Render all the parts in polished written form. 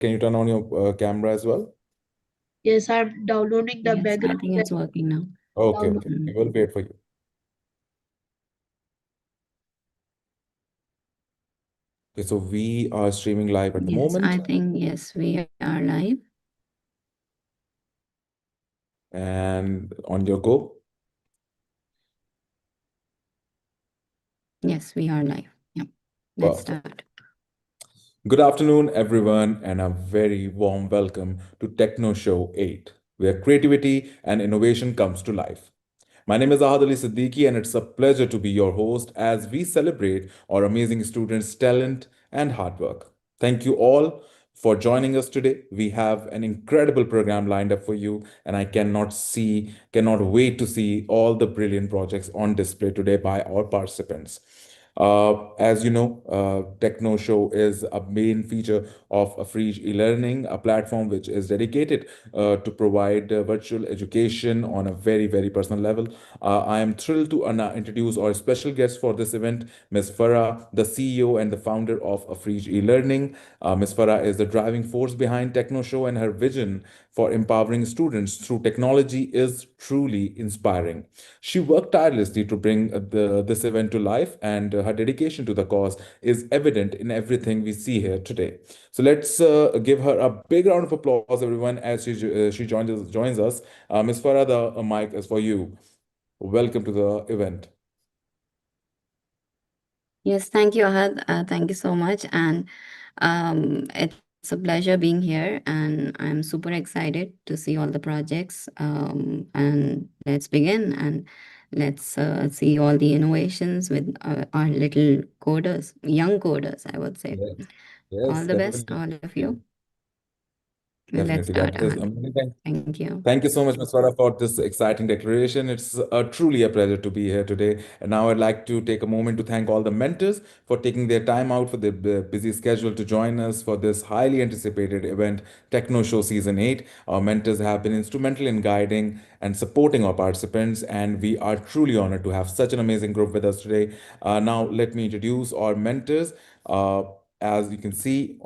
Can you turn on your camera as well? Yes, I'm downloading the Yes, I background think and it's working now. Okay, download. okay. We Mm. will wait for you. Okay, so we are streaming live at the Yes, moment, I think, yes, we are live. and on your go. Yes, we are live. Yeah, let's Perfect. start. Good afternoon, everyone, and a very warm welcome to Techno Show 8, where creativity and innovation comes to life. My name is Ahad Ali Siddiqui, and it's a pleasure to be your host as we celebrate our amazing students' talent and hard work. Thank you all for joining us today. We have an incredible program lined up for you, and I cannot wait to see all the brilliant projects on display today by our participants. As you know, Techno Show is a main feature of a free e-learning, a platform which is dedicated to provide virtual education on a very personal level. I am thrilled to introduce our special guest for this event, Ms. Farah, the CEO and the founder of a free e-learning. Ms. Farah is the driving force behind Techno Show, and her vision for empowering students through technology is truly inspiring. She worked tirelessly to bring this event to life, and her dedication to the cause is evident in everything we see here today. So let's give her a big round of applause, everyone, as she joins us. Ms. Farah, the mic is for you. Welcome to the event. Yes, thank you, Ahad. Thank you so much. And it's a pleasure being here. And I'm super excited to see all the projects. And let's begin and let's see all the innovations with our little coders, young coders, I would say. Yes, All yes, the best, definitely. all of you. Let's Definitely. start, That is Ahad. amazing. Thank you. Thank you so much, Ms. Farah, for this exciting declaration. It's truly a pleasure to be here today. And now I'd like to take a moment to thank all the mentors for taking their time out for their busy schedule to join us for this highly anticipated event, Techno Show Season 8. Our mentors have been instrumental in guiding and supporting our participants, and we are truly honored to have such an amazing group with us today. Now, let me introduce our mentors. Uh, as you can see,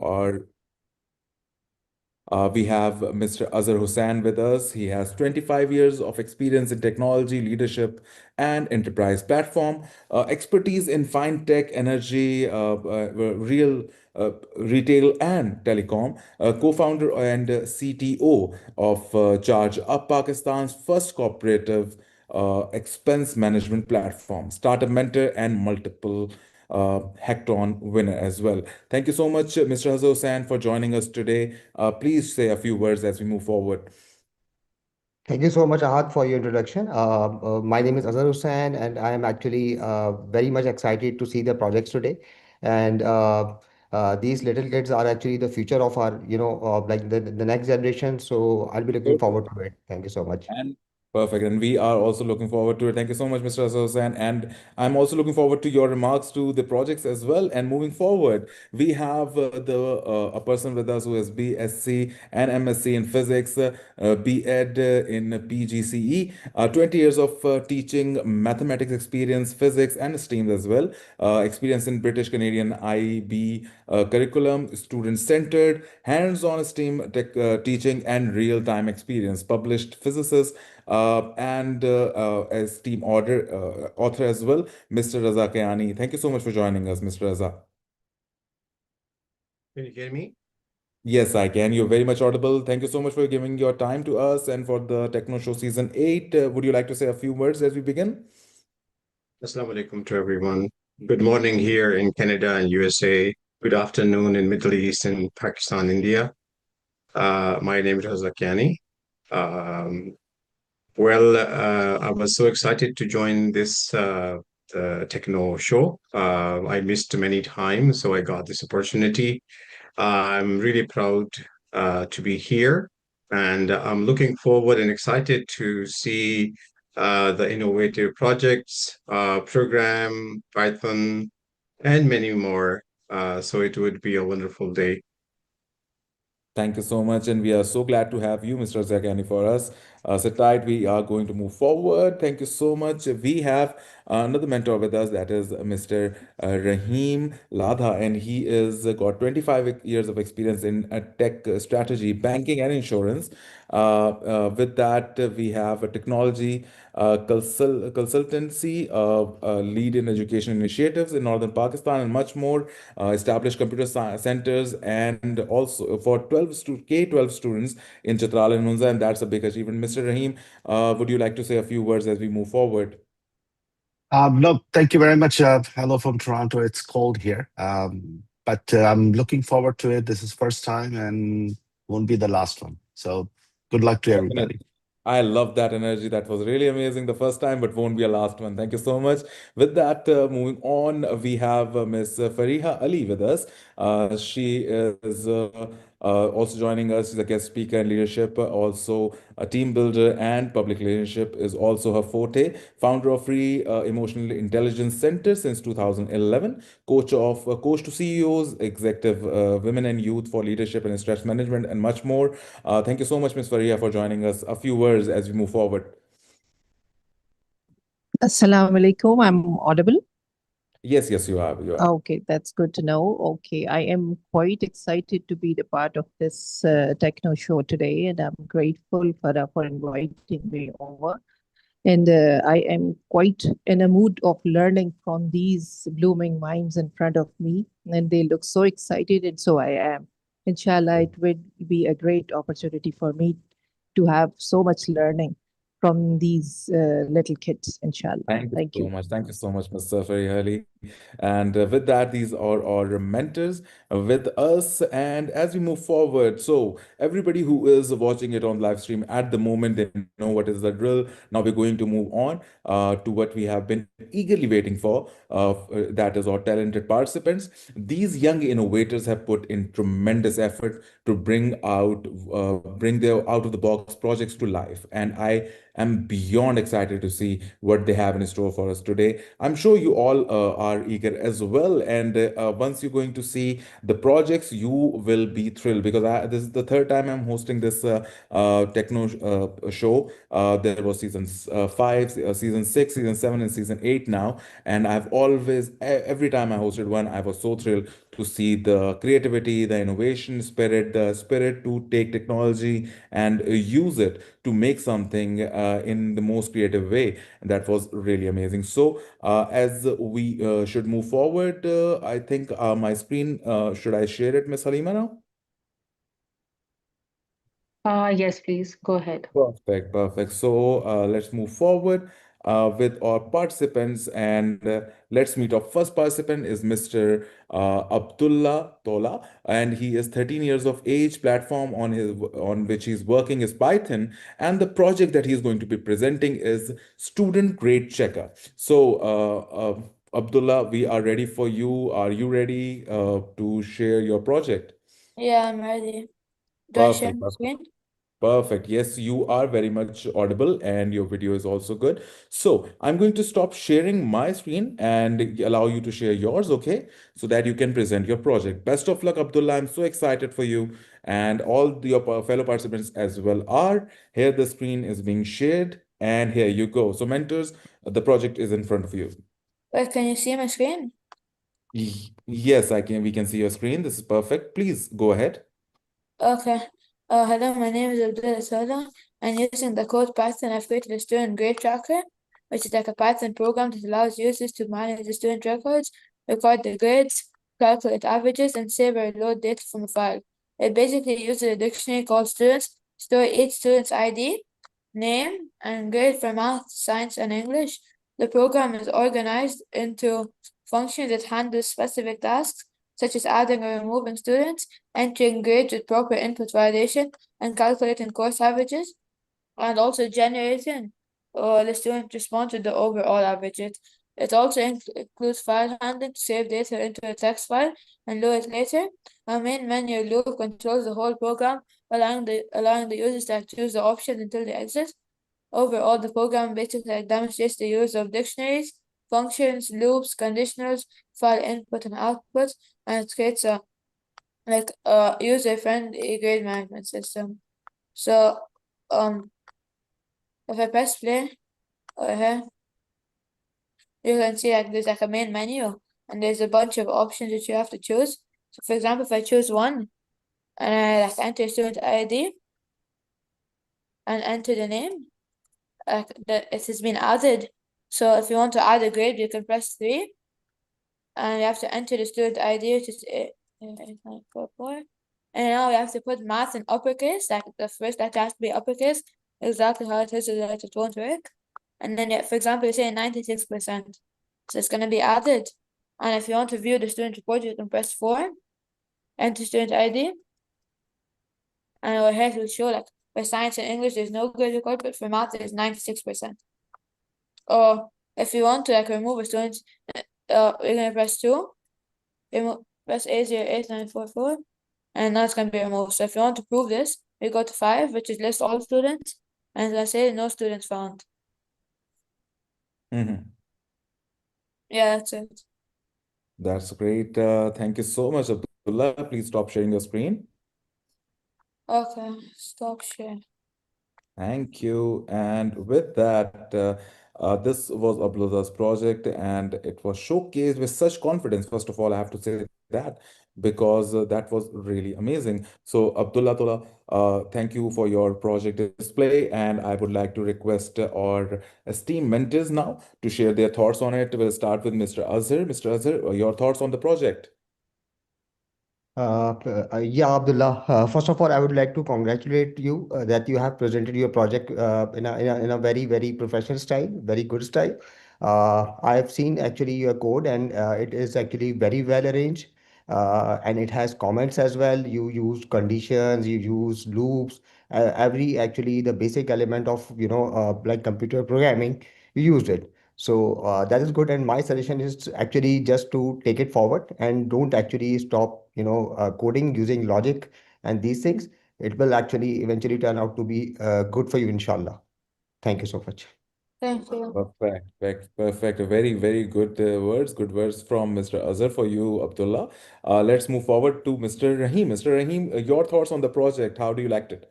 we have Mr. Azhar Hussain with us. He has 25 years of experience in technology, leadership, and enterprise platform, expertise in fintech, energy, real retail, and telecom. Co-founder and CTO of Charge Up, Pakistan's first cooperative expense management platform, startup mentor, and multiple hackathon winner as well. Thank you so much, Mr. Hazosan, for joining us today. Please say a few words as we move forward. Thank you so much, Ahad, for your introduction. My name is Azhar Hussain, and I am actually very much excited to see the projects today. And these little kids are actually the future of our, like the next generation. So I'll be looking forward to it. Thank you so much. And perfect. And we are also looking forward to it. Thank you so much, Mr. Asosan. And I'm also looking forward to your remarks to the projects as well. And moving forward, we have a person with us who has BSc and MSc in physics, B.Ed in PGCE, 20 years of teaching mathematics experience, physics, and STEAM as well. Experience in British Canadian IB curriculum, student centered, hands on STEAM teaching, and real time experience. Published physicist and as team author as well, Mr. Raza Kayani. Thank you so much for joining us, Mr. Raza. Can you hear me? Yes, I can. You're very much audible. Thank you so much for giving your time to us and for the Techno Show Season 8. Would you like to say a few words as we begin? Assalamu alaikum to everyone. Good morning here in Canada and USA. Good afternoon in Middle East and Pakistan, India. My name is Razakani. Um, I was so excited to join this techno show. I missed many times, so I got this opportunity. I'm really proud to be here, and I'm looking forward and excited to see the innovative projects, program, Python, and many more. So it would be a wonderful day. Thank you so much, and we are so glad to have you, Mr. Zakani, for us. Sit tight. We are going to move forward. Thank you so much. We have another mentor with us, that is Mr. Rahim Ladha, and he is got 25 years of experience in tech strategy, banking, and insurance. With that, we have a technology consultancy, lead in education initiatives in northern Pakistan, and much more. Established computer centers, and also for 12 students in Chitral and Hunza, and that's a big achievement. Mr. Rahim, would you like to say a few words as we move forward? No, thank you very much. Hello from Toronto. It's cold here, but I'm looking forward to it. This is first time and won't be the last one. So good luck to everybody. Definitely. I love that energy. That was really amazing the first time, but won't be a last one. Thank you so much. With that, moving on, we have Miss Fariha Ali with us. She is also joining us. She's a guest speaker in leadership, also a team builder, and public relationship is also her forte. Founder of Free Emotional Intelligence Center since 2011. Coach to CEOs, executive women and youth for leadership and stress management, and much more. Thank you so much, Ms. Faria, for joining us. A few words as we move forward. Assalamu alaikum. I'm audible. Yes, yes, you are. You are. Okay, that's good to know. Okay, I am quite excited to be the part of this techno show today, and I'm grateful for inviting me over. And I am quite in a mood of learning from these blooming minds in front of me, and they look so excited, and so I am. Inshallah, it will be a great opportunity for me to have so much learning from these little kids, inshallah. Thank you Thank so you. much. Thank you so much, Mr. Farihali. And with that, these are our mentors with us. And as we move forward, so everybody who is watching it on live stream at the moment, they know what is the drill. Now we're going to move on to what we have been eagerly waiting for. That is our talented participants. These young innovators have put in tremendous effort to bring their out of the box projects to life. And I am beyond excited to see what they have in store for us today. I'm sure you all are eager as well. And once you're going to see the projects, you will be thrilled because this is the third time I'm hosting this techno show. There was season 5, season 6, season 7, and season 8 now. And I've always, every time I hosted one, I was so thrilled to see the creativity, the innovation spirit, the spirit to take technology and use it to make something in the most creative way. And that was really amazing. So, as we should move forward, I think my screen, should I share it, Miss Halima, now? Yes, please go ahead. Perfect, perfect. So let's move forward with our participants, and let's meet our first participant is Mr. Abdullah Tola, and he is 13 years of age. Platform on which he's working is Python, and the project that he's going to be presenting is Student Grade Checker. So Abdullah, we are ready for you. Are you ready to share your project? Yeah, I'm ready. Do I share Perfect, my perfect. screen? Perfect. Yes, you are very much audible and your video is also good. So I'm going to stop sharing my screen and allow you to share yours, okay? So that you can present your project. Best of luck, Abdullah. I'm so excited for you and your fellow participants as well are. Here the screen is being shared and here you go. So mentors, the project is in front of you. Wait, can you see my screen? Yes, we can see your screen. This is perfect. Please go ahead. Okay. Hello, my name is Abdullah Sada, and using the code Python, I've created a student grade tracker, which is like a Python program that allows users to manage the student records, record the grades, calculate averages, and save or load data from a file. It basically uses a dictionary called students, store each student's ID, name, and grade for math, science, and English. The program is organized into functions that handle specific tasks, such as adding or removing students, entering grades with proper input validation, and calculating course averages, and also generating the student response to the overall averages. It also includes file handling to save data into a text file and load it later. A main menu loop controls the whole program, allowing the users to choose the option until they exit. Overall, the program basically demonstrates the use of dictionaries, functions, loops, conditionals, file input and output, and it creates a user-friendly grade management system. So, if I press play over here, you can see like there's like a main menu and there's a bunch of options that you have to choose. So for example, if I choose one and I like enter student ID and enter the name, like it has been added. So if you want to add a grade, you can press 3 and you have to enter the student ID, which is 8944. And now you have to put math in uppercase, like the first letter has to be uppercase, exactly how it is, so that it won't work. And then, for example, you're saying 96%. So it's going to be added. And if you want to view the student report, you can press 4, enter student ID, and over here it will show like for science and English, there's no grade record, but for math, there's 96%. Or if you want to like remove a student, you're going to press 2, press A08944, and now it's going to be removed. So if you want to prove this, you go to 5, which is list all students, and it's going to say no students found. Mhm. Yeah, that's it. That's great. Thank you so much, Abdullah. Please stop sharing your screen. Okay, stop share. Thank you. And with that, this was Abdullah's project, and it was showcased with such confidence. First of all, I have to say that because that was really amazing. So, thank you for your project display, and I would like to request our esteemed mentors now to share their thoughts on it. We'll start with Mr. Azhar. Mr. Azhar, your thoughts on the project? Yeah, Abdullah. First of all, I would like to congratulate you that you have presented your project in a very, very professional style, very good style. I have seen actually your code, and it is actually very well arranged. And it has comments as well. You use conditions, you use loops, every actually the basic element of like computer programming, you used it. So that is good. And my suggestion is actually just to take it forward and don't actually stop, coding using logic and these things. It will actually eventually turn out to be good for you, inshallah. Thank you so much. Thank you. Perfect. Very, very good words. Good words from Mr. Azhar for you, Abdullah. Let's move forward to Mr. Rahim. Mr. Rahim, your thoughts on the project? How do you liked it?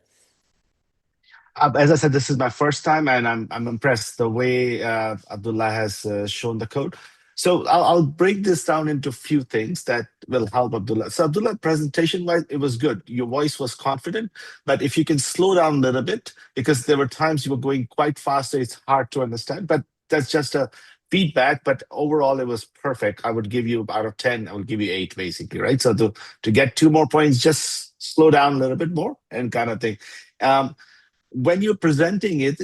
As I said, this is my first time, and I'm impressed the way Abdullah has shown the code. So I'll break this down into a few things that will help Abdullah. So Abdullah, presentation wise, it was good. Your voice was confident, but if you can slow down a little bit, because there were times you were going quite fast, so it's hard to understand. But that's just a feedback. But overall, it was perfect. I would give you out of 10, I would give you 8, basically, right? So to get 2 more points, just slow down a little bit more and kind of thing. When you're presenting it,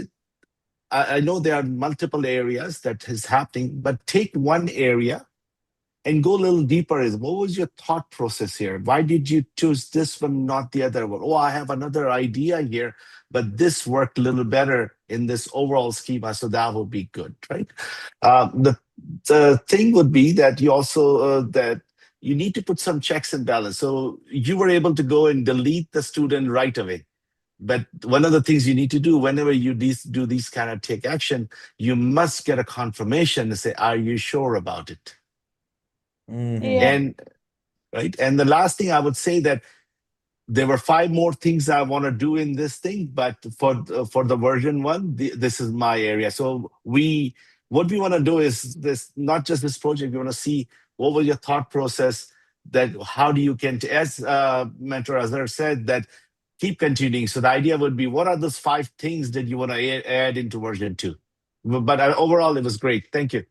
I know there are multiple areas that is happening, but take one area and go a little deeper. Is what was your thought process here? Why did you choose this one, not the other one? Oh, I have another idea here, but this worked a little better in this overall schema, so that would be good, right? The thing would be that you also that you need to put some checks and balance. So you were able to go and delete the student right away. But one of the things you need to do whenever you do these kind of take action, you must get a confirmation to say, are you sure about it? Yeah. And right. And the last thing I would say that there were 5 more things I want to do in this thing, but for the version 1, this is my area. So what we want to do is this, not just this project. We want to see what was your thought process, that how do you as mentor Azhar said, that keep continuing. So the idea would be, what are those 5 things that you want to add into version 2? But overall, it was great. Thank you.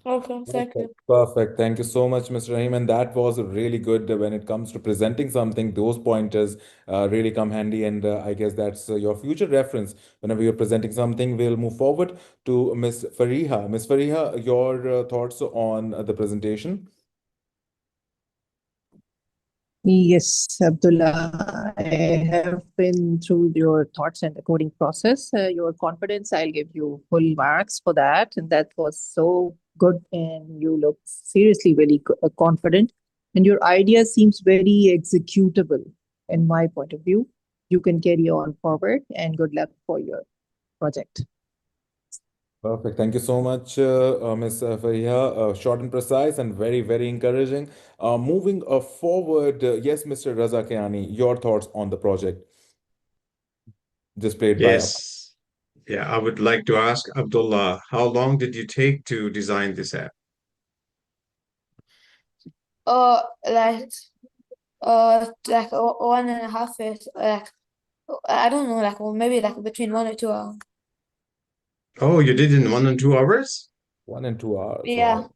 Okay, thank you. Perfect. Thank you so much, Mr. Rahim. And that was really good when it comes to presenting something. Those pointers really come handy. And I guess that's your future reference. Whenever you're presenting something, we'll move forward to Miss Fariha. Miss Fariha, your thoughts on the presentation? Yes, Abdullah, I have been through your thoughts and the coding process. Your confidence, I'll give you full marks for that. And that was so good. And you look seriously very confident. And your idea seems very executable in my point of view. You can carry on forward and good luck for your project. Perfect. Thank you so much, Ms. Fariha. Short and precise and very, very encouraging. Moving forward, yes, Mr. Raza Kiani, your thoughts on the project? displayed by Ahad. Yes. Yeah, I would like to ask Abdullah, how long did you take to design this app? Like like 1.5 years, like I don't know, like well, maybe like between 1 or 2 hours. Oh, you did in 1 and 2 hours? 1 and 2 hours. Yeah, Wow.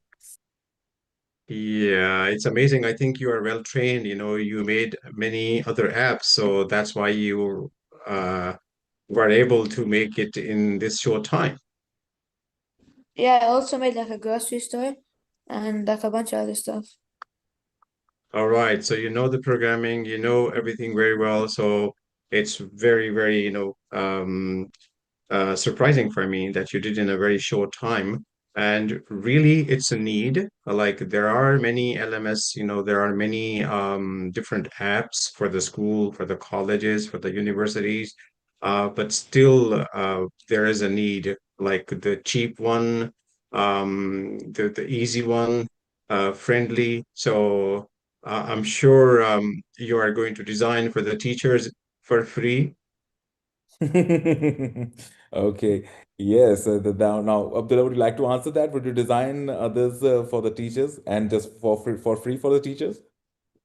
Yeah, it's amazing. I think you are well trained. You made many other apps, so that's why you were able to make it in this short time. yeah. I also made like a grocery store and like a bunch of other stuff. All right, so you know the programming, you know everything very well, so it's very, very, surprising for me that you did in a very short time. And really, it's a need. Like there are many LMS, there are many different apps for the school, for the colleges, for the universities. But still, there is a need, like the cheap one, the easy one, friendly. So I'm sure you are going to design for the teachers for free. Okay. Yes. Now, Abdullah, would you like to answer that? Would you design others for the teachers and just for free for the teachers?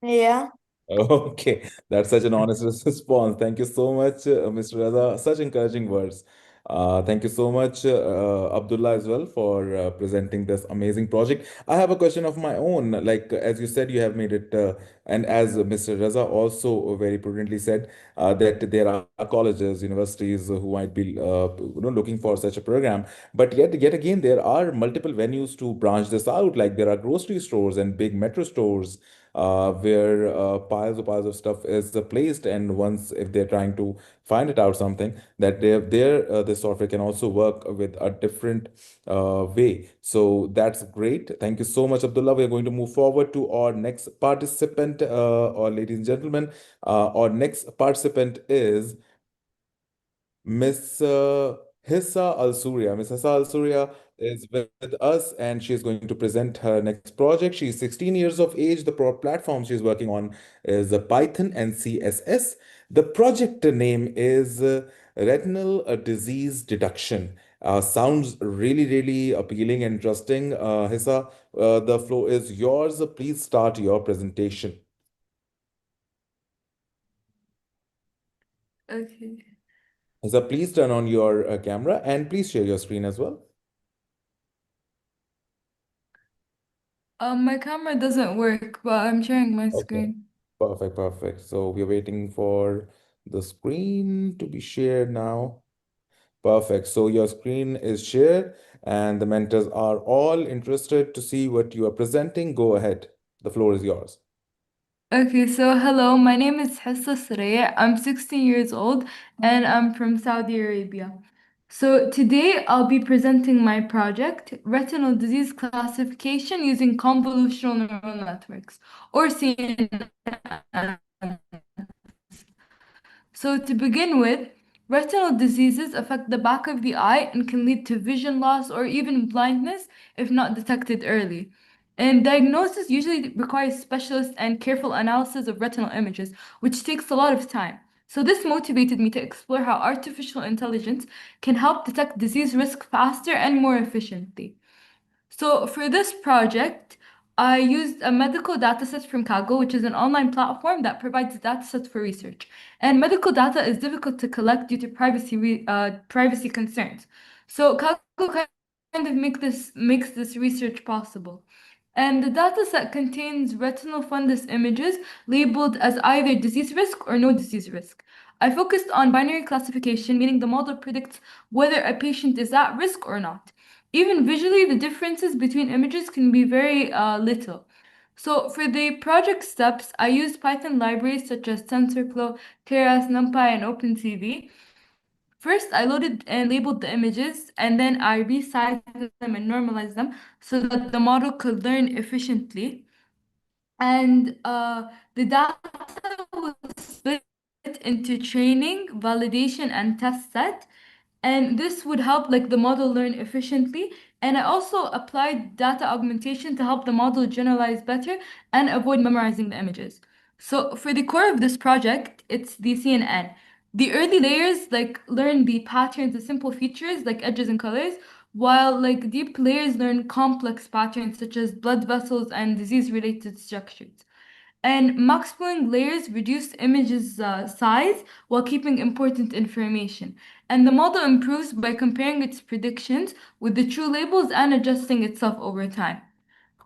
Yeah. Okay, that's such an honest response. Thank you so much, Mr. Raza. Such encouraging words. Thank you so much, Abdullah, as well, for presenting this amazing project. I have a question of my own. Like, as you said, you have made it, and as Mr. Raza also very prudently said, that there are colleges, universities who might be, looking for such a program. But yet again, there are multiple venues to branch this out. Like, there are grocery stores and big metro stores where piles of stuff is placed, and once if they're trying to find it out something that the software can also work with a different way. So that's great. Thank you so much, Abdullah. We're going to move forward to our next participant, or ladies and gentlemen, our next participant is Miss Hissa Al Surya. Miss Hissa Al Surya is with us, and she's going to present her next project. She's 16 years of age. The platform she's working on is Python and CSS. The project name is Retinal Disease Detection. Sounds really appealing and interesting. Hissa, the floor is yours. Please start your presentation. Okay. Hissa, please turn on your camera and please share your screen as well. My camera doesn't work, but I'm sharing my Okay. screen. Perfect. So we're waiting for the screen to be shared now. Perfect. So your screen is shared and the mentors are all interested to see what you are presenting. Go ahead. The floor is yours. Okay, so hello, my name is Hessa Saraya. I'm 16 years old and I'm from Saudi Arabia. So today I'll be presenting my project, Retinal Disease Classification using Convolutional Neural Networks, or CNN. So to begin with, retinal diseases affect the back of the eye and can lead to vision loss or even blindness if not detected early. And diagnosis usually requires specialist and careful analysis of retinal images, which takes a lot of time. So this motivated me to explore how artificial intelligence can help detect disease risk faster and more efficiently. So for this project, I used a medical dataset from Kaggle, which is an online platform that provides datasets for research. And medical data is difficult to collect due to privacy concerns. So Kaggle kind of makes this research possible. And the dataset contains retinal fundus images labeled as either disease risk or no disease risk. I focused on binary classification, meaning the model predicts whether a patient is at risk or not. Even visually, the differences between images can be very little. So for the project steps, I used Python libraries such as TensorFlow, Keras, NumPy, and OpenCV. First, I loaded and labeled the images, and then I resized them and normalized them so that the model could learn efficiently. And the data was split into training, validation, and test set. And this would help like the model learn efficiently. And I also applied data augmentation to help the model generalize better and avoid memorizing the images. So for the core of this project, it's the CNN. The early layers like learn the patterns, the simple features like edges and colors, while like deep layers learn complex patterns such as blood vessels and disease-related structures. And maximizing layers reduce images size while keeping important information. And the model improves by comparing its predictions with the true labels and adjusting itself over time.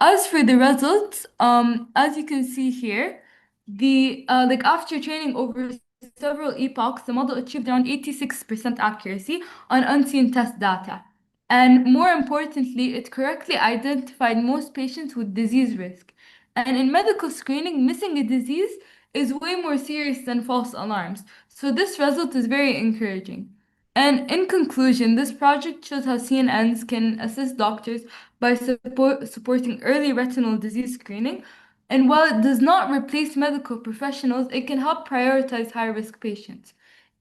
As for the results, as you can see here, the like after training over several epochs, the model achieved around 86% accuracy on unseen test data. And more importantly, it correctly identified most patients with disease risk. And in medical screening, missing a disease is way more serious than false alarms. So this result is very encouraging. And in conclusion, this project shows how CNNs can assist doctors by supporting early retinal disease screening. And while it does not replace medical professionals, it can help prioritize high-risk patients.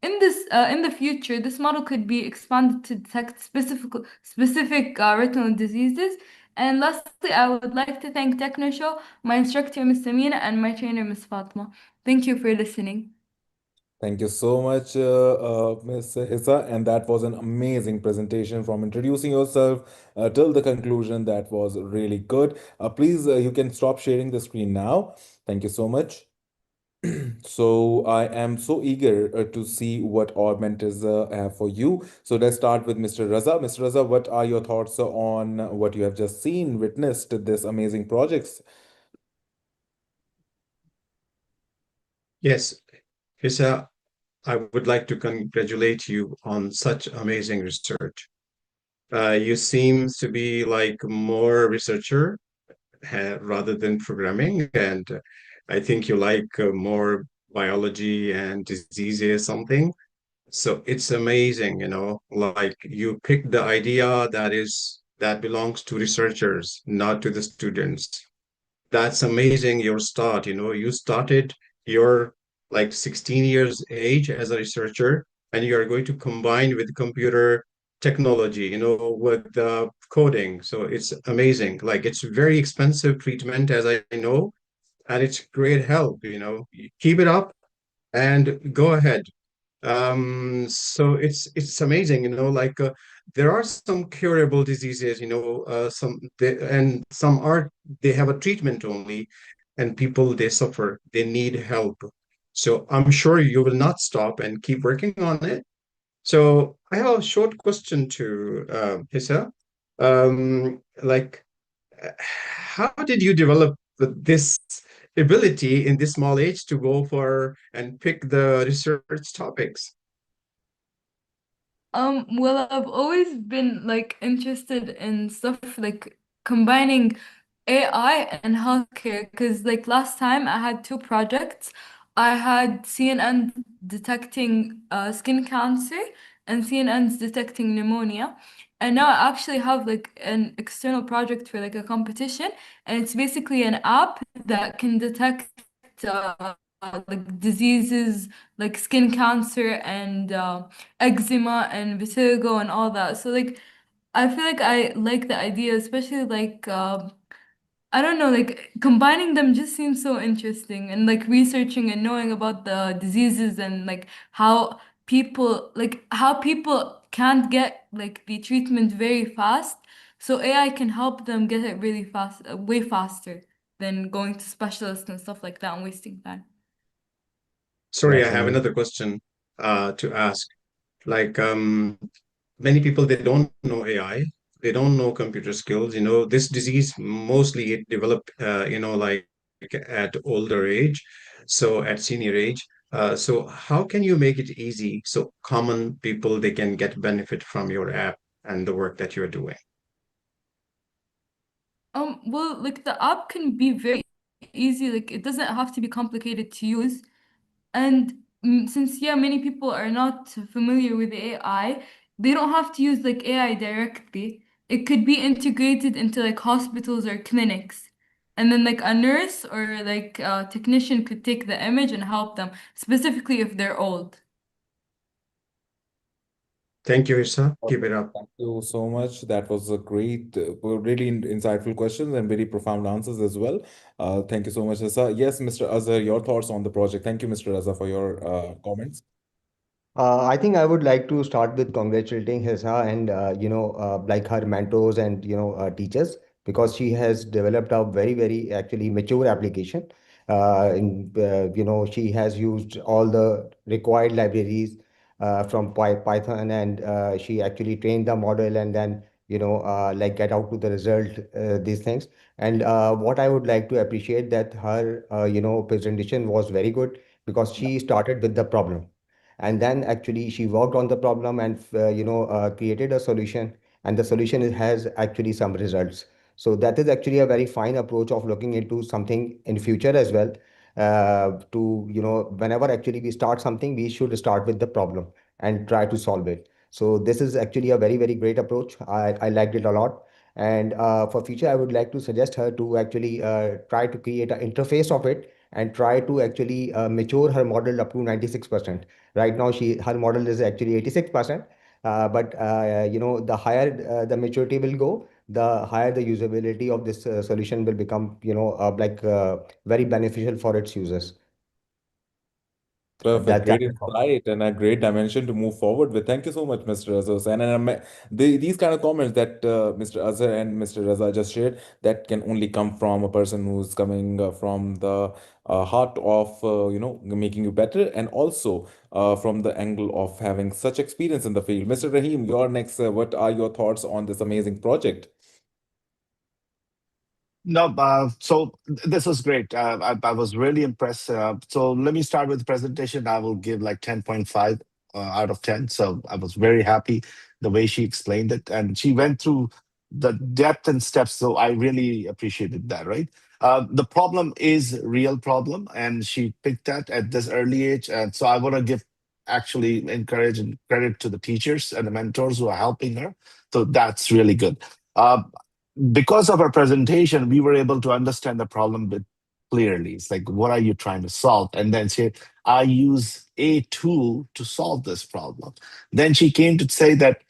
In the future, this model could be expanded to detect specific retinal diseases. And lastly, I would like to thank TechnoShow, my instructor, Ms. Samina, and my trainer, Ms. Fatma. Thank you for listening. Thank you so much, Ms. Issa. And that was an amazing presentation from introducing yourself till the conclusion. That was really good. Please, you can stop sharing the screen now. Thank you so much. So I am so eager to see what our mentors have for you. So let's start with Mr. Raza. Mr. Raza, what are your thoughts on what you have just seen, witnessed this amazing projects? Yes, Hissa, I would like to congratulate you on such amazing research. You seem to be like more researcher rather than programming, and I think you like more biology and diseases something. So it's amazing, like you picked the idea that belongs to researchers, not to the students. That's amazing, your start. You started your like 16 years age as a researcher, and you are going to combine with computer technology, with coding. So it's amazing. Like it's very expensive treatment, as I know, and it's great help. Keep it up and go ahead. So it's amazing, like there are some curable diseases, and some are they have a treatment only, and people they suffer, they need help. So I'm sure you will not stop and keep working on it. So I have a short question to Hissa. Like, how did you develop this ability in this small age to go for and pick the research topics? Well, I've always been like interested in stuff like combining AI and healthcare because like last time I had two projects. I had CNN detecting skin cancer and CNNs detecting pneumonia. And now I actually have like an external project for like a competition, and it's basically an app that can detect like diseases like skin cancer and eczema and vitiligo and all that. So like I feel like I like the idea, especially like I don't know, like combining them just seems so interesting and like researching and knowing about the diseases and like how people can't get like the treatment very fast. So AI can help them get it really fast, way faster than going to specialists and stuff like that and wasting time. Sorry, I That's have amazing. another question to ask. Like, many people they don't know AI, they don't know computer skills. This disease mostly it developed, like at older age, so at senior age. So how can you make it easy so common people they can get benefit from your app and the work that you're doing? Well, like the app can be very easy, like it doesn't have to be complicated to use. And since yeah, many people are not familiar with AI, they don't have to use like AI directly. It could be integrated into like hospitals or clinics. And then like a nurse or like a technician could take the image and help them, specifically if they're old. Thank you, Isa. Keep it Perfect. up. Thank you so much. That was a great, really insightful questions and very profound answers as well. Thank you so much, Asa. Yes, Mr. Azhar, your thoughts on the project. Thank you, Mr. Azhar, for your comments. I think I would like to start with congratulating Hisa and like her mentors and teachers, because she has developed a very actually mature application. She has used all the required libraries from Python, and she actually trained the model, and then like get out to the result, these things. And what I would like to appreciate, that her presentation was very good, because she started with the problem, and then actually she worked on the problem and created a solution, and the solution has actually some results. So that is actually a very fine approach of looking into something in future as well. To whenever actually we start something, we should start with the problem and try to solve it. So this is actually a very great approach. I liked it a lot. And for future, I would like to suggest her to actually try to create an interface of it, and try to actually mature her model up to 96%. Right now, her model is actually 86%. But the higher the maturity will go, the higher the usability of this solution will become, very beneficial for its users. Perfect. Great That's it for me. insight and a great dimension to move forward with. Thank you so much, Mr. Azhar. And these kind of comments that Mr. Azhar and Mr. Raza just shared, that can only come from a person who's coming from the heart of, making you better, and also from the angle of having such experience in the field. Mr. Rahim, you're next. What are your thoughts on this amazing project? No, this was great. I was really impressed. So let me start with the presentation. I will give like 10.5 out of 10. So I was very happy the way she explained it. And she went through the depth and steps. So I really appreciated that, right? The problem is real problem. And she picked that at this early age. And so I want to give actually encourage and credit to the teachers and the mentors who are helping her. So that's really good. Because of our presentation, we were able to understand the problem bit clearly. It's like, what are you trying to solve? And then say, I use a tool to solve this problem. Then she came to say that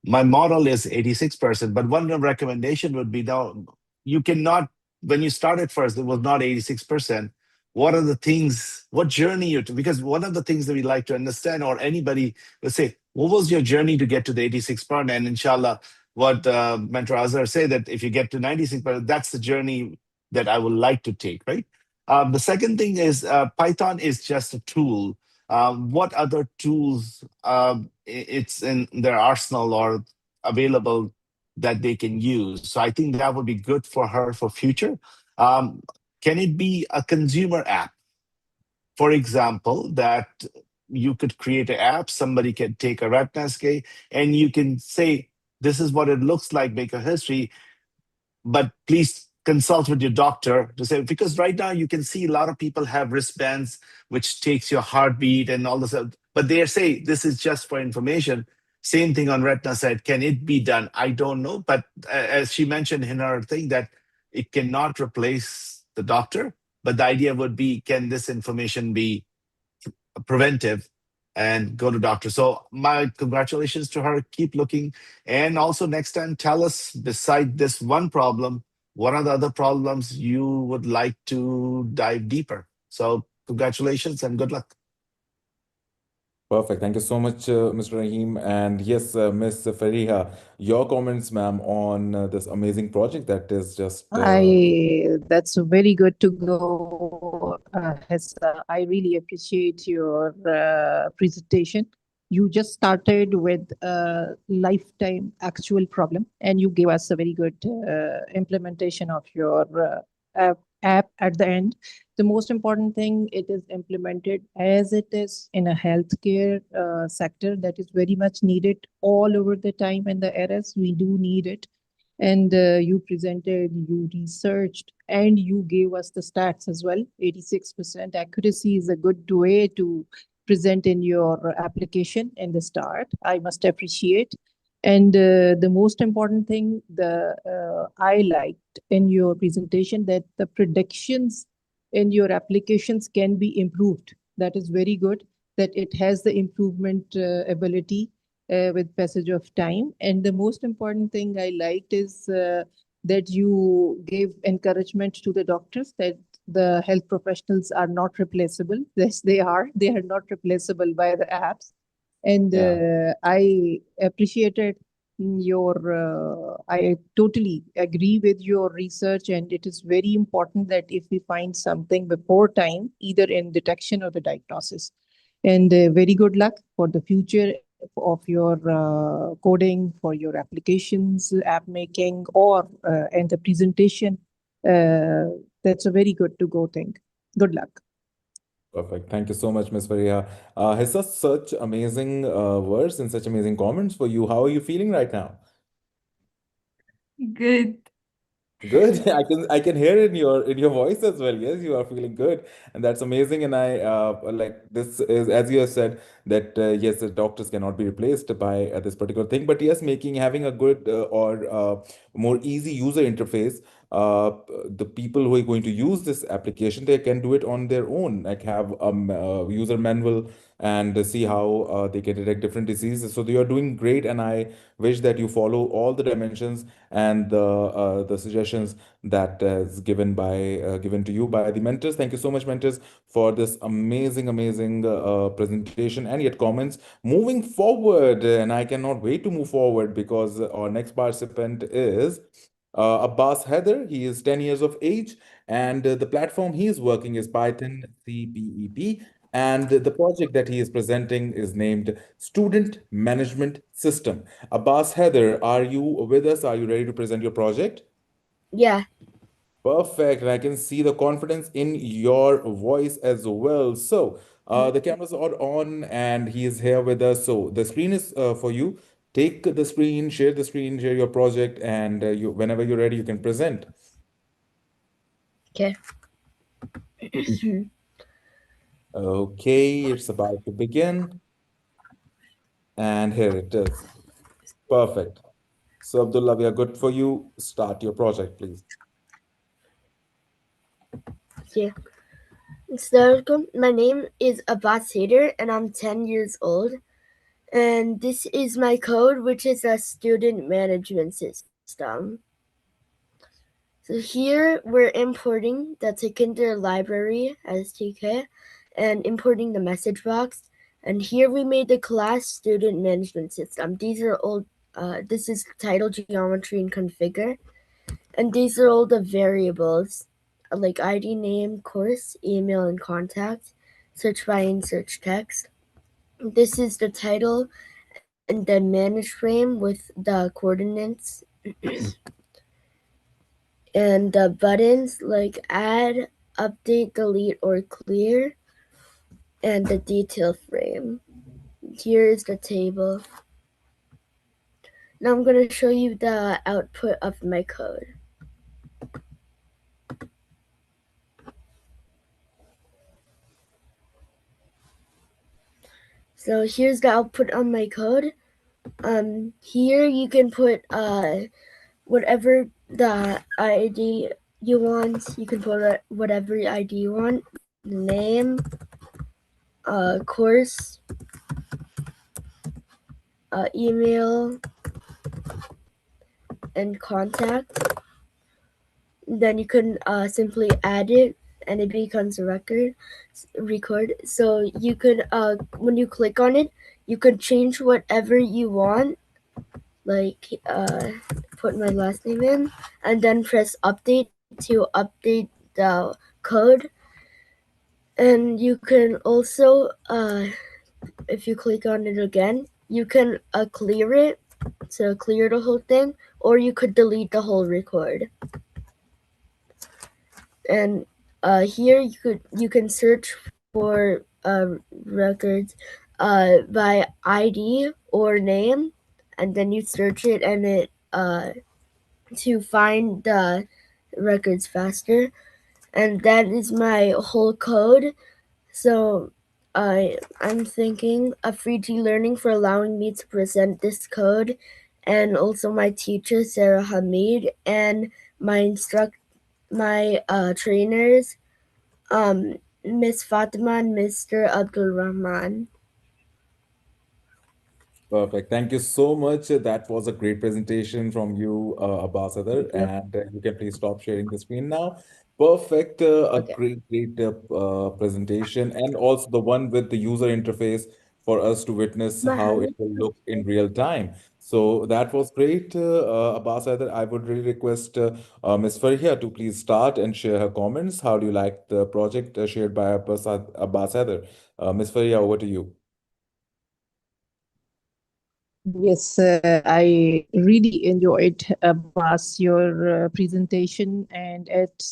my model is 86%, but one recommendation would be now you cannot, when you started first, it was not 86%. What are the things, what journey you to, because one of the things that we like to understand, or anybody will say, what was your journey to get to the 86%? And inshallah, what Mentor Azhar say that if you get to 96%, that's the journey that I would like to take, right? The second thing is Python is just a tool. What other tools it's in their arsenal or available that they can use? So I think that would be good for her for future. Um, can it be a consumer app? For example, that you could create an app, somebody can take a retina scan, and you can say, this is what it looks like, make a history, but please consult with your doctor to say, because right now you can see a lot of people have wristbands which takes your heartbeat and all this, but they say this is just for information. Same thing on retina side. Can it be done? I don't know, but as she mentioned in her thing, that it cannot replace the doctor, but the idea would be, can this information be preventive and go to doctor? So my congratulations to her. Keep looking. And also next time, tell us, beside this one problem, what are the other problems you would like to dive deeper? So congratulations and good luck. Perfect. Thank you so much, Mr. Rahim. And yes, Miss Fariha, your comments, ma'am, on this amazing project that is just That's very good to go, Hessa. I really appreciate your presentation. You just started with a lifetime actual problem, and you gave us a very good implementation of your app at the end. The most important thing, it is implemented as it is in a healthcare sector that is very much needed all over the time and the eras. We do need it. And you presented, you researched, and you gave us the stats as well. 86% accuracy is a good way to present in your application in the start. I must appreciate. And the most important thing, the I liked in your presentation, that the predictions in your applications can be improved. That is very good, that it has the improvement ability with passage of time. And the most important thing I liked is that you gave encouragement to the doctors, that the health professionals are not replaceable. Yes, they are. They are not replaceable by the apps. And Yeah. I appreciated I totally agree with your research, and it is very important that if we find something before time, either in detection or the diagnosis. And very good luck for the future of your coding, for your applications, app making, or and the presentation. Uh, that's a very good to go thing. Good luck. Perfect. Thank you so much, Miss Faria. Has such amazing words and such amazing comments for you. How are you feeling right now? Good. Good. I can hear in your voice as well. Yes, you are feeling good, and that's amazing. And I like this is as you have said that yes, the doctors cannot be replaced by this particular thing. But yes, making having a good or more easy user interface. The people who are going to use this application, they can do it on their own. Like have a user manual and see how they can detect different diseases. So you are doing great, and I wish that you follow all the dimensions and the suggestions that is given to you by the mentors. Thank you so much, mentors, for this amazing presentation and yet comments. Moving forward, and I cannot wait to move forward because our next participant is Abbas Heather. He is 10 years of age, and the platform he is working is Python CPEP. And the project that he is presenting is named Student Management System. Abbas Heather, are you with us? Are you ready to present your project? Yeah. Perfect. And I can see the confidence in your voice as well. So, the cameras are on and he is here with us. So, the screen is for you. Take the screen, share your project, and whenever you're ready, you can present. Okay. Okay, it's about to begin. And here it is. Perfect. So, Abdullah, we are good for you. Start your project, please. Yeah. So, my name is Abbas Hader, and I'm 10 years old. And this is my code, which is a student management system. So here we're importing the Tikinder library as TK and importing the message box. And here we made the class student management system. These are all, this is title, geometry, and configure. And these are all the variables like ID, name, course, email, and contact, search by and search text. This is the title and then manage frame with the coordinates and the buttons like add, update, delete, or clear, and the detail frame. Here is the table. Now I'm going to show you the output of my code. So here's the output on my code. Here you can put whatever the ID you want. You can put whatever ID you want. Name, course, email, and contact. Then you can simply add it and it becomes a record. So you could when you click on it, you could change whatever you want, like put my last name in and then press update to update the code. And you can also if you click on it again, you can clear it, so clear the whole thing, or you could delete the whole record. And here you can search for records by ID or name, and then you search it and it to find the records faster. And that is my whole code. So I'm thanking Afriji Learning for allowing me to present this code, and also my teacher Sarah Hamid and my trainers, Miss Fatima and Mr. Abdul Rahman. Perfect. Thank you so much. That was a great presentation from you, Abbas Adar. Thank you. And you can please stop sharing the screen now. Perfect. A Okay. great presentation. And also the one with the user interface for us to witness how it Mahalo. will look in real time. So that was great, Abbas Haider. I would really request Ms. Farhia to please start and share her comments. How do you like the project shared by Abbas Haider? Ms. Farhia, over to you. Yes, I really enjoyed, Abbas, your presentation. And at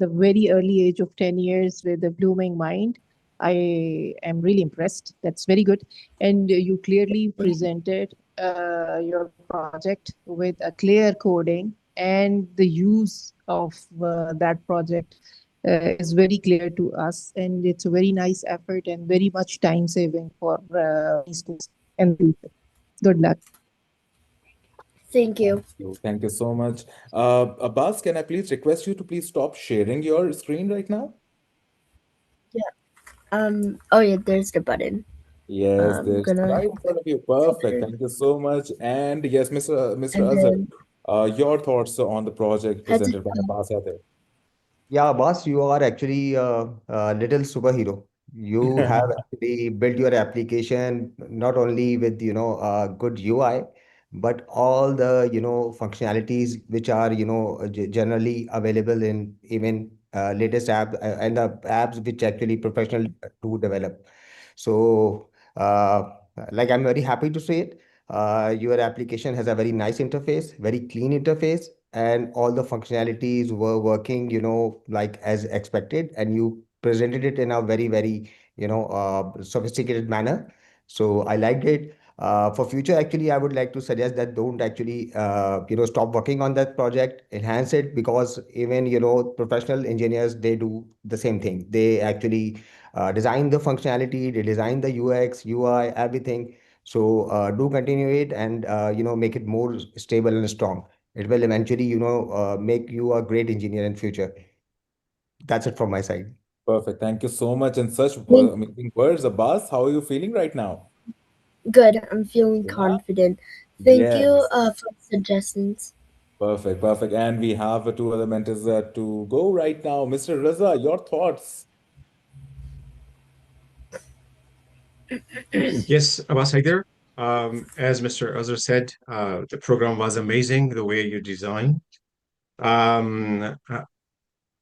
the very early age of 10 years with a blooming mind, I am really impressed. That's very good. And you clearly presented your project with a clear coding, and the use of that project is very clear to us. And it's a very nice effort and very much time saving for many schools in the future. Good luck. Thank Thank you. you. Thank you so much. Abbas, can I please request you to please stop sharing your screen right now? Yeah. Oh yeah, there's the button. Yes, I'm there's gonna right in front of you. take Perfect. it Thank you so much. And yes, Mr. and Azhar, then your thoughts on the project head to presented by Abbas Haider. Yeah, boss, you are actually a little superhero. You have actually built your application not only with, a good UI, but all the, functionalities which are, generally available in even latest app and the apps which actually professional to develop. So, like I'm very happy to say it. Your application has a very nice interface, very clean interface, and all the functionalities were working, like as expected, and you presented it in a very, very, sophisticated manner. So I liked it. For future, actually, I would like to suggest that don't actually, stop working on that project, enhance it, because even, professional engineers, they do the same thing. They actually design the functionality, they design the UX, UI, everything. So do continue it and, make it more stable and strong. It will eventually, make you a great engineer in future. That's it from my side. Perfect. Thank you so much. And such think amazing words, Abbas. How are you feeling right now? good. I'm feeling Yeah. confident. Thank you Yes. for suggestions. Perfect. Perfect. And we have two other mentors to go right now. Mr. Raza, your thoughts? Yes, Abbas Haider. As Mr. Azhar said, the program was amazing, the way you designed. Um, uh,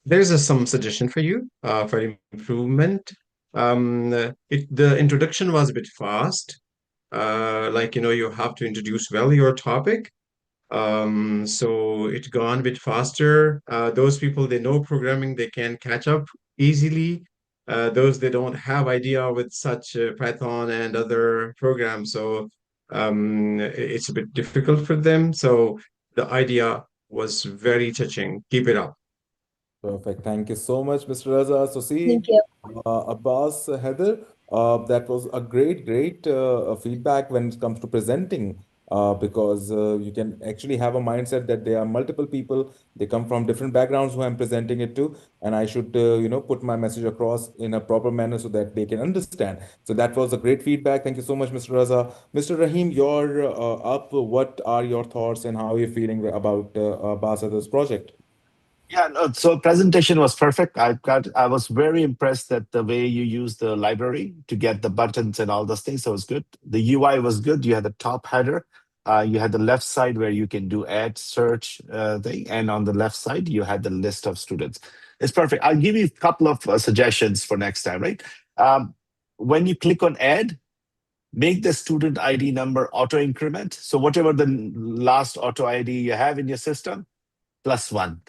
there's some suggestion for you for improvement. The introduction was a bit fast. Like, you have to introduce well your topic. So it gone a bit faster. Those people they know programming, they can catch up easily. Those they don't have idea with such Python and other programs, so it's a bit difficult for them. So the idea was very touching. Keep it up. Perfect. Thank you so much, Mr. Raza. So, Thank see, you. Abbas, Heather, that was a great feedback when it comes to presenting, because you can actually have a mindset that there are multiple people, they come from different backgrounds who I'm presenting it to, and I should, put my message across in a proper manner so that they can understand. So that was a great feedback. Thank you so much, Mr. Raza. Mr. Rahim, you're up. What are your thoughts and how are you feeling about Abbas Heather's project? Yeah, no, so presentation was perfect. I was very impressed that the way you used the library to get the buttons and all those things. So it was good. The UI was good. You had the top header. You had the left side where you can do add search thing, and on the left side you had the list of students. It's perfect. I'll give you a couple of suggestions for next time. Right, when you click on add, make the student ID number auto increment. So whatever the last auto ID you have in your system, +1,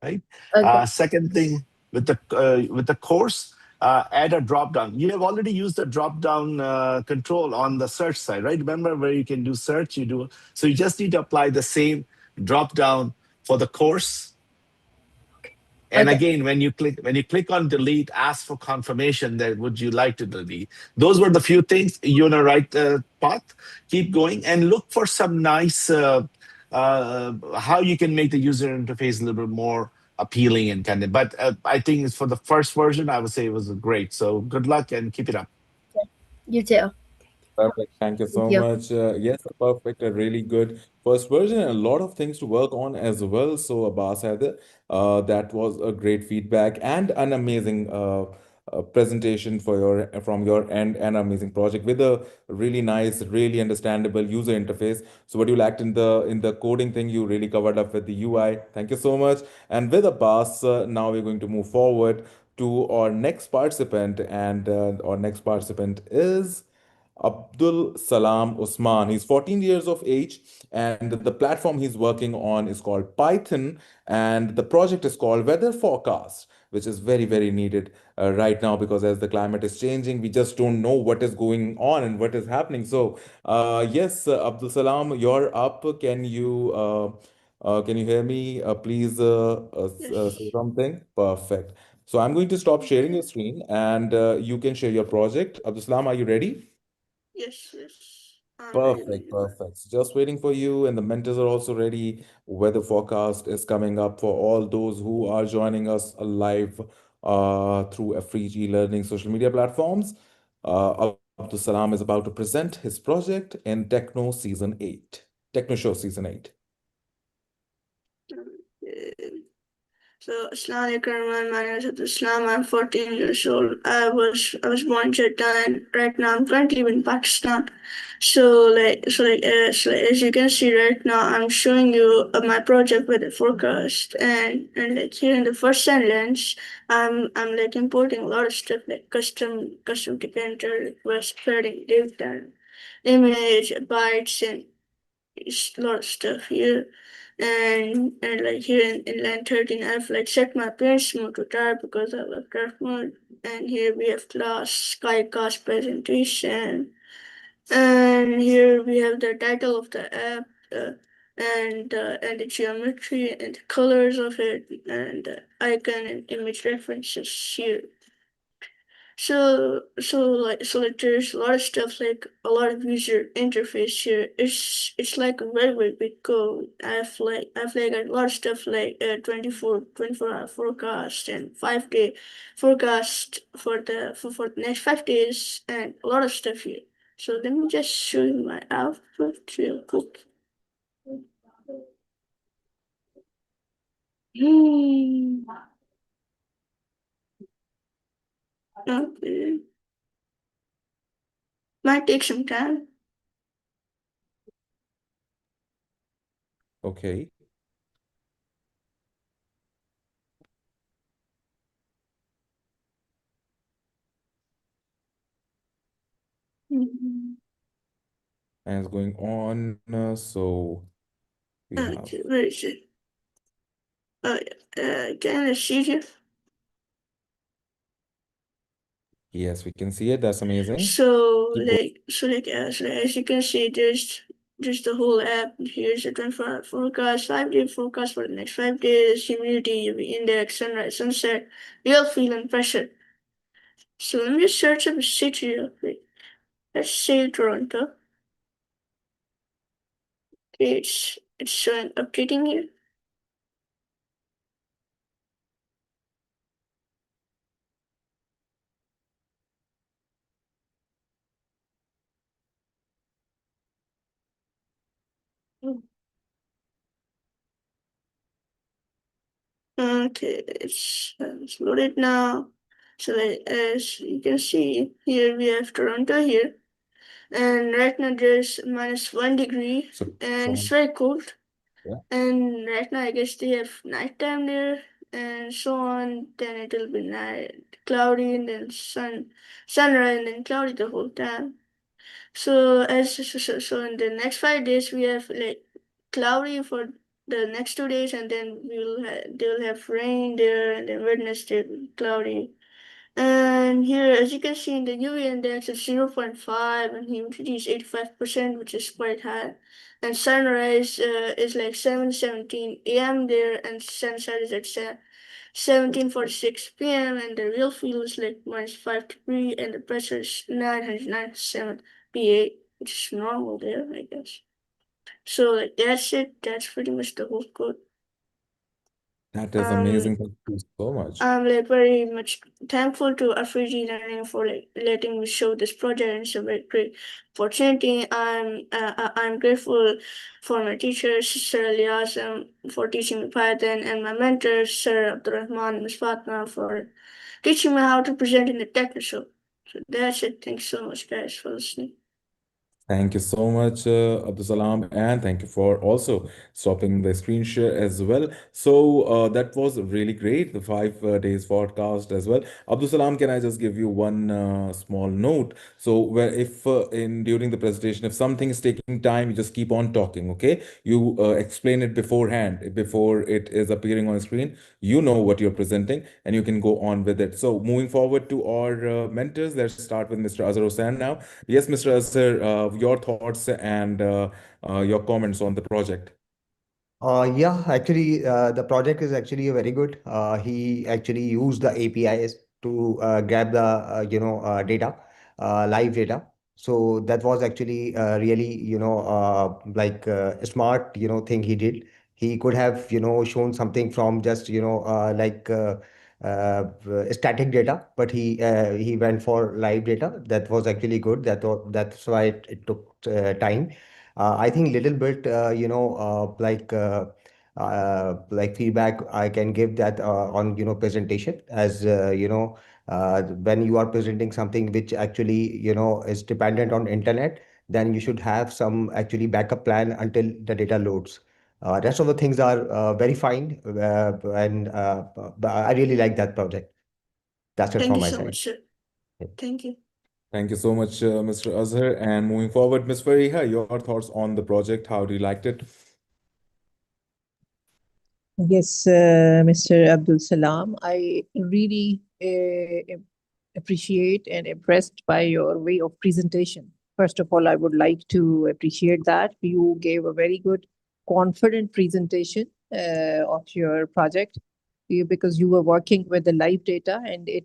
right? Okay. Second thing, with the course, add a drop down. You have already used the drop down control on the search side, right? Remember where you can do search, you do. So you just need to apply the same drop down for the course. And Okay. again, when you click on delete, ask for confirmation that would you like to delete. Those were the few things. You're on the right path. Keep going and look for some nice how you can make the user interface a little bit more appealing and kind of. But I think it's for the first version, I would say it was great. So good luck and keep it up. You too. Perfect. Thank you Thank so you. much. Yes, a perfect, a really good first version, and a lot of things to work on as well. So, Abbas Haider, that was a great feedback and an amazing presentation for your from your end and amazing project with a really nice, really understandable user interface. So what you lacked in the coding thing, you really covered up with the UI. Thank you so much. And with Abbas, now we're going to move forward to our next participant, and our next participant is Abdul Salam Usman. He's 14 years of age, and the platform he's working on is called Python, and the project is called Weather Forecast, which is very, very needed right now because as the climate is changing, we just don't know what is going on and what is happening. So, yes, Abdul Salam, you're up. Can you hear me? Please say something. Perfect. So I'm going to stop sharing your screen, and you can share your project. Abdul Salam, are you ready? Yes, I'm ready when Perfect, you are. perfect. So just waiting for you, and the mentors are also ready. Weather forecast is coming up for all those who are joining us live through a free e-learning social media platforms. Abdul Salam is about to present his project in Techno Show Season 8. Uh, So, Assalamu alaikum everyone. My name is Abdul Islam. I'm 14 years old. I was born in Jeddah, and right now I'm currently in Pakistan. So as you can see right now, I'm showing you my project with the forecast, and like here in the first sentence, I'm like importing a lot of stuff like custom decanter, request spreading data, image, bytes, and a lot of stuff here. And like here in line 13, I've like set my parents mode to dark because I love dark mode. And here we have class skycast presentation. And here we have the title of the app, and the geometry and the colors of it, and the icon and image references here. So there's a lot of stuff, like a lot of user interface here. It's like a very, very big code. I've like a lot of stuff like 24 hour forecast and 5 day forecast for the next 5 days, and a lot of stuff here. So let me just show you my output real quick. Hmm. Okay. Might take some time. Okay. Mhm. And it's going on. So we have, Okay, where is it? Oh yeah, can I see you? yes, we can see it. That's amazing. So Keep going. as you can see, there's the whole app. Here's the 24-hour forecast, 5 day forecast for the next 5 days, humidity, UV index, sunrise, sunset, real feel and pressure. So let me just search up a city real quick. Let's say Toronto. Okay, it's showing updating here. Okay, it's loaded now. So as you can see here, we have Toronto here. And right now there's -1 degree, So, and it's so very cold. yeah. And right now I guess they have nighttime there, and so on. Then it'll be night cloudy, and then sunrise, and then cloudy the whole time. So in the next 5 days we have like cloudy for the next 2 days, and then they'll have rain there, and then Wednesday will be cloudy. And here, as you can see in the UV index, it's 0.5, and humidity is 85%, which is quite high. And sunrise is like 7:17 a.m. there, and sunset is at 17:46 p.m. And the real feel is like -5 degrees, and the pressure is 997 PA, which is normal there, I guess. So like that's it. That's pretty much the whole code. That is Um, amazing. Thank you so much. I'm like very much thankful to Afriji Learning for like letting me show this project, and it's a very great opportunity. I'm grateful for my teachers, Sir Eliasam, for teaching me Python, and my mentors, Sir Abdurrahman and Ms. Fatma, for teaching me how to present in the techno show. So that's it. Thanks so much, guys, for listening. Thank you so much, Abdul Salam, and thank you for also stopping the screen share as well. So that was really great, the 5 days podcast as well. Abdul Salam, can I just give you one small note? So where if in during the presentation, if something is taking time, you just keep on talking, okay? You explain it beforehand, before it is appearing on screen. You know what you're presenting, and you can go on with it. So moving forward to our mentors, let's start with Mr. Azhar Hussain now. Yes, Mr. Asir, your thoughts and your comments on the project. Yeah, actually, the project is actually very good. He actually used the APIs to grab the data, live data. So that was actually really a smart thing he did. He could have shown something from just static data, but he went for live data. That was actually good. That's why it took time. I think little bit, like feedback I can give that on presentation as when you are presenting something which actually is dependent on internet, then you should have some actually backup plan until the data loads. Rest of the things are very fine, and but I really like that project. That's it Thank from you my so side. much, sir. Thank you. Thank you so much, Mr. Azhar. And moving forward, Ms. Fariha, your thoughts on the project. How do you liked it? Yes, Mr. Abdul Salam, I really appreciate and impressed by your way of presentation. First of all, I would like to appreciate that you gave a very good, confident presentation of your project. Because you were working with the live data and it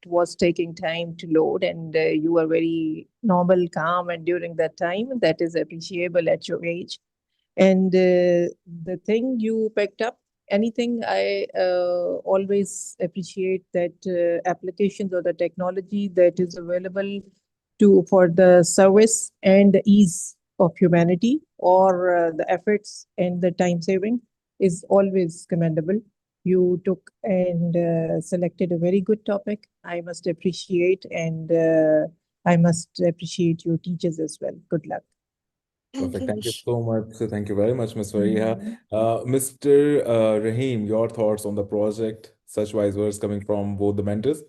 was taking time to load, and you were very normal, calm, and during that time that is appreciable at your age. And the thing you picked up, anything I always appreciate that applications or the technology that is available to for the service and the ease of humanity, or the efforts and the time saving is always commendable. You took and selected a very good topic. I must appreciate, and I must appreciate your teachers as well. Good luck. Thank Perfect. you. Thank you so much. So thank you very much, Ms. Fariha. Mr. Rahim, your thoughts on the project, such wise words coming from both the mentors.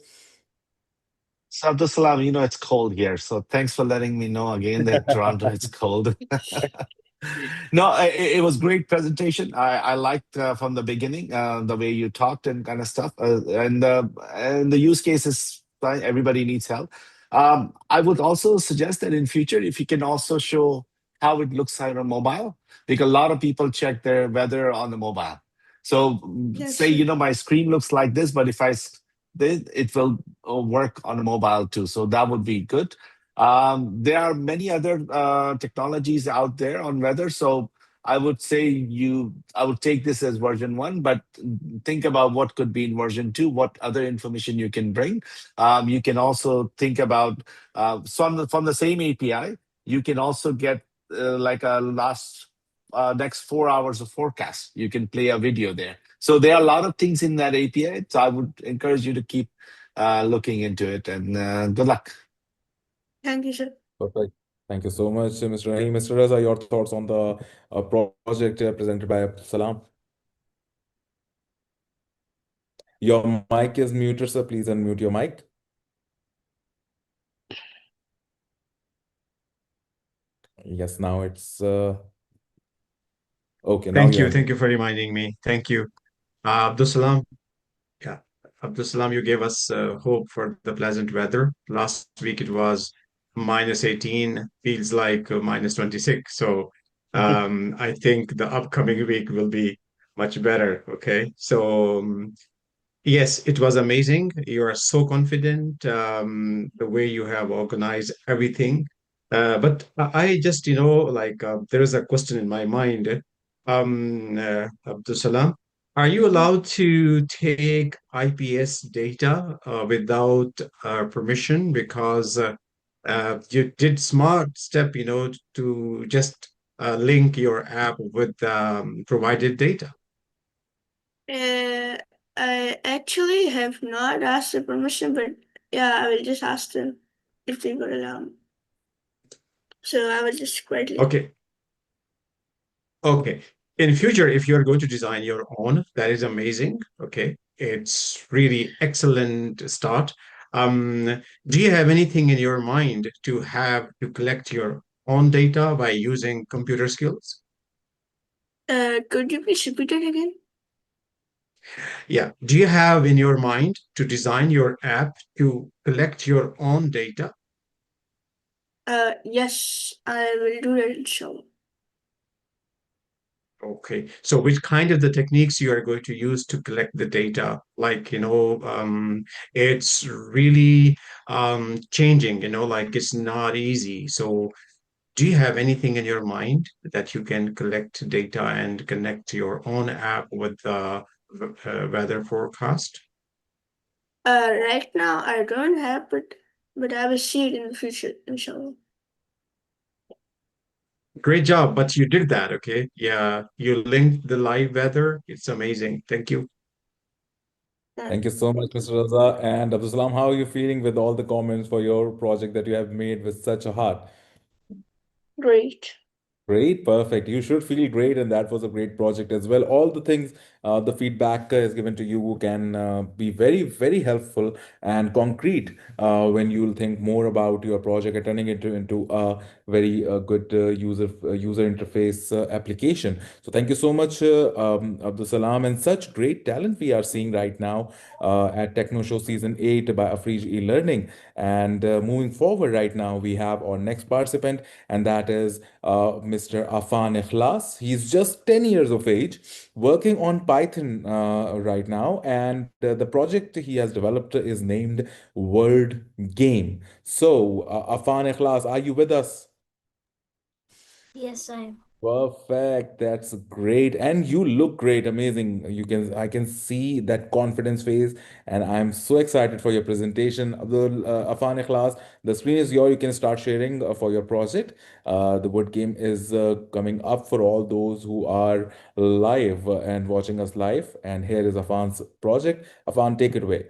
So, Abdul Salam, it's cold here. So thanks for letting me know again that Toronto, it's cold. No, it was great presentation. I liked from the beginning the way you talked and kind of stuff, and the use cases. Fine, everybody needs help. I would also suggest that in future, if you can also show how it looks like on mobile, because a lot of people check their weather on the mobile. So Yes, say sir. my screen looks like this, but if it will work on a mobile too. So that would be good. There are many other technologies out there on weather. So I would say I would take this as version one, but think about what could be in version two, what other information you can bring. You can also think about from the same API, you can also get like a next 4 hours of forecast. You can play a video there. So there are a lot of things in that API. So I would encourage you to keep looking into it, and good luck. Thank you, sir. Perfect. Thank you so much, Mr. Rahim. Mr. Raza, your thoughts on the project presented by Abdul Salam. Your mic is muted, sir. Please unmute your mic. Yes, now it's okay. Now Thank you're you. on. Thank you for reminding me. Thank you. Abdul Salam. Yeah. Abdul Salam, you gave us hope for the pleasant weather. Last week it was -18, feels like -26. So I think the upcoming week will be much better. Okay. So yes, it was amazing. You are so confident, the way you have organized everything. But I just, there is a question in my mind. Abdul Salam, are you allowed to take IPS data without permission? Because you did smart step, to just link your app with provided data. Uh, I actually have not asked the permission, but yeah, I will just ask them if they would allow me. So I will just quietly. Okay. Okay. In future, if you're going to design your own, that is amazing. Okay. It's really excellent start. Do you have anything in your mind to have to collect your own data by using computer skills? Could you please repeat it again? Yeah. Do you have in your mind to design your app to collect your own data? Yes, I will do that inshallah. Okay. So which kind of the techniques you are going to use to collect the data? Like, it's really changing, like it's not easy. So do you have anything in your mind that you can collect data and connect your own app with the weather forecast? Right now I don't have, but I will see it in the future, inshallah. Great job, but you did that, okay? Yeah, you linked the live weather. It's amazing. Thank you. Thank you so much, Thank you. Mr. Raza. And Abdul Salam, how are you feeling with all the comments for your project that you have made with such a heart? Great. Great, perfect. You should feel great, and that was a great project as well. All the things, the feedback is given to you can be very, very helpful and concrete when you'll think more about your project and turning it into a very good user interface application. So thank you so much, Abdul Salam, and such great talent we are seeing right now at Techno Show Season 8 by Afrige E-Learning. And moving forward right now, we have our next participant, and that is Mr. Afan Ikhlas. He's just 10 years of age, working on Python right now, and the project he has developed is named Word Game. So, Afan Ikhlas, are you with us? Yes, I am. Perfect. That's great. And you look great. Amazing. I can see that confidence phase, and I'm so excited for your presentation. Abdul Afan Ikhlas, the screen is yours. You can start sharing for your project. The word game is coming up for all those who are live and watching us live. And here is Afan's project. Afan, take it away.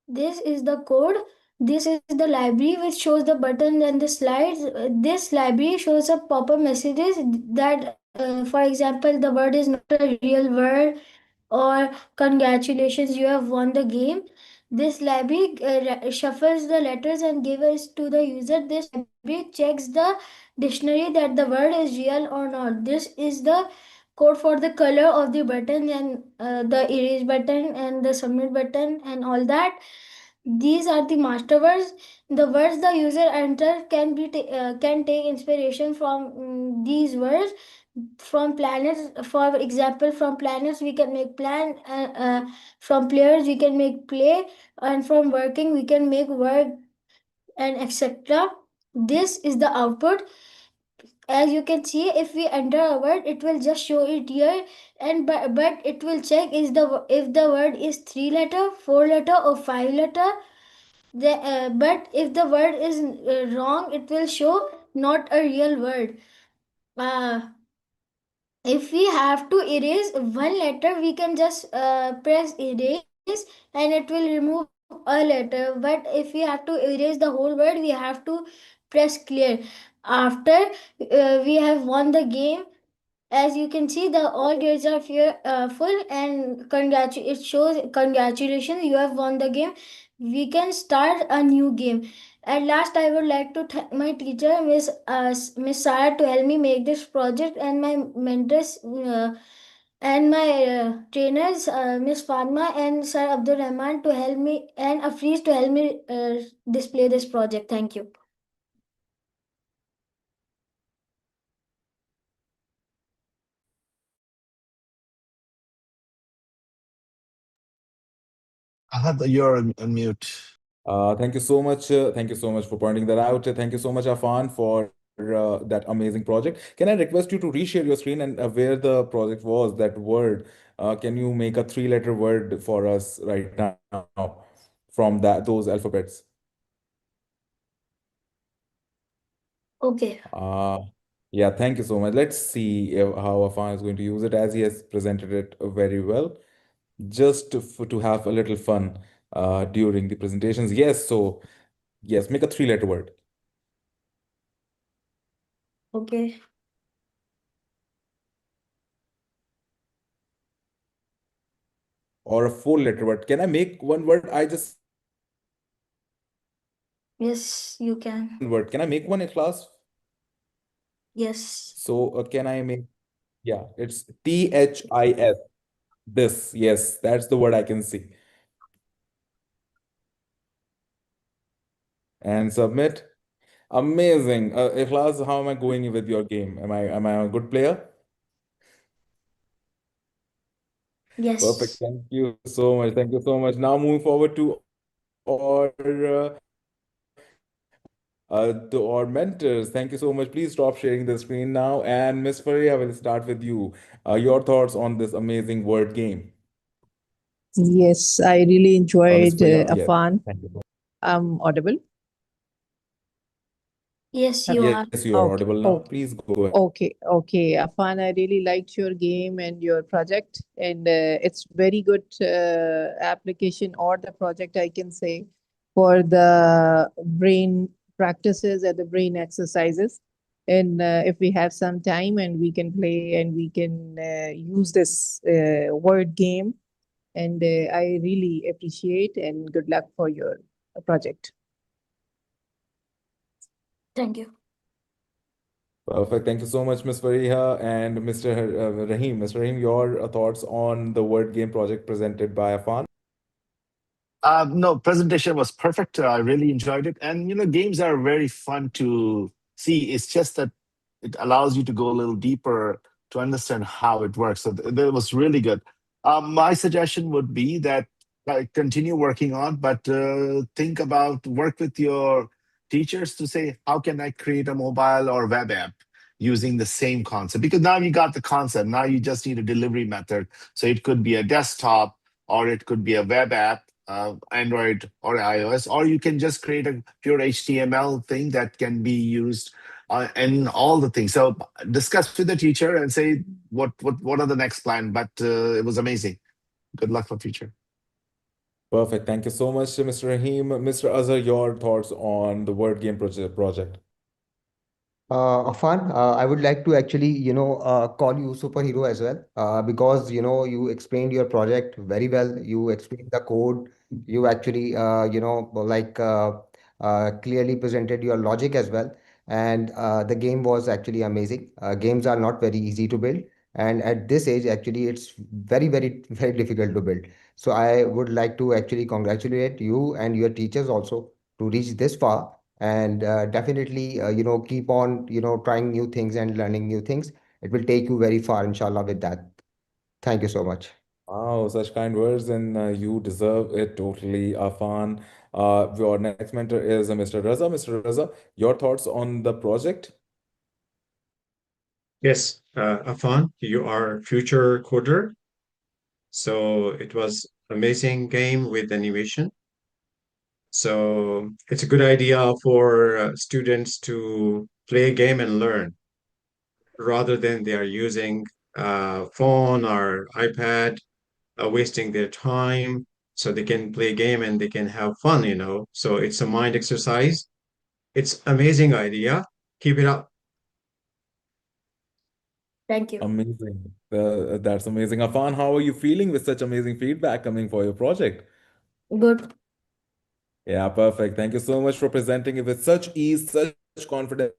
This is the code. This is the library which shows the button and the slides. This library shows up pop-up messages that, for example, the word is not a real word or congratulations, you have won the game. This library shuffles the letters and gives it to the user. This library checks the dictionary that the word is real or not. This is the code for the color of the button and the erase button and the submit button and all that. These are the master words. The words the user enter can take inspiration from these words. From planets, for example, from planets we can make plan. From players we can make play, and from working we can make work, and etc. This is the output. As you can see, if we enter a word, it will just show it here, and but it will check is the if the word is 3 letter, 4 letter, or 5 letter. But if the word is wrong, it will show not a real word. Uh, if we have to erase one letter, we can just press erase and it will remove a letter. But if we have to erase the whole word, we have to press clear. After we have won the game, as you can see, the all grades are full, and it shows congratulations, you have won the game. We can start a new game. At last, I would like to thank my teacher, Miss Sarah, to help me make this project, and my mentors and my trainers, Miss Fatma and Sir Abdul Rahman, to help me, and Afreez to help me display this project. Thank you. Ahad, you're on mute. Thank you so much. Thank you so much for pointing that out. Thank you so much, Afan, for that amazing project. Can I request you to reshare your screen and where the project was, that word? Can you make a three-letter word for us right now from those alphabets? Okay. Uh, Yeah, thank you so much. Let's see how Afan is going to use it as he has presented it very well. Just to have a little fun during the presentations. Yes, so yes, make a three-letter word Okay. or a four-letter word. Can I make one word? I just said Yes, you one can. word. Can I make one in class? Yes. So can I make? Yeah, it's THIS. This. Yes, that's the word I can see. And submit. Amazing. Ikhlas, how am I going with your game? Am I a good player? Perfect. Yes. Thank you so much. Thank you so much. Now moving forward to our mentors. Thank you so much. Please stop sharing the screen now. And Miss Faria, I will start with you. Your thoughts on this amazing word game Yes, I really Miss enjoyed Faria. Yes. Afan. Thank you. I'm audible. Yes, you Hello. are. Yes, you are Okay. audible now. Okay. Please go ahead. Okay, Afan, I really liked your game and your project, and it's very good application or the project I can say for the brain practices and the brain exercises. And if we have some time and we can play and we can use this word game, and I really appreciate and good luck for your project. Thank you. Perfect. Thank you so much, Miss Fariha and Mr. Rahim. Mr. Rahim, your thoughts on the word game project presented by Afan? No, presentation was perfect. I really enjoyed it. And, games are very fun to see. It's just that it allows you to go a little deeper to understand how it works. So that was really good. My suggestion would be that continue working on, but think about work with your teachers to say, how can I create a mobile or web app using the same concept? Because now you got the concept. Now you just need a delivery method. So it could be a desktop or it could be a web app, Android or iOS, or you can just create a pure HTML thing that can be used in all the things. So discuss with the teacher and say what are the next plan. But it was amazing. Good luck for future. Perfect. Thank you so much, Mr. Rahim. Mr. Azhar, your thoughts on the word game project. Afan, I would like to actually, call you superhero as well, because, you explained your project very well. You explained the code. You actually, clearly presented your logic as well. And the game was actually amazing. Games are not very easy to build. And at this age, actually, it's very, very, very difficult to build. So I would like to actually congratulate you and your teachers also to reach this far, and definitely keep on trying new things and learning new things. It will take you very far, inshallah, with that. Thank you so much. Wow, such kind words, and you deserve it totally, Afan. Your next mentor is Mr. Raza. Mr. Raza, your thoughts on the project? Yes, Afan, you are future coder. So it was amazing game with animation. So it's a good idea for students to play a game and learn rather than they are using phone or iPad, wasting their time. So they can play a game and they can have fun. So it's a mind exercise. It's amazing idea. Keep it up. Thank you. Amazing. That's amazing. Afan, how are you feeling with such amazing feedback coming for your project? Good. Yeah, perfect. Thank you so much for presenting it with such ease, such confidence,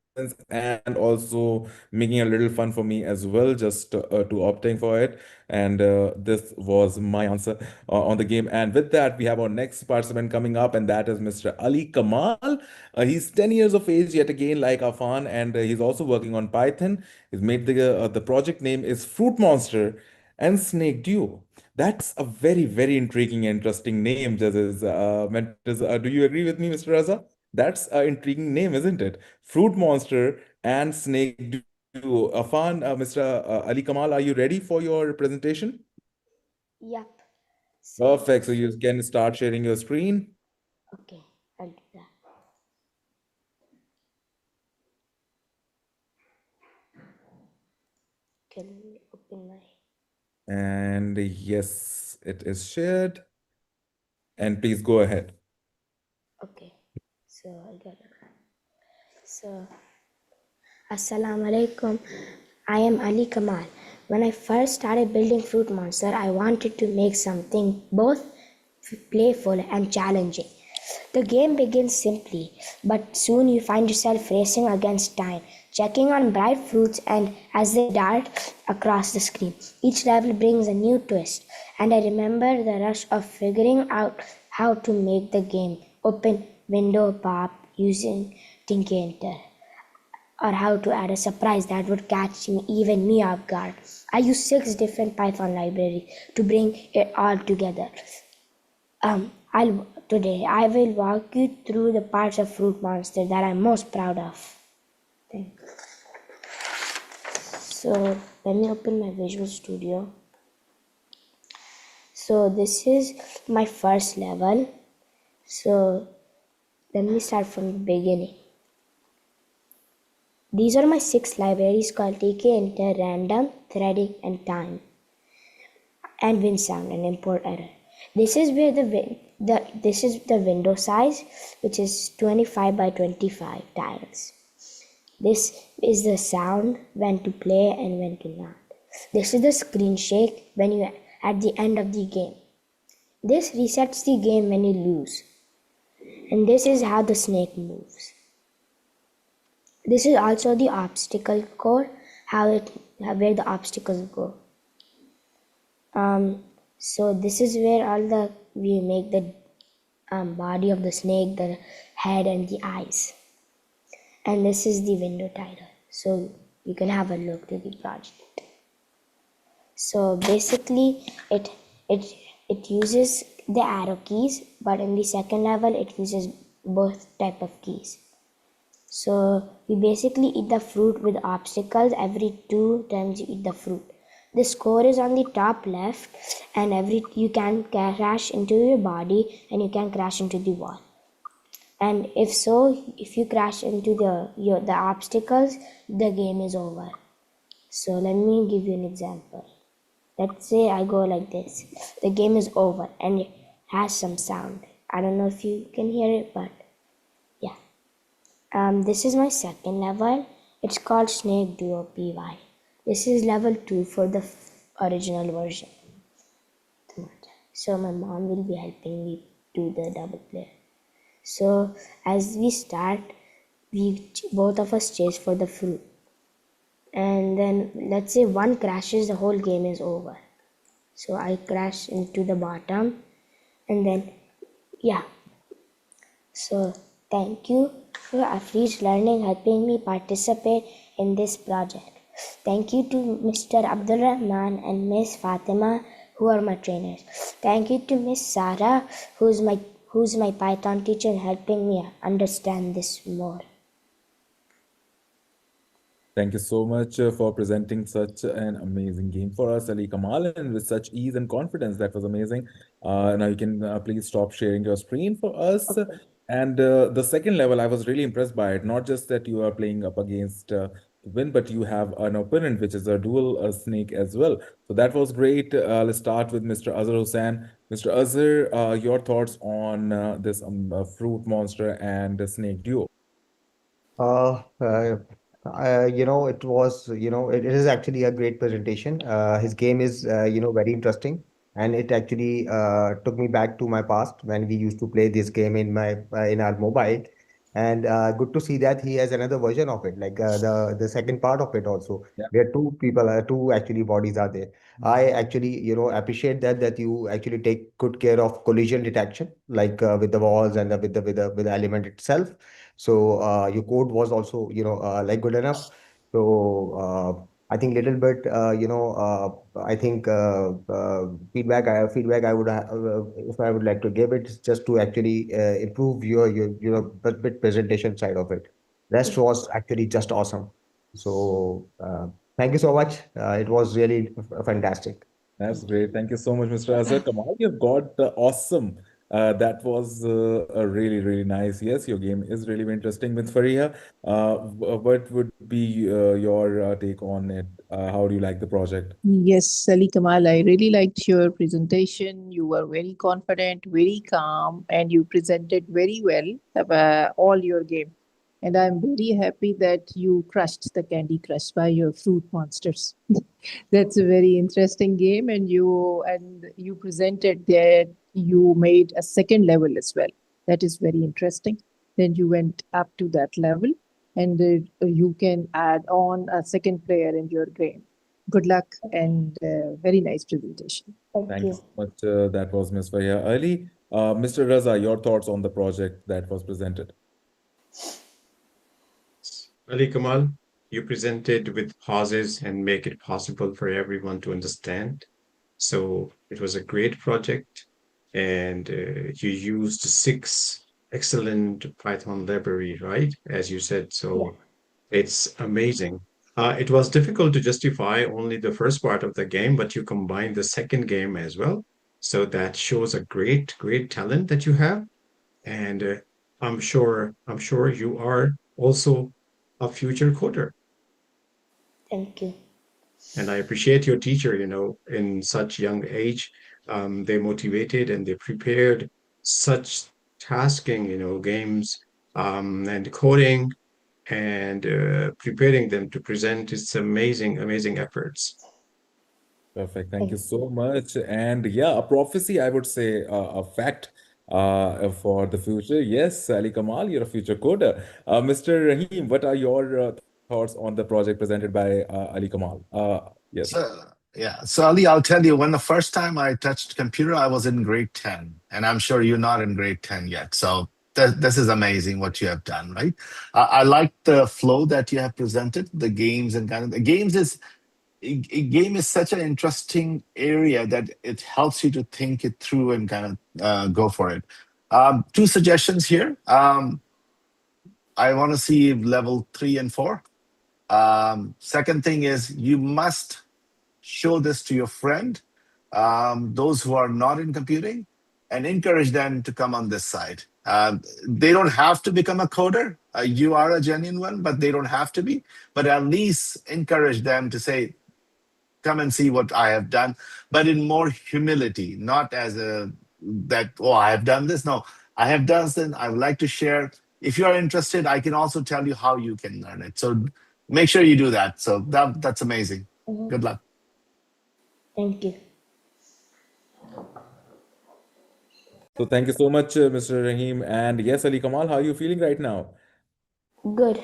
and also making a little fun for me as well, just to opting for it. And this was my answer on the game. And with that, we have our next participant coming up, and that is Mr. Ali Kamal. He's 10 years of age, yet again, like Afan, and he's also working on Python. He's made the project name is Fruit Monster and Snake Duo. That's a very, very intriguing, interesting name. Do you agree with me, Mr. Raza? That's an intriguing name, isn't it? Fruit Monster and Snake Duo. Afan, Mr. Ali Kamal, are you ready for your presentation? Yep. So, Perfect. So you can start sharing your screen. okay, I'll do that. Okay, let me open my. And yes, it is shared. And please go ahead. Okay, so I got it. So, Assalamu alaikum. I am Ali Kamal. When I first started building Fruit Monster, I wanted to make something both playful and challenging. The game begins simply, but soon you find yourself racing against time, checking on bright fruits and as they dart across the screen. Each level brings a new twist, and I remember the rush of figuring out how to make the game open window pop using Tinker or how to add a surprise that would catch me, even me off guard. I used 6 different Python libraries to bring it all together. Today I will walk you through the parts of Fruit Monster that I'm most proud of. Thanks. So let me open my Visual Studio. So this is my first level. So let me start from the beginning. These are my 6 libraries called TK, Inter, Random, Threading, and Time, and Win Sound and Import Error. This is where this is the window size, which is 25 by 25 tiles. This is the sound when to play and when to not. This is the screen shake when you at the end of the game. This resets the game when you lose. And this is how the snake moves. This is also the obstacle code, where the obstacles go. So this is where we make the body of the snake, the head and the eyes. And this is the window title. So you can have a look to the project. So basically it uses the arrow keys, but in the second level it uses both type of keys. So you basically eat the fruit with obstacles. Every 2 times you eat the fruit. The score is on the top left, and you can crash into your body and you can crash into the wall. And if you crash into the obstacles, the game is over. So let me give you an example. Let's say I go like this. The game is over and it has some sound. I don't know if you can hear it, but yeah. This is my second level. It's called Snake Duo PY. This is level 2 for the original version. So my mom will be helping me do the double play. So as we start, both of us chase for the fruit. And then let's say one crashes, the whole game is over. So I crash into the bottom, and then yeah. So thank you for Afri's Learning helping me participate in this project. Thank you to Mr. Abdul Rahman and Miss Fatima, who are my trainers. Thank you to Miss Sarah, who's my Python teacher and helping me understand this more. Thank you so much for presenting such an amazing game for us, Ali Kamal, and with such ease and confidence. That was amazing. Now you can please stop sharing your screen for us. Okay. And the second level, I was really impressed by it. Not just that you are playing up against Win, but you have an opponent, which is a dual snake as well. So that was great. Let's start with Mr. Azhar Hussain. Mr. Azhar, your thoughts on this fruit monster and snake duo? Uh, uh, it was, it is actually a great presentation. His game is, very interesting, and it actually took me back to my past when we used to play this game in our mobile. And good to see that he has another version of it, like the second part of it also, Yeah. where two actually bodies are there. I actually, appreciate that you actually take good care of collision detection, like with the walls and with the element itself. So your code was also, like good enough. So I think little bit, I think feedback I would if I would like to give it is just to actually improve your bit presentation side of it. Rest was actually just awesome. So thank you so much. It was really fantastic. That's great. Thank you so much, Mr. Azhar. Kamal, you've got awesome. That was a really, really nice. Yes, your game is really interesting, Ms. Fariha. What would be your take on it? How do you like the project? Yes, Ali Kamal, I really liked your presentation. You were very confident, very calm, and you presented very well all your game. And I'm very happy that you crushed the Candy Crush by your fruit monsters. That's a very interesting game, and you presented that you made a second level as well. That is very interesting. Then you went up to that level, and you can add on a second player in your game. Good luck and very nice presentation. Thank you so much. That was Ms. Fariha. Ali, Mr. Raza, your thoughts on the project that was presented? Ali Kamal, you presented with pauses and make it possible for everyone to understand. So it was a great project, and you used six excellent Python library, right? As you said, so it's amazing. It was difficult to justify only the first part of the game, but you combined the second game as well. So that shows a great, great talent that you have. And I'm sure you are also a future coder. Thank you. And I appreciate your teacher, in such young age. They motivated and they prepared such tasking, games, and coding and preparing them to present its amazing, amazing efforts. Perfect. Thank you so much. And yeah, a prophecy, I would say, a fact for the future. Yes, Ali Kamal, you're a future coder. Mr. Rahim, what are your thoughts on the project presented by Ali Kamal? Yes. So Ali, I'll tell you, when the first time I touched computer, I was in grade 10, and I'm sure you're not in grade 10 yet. So this is amazing what you have done, right? I like the flow that you have presented, the games and kind of the games is game is such an interesting area that it helps you to think it through and kind of go for it. Two suggestions here. I want to see level 3 and 4. Second thing is you must show this to your friend, those who are not in computing, and encourage them to come on this side. They don't have to become a coder. You are a genuine one, but they don't have to be. But at least encourage them to say, come and see what I have done, but in more humility, not as a that, oh, I have done this. No, I have done this. I would like to share. If you are interested, I can also tell you how you can learn it. So make sure you do that. So that's amazing. Good luck. Thank you. So thank you so much, Mr. Rahim. And yes, Ali Kamal, how are you feeling right now? Good.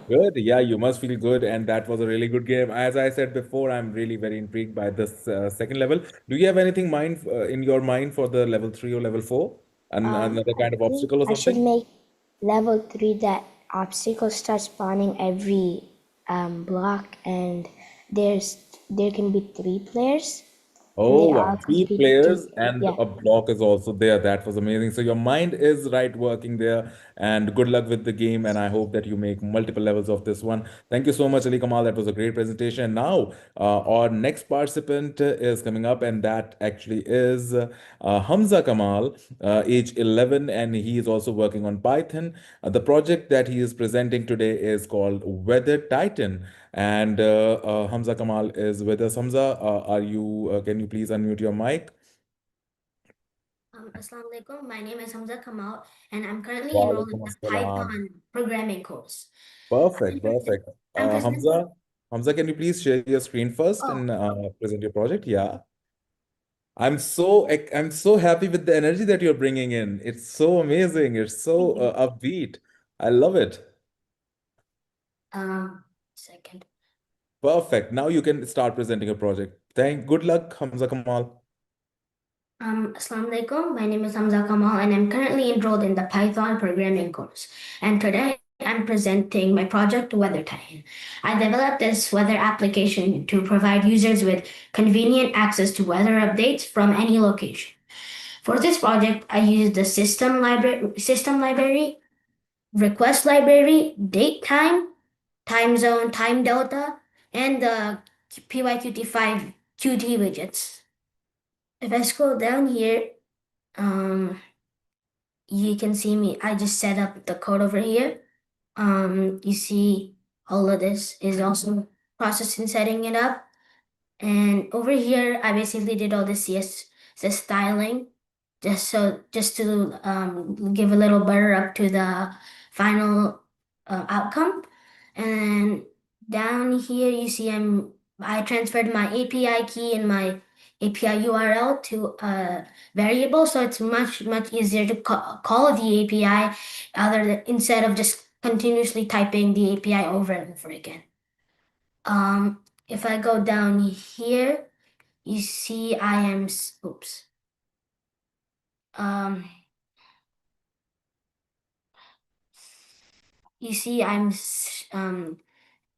Good. Yeah, you must feel good. And that was a really good game. As I said before, I'm really very intrigued by this second level. Do you have anything in your mind for the level 3 or level 4? And another I kind of think obstacle or I should something? make level 3 that obstacles start spawning every block, and there can be 3 players, and Oh, they wow. all Three compete to players and yeah. a block is also there. That was amazing. So your mind is right working there. And good luck with the game. And I hope that you make multiple levels of this one. Thank you so much, Ali Kamal. That was a great presentation. Now, our next participant is coming up, and that actually is Hamza Kamal, age 11, and he is also working on Python. The project that he is presenting today is called Weather Titan. And Hamza Kamal is with us. Hamza, can you please unmute your mic? Assalamu alaikum. My name is Hamza Kamal, and I'm currently enrolled in Walaikum the assalam. Python programming course. Perfect, perfect. I'm presenting. Hamza, can you please share your screen first Oh, and present your project? Yeah. I'm so happy with the energy that you're bringing in. It's so amazing. It's so upbeat. I love it. second. Perfect. Now you can start presenting a project. Good luck, Hamza Kamal. Assalamu alaikum. My name is Hamza Kamal, and I'm currently enrolled in the Python programming course. And today I'm presenting my project, Weather Titan. I developed this weather application to provide users with convenient access to weather updates from any location. For this project, I used the system library, request library, date time, time zone, time delta, and the PyQt5 Qt widgets. If I scroll down here, you can see me. I just set up the code over here. You see all of this is also processing setting it up. And over here, I basically did all the CSS styling just to give a little butter up to the final outcome. And down here, you see I transferred my API key and my API URL to a variable, so it's much easier to call the API instead of just continuously typing the API over and over again. If I go down here, you see I am, oops. You see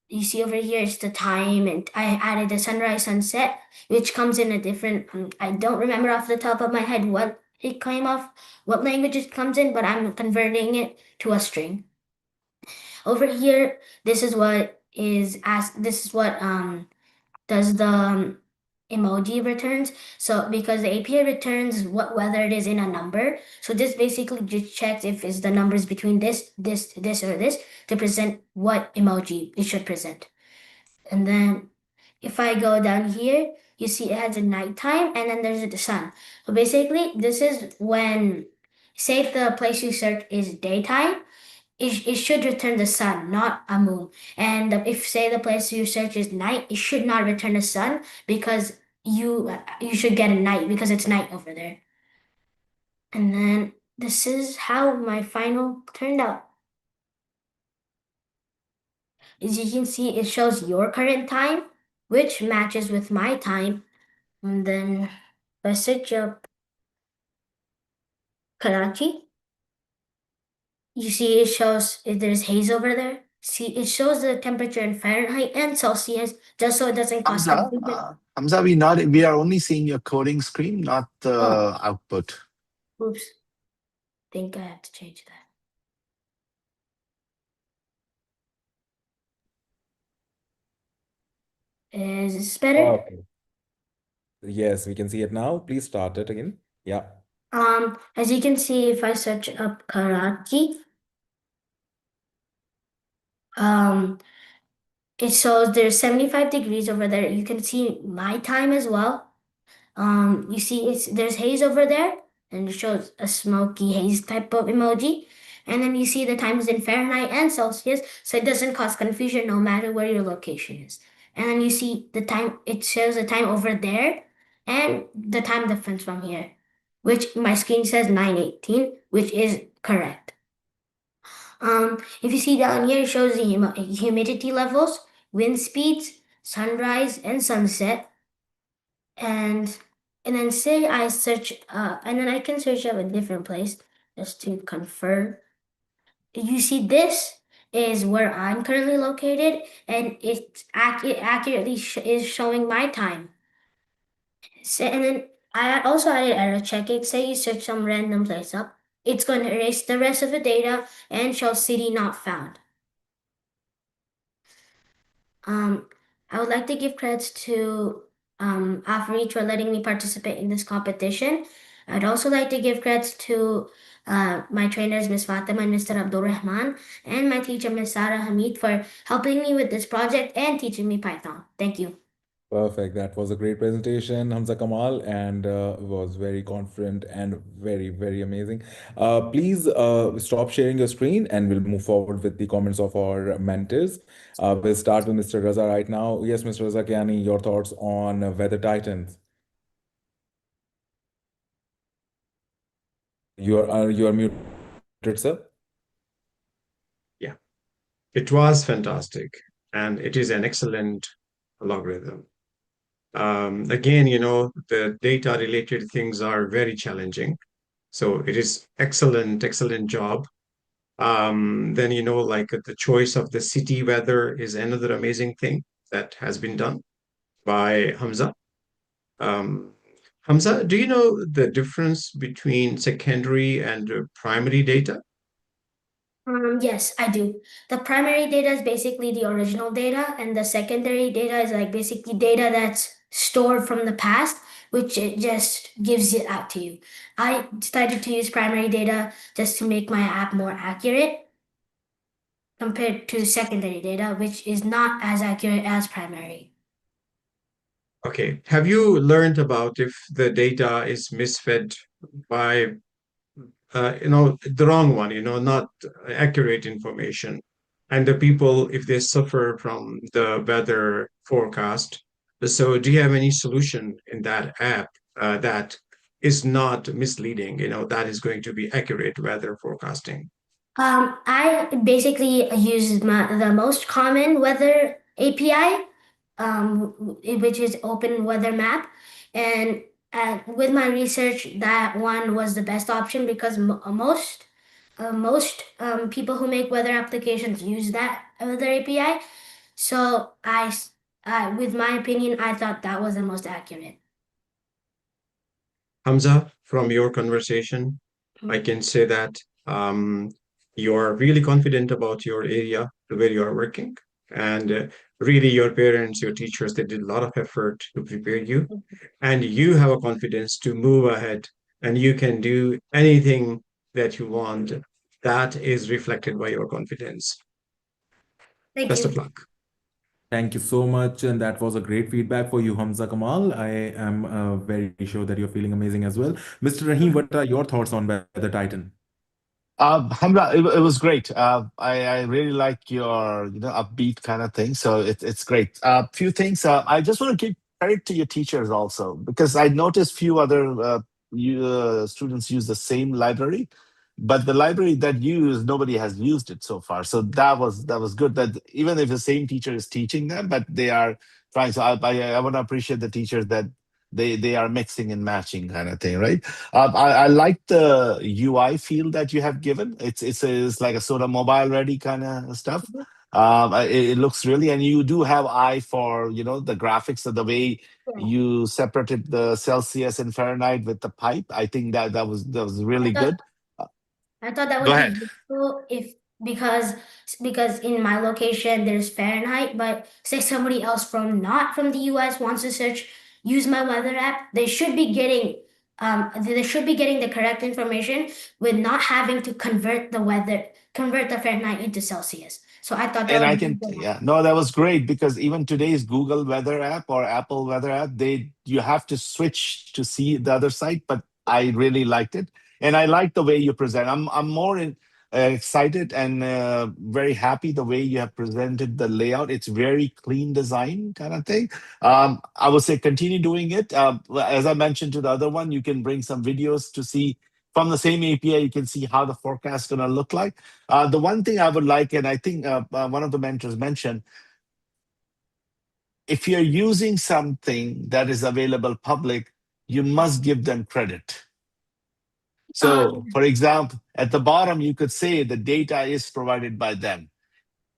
you see over here is the time, and I added the sunrise sunset, which comes in a different, I don't remember off the top of my head what it came off, what language it comes in, but I'm converting it to a string. Over here, this is what does the emoji returns. So because the API returns whether it is in a number. So this basically just checks if it's the numbers between this, or this to present what emoji it should present. And then if I go down here, you see it has a nighttime and then there's the sun. So basically this is when, say if the place you search is daytime, it should return the sun, not a moon. And if say the place you search is night, it should not return the sun because you should get a night because it's night over there. And then this is how my final turned out. As you can see, it shows your current time, which matches with my time. And then if I search up Karachi, you see it shows if there's haze over there. See, it shows the temperature in Fahrenheit and Celsius, just so it doesn't cause Hamza, confusion. Hamza, we are only seeing your coding screen, not the output. Oops. Think I have to change that. Is this better? Okay. Yes, we can see it now. Please start it again. Yeah. As you can see, if I search up Karachi, it shows there's 75 degrees over there. You can see my time as well. You see there's haze over there, and it shows a smoky haze type of emoji. And then you see the times in Fahrenheit and Celsius, so it doesn't cause confusion no matter where your location is. And then you see the time, it shows the time over there and the time difference from here, which my screen says 9:18, which is correct. If you see down here, it shows the humidity levels, wind speeds, sunrise and sunset. And then say I search, and then I can search up a different place just to confirm. You see, this is where I'm currently located, and it accurately is showing my time. So, and then I also added error checking. Say you search some random place up, it's going to erase the rest of the data and show city not found. I would like to give credits to Afreach for letting me participate in this competition. I'd also like to give credits to my trainers, Ms. Fatima and Mr. Abdul Rahman, and my teacher, Ms. Sarah Hamid, for helping me with this project and teaching me Python. Thank you. Perfect. That was a great presentation, Hamza Kamal, and was very confident and very, very amazing. Please stop sharing your screen and we'll move forward with the comments of our mentors. We'll start with Mr. Raza right now. Yes, Mr. Raza Kiani, your thoughts on Weather Titans. You are muted, sir. Yeah, it was fantastic, and it is an excellent logarithm. Again, the data related things are very challenging. So it is excellent job. Then, like the choice of the city weather is another amazing thing that has been done by Hamza. Um, Hamza, do you know the difference between secondary and primary data? Yes, I do. The primary data is basically the original data, and the secondary data is like basically data that's stored from the past, which it just gives it out to you. I decided to use primary data just to make my app more accurate compared to secondary data, which is not as accurate as primary. Okay. Have you learned about if the data is misfed by, the wrong one, not accurate information? And the people, if they suffer from the weather forecast, so do you have any solution in that app that is not misleading, that is going to be accurate weather forecasting? I basically use the most common weather API, which is Open Weather Map, and with my research, that one was the best option because most people who make weather applications use that weather API. So with my opinion, I thought that was the most accurate. Hamza, from your conversation, I can say that you're really confident about your area where you are working. And really, your parents, your teachers, they did a lot of effort to prepare you. And you have a confidence to move ahead and you can do anything that you want. That is reflected by your confidence. Thank Best of you. luck. Thank you so much. And that was a great feedback for you, Hamza Kamal. I am very sure that you're feeling amazing as well. Mr. Rahim, what are your thoughts on Weather Titan? Hamza, it was great. I really like your upbeat kind of thing. So it's great. Few things. I just want to give credit to your teachers also because I noticed few other students use the same library, but the library that you use nobody has used it so far. So that was good. That even if the same teacher is teaching them, but they are trying. So I want to appreciate the teachers that they are mixing and matching kind of thing, right? I like the UI feel that you have given. It's like a sort of mobile ready kind of stuff. It looks really, and you do have eye for the graphics of the way you separated the Celsius and Fahrenheit with the pipe. I think that was really good. I thought that Go would be ahead. useful if because in my location there's Fahrenheit, but say somebody else not from the US wants to use my weather app, they should be getting the correct information with not having to convert the Fahrenheit into Celsius. So I thought that And would I be can, good. yeah, no, that was great because even today's Google Weather app or Apple Weather app, you have to switch to see the other site. But I really liked it, and I like the way you present. I'm more excited and very happy the way you have presented the layout. It's very clean design kind of thing. I would say continue doing it. As I mentioned to the other one, you can bring some videos to see from the same API. You can see how the forecast is going to look like. The one thing I would like, and I think one of the mentors mentioned, if you're using something that is available public, you must give them credit. So, for example, at the bottom, you could say the data is provided by them.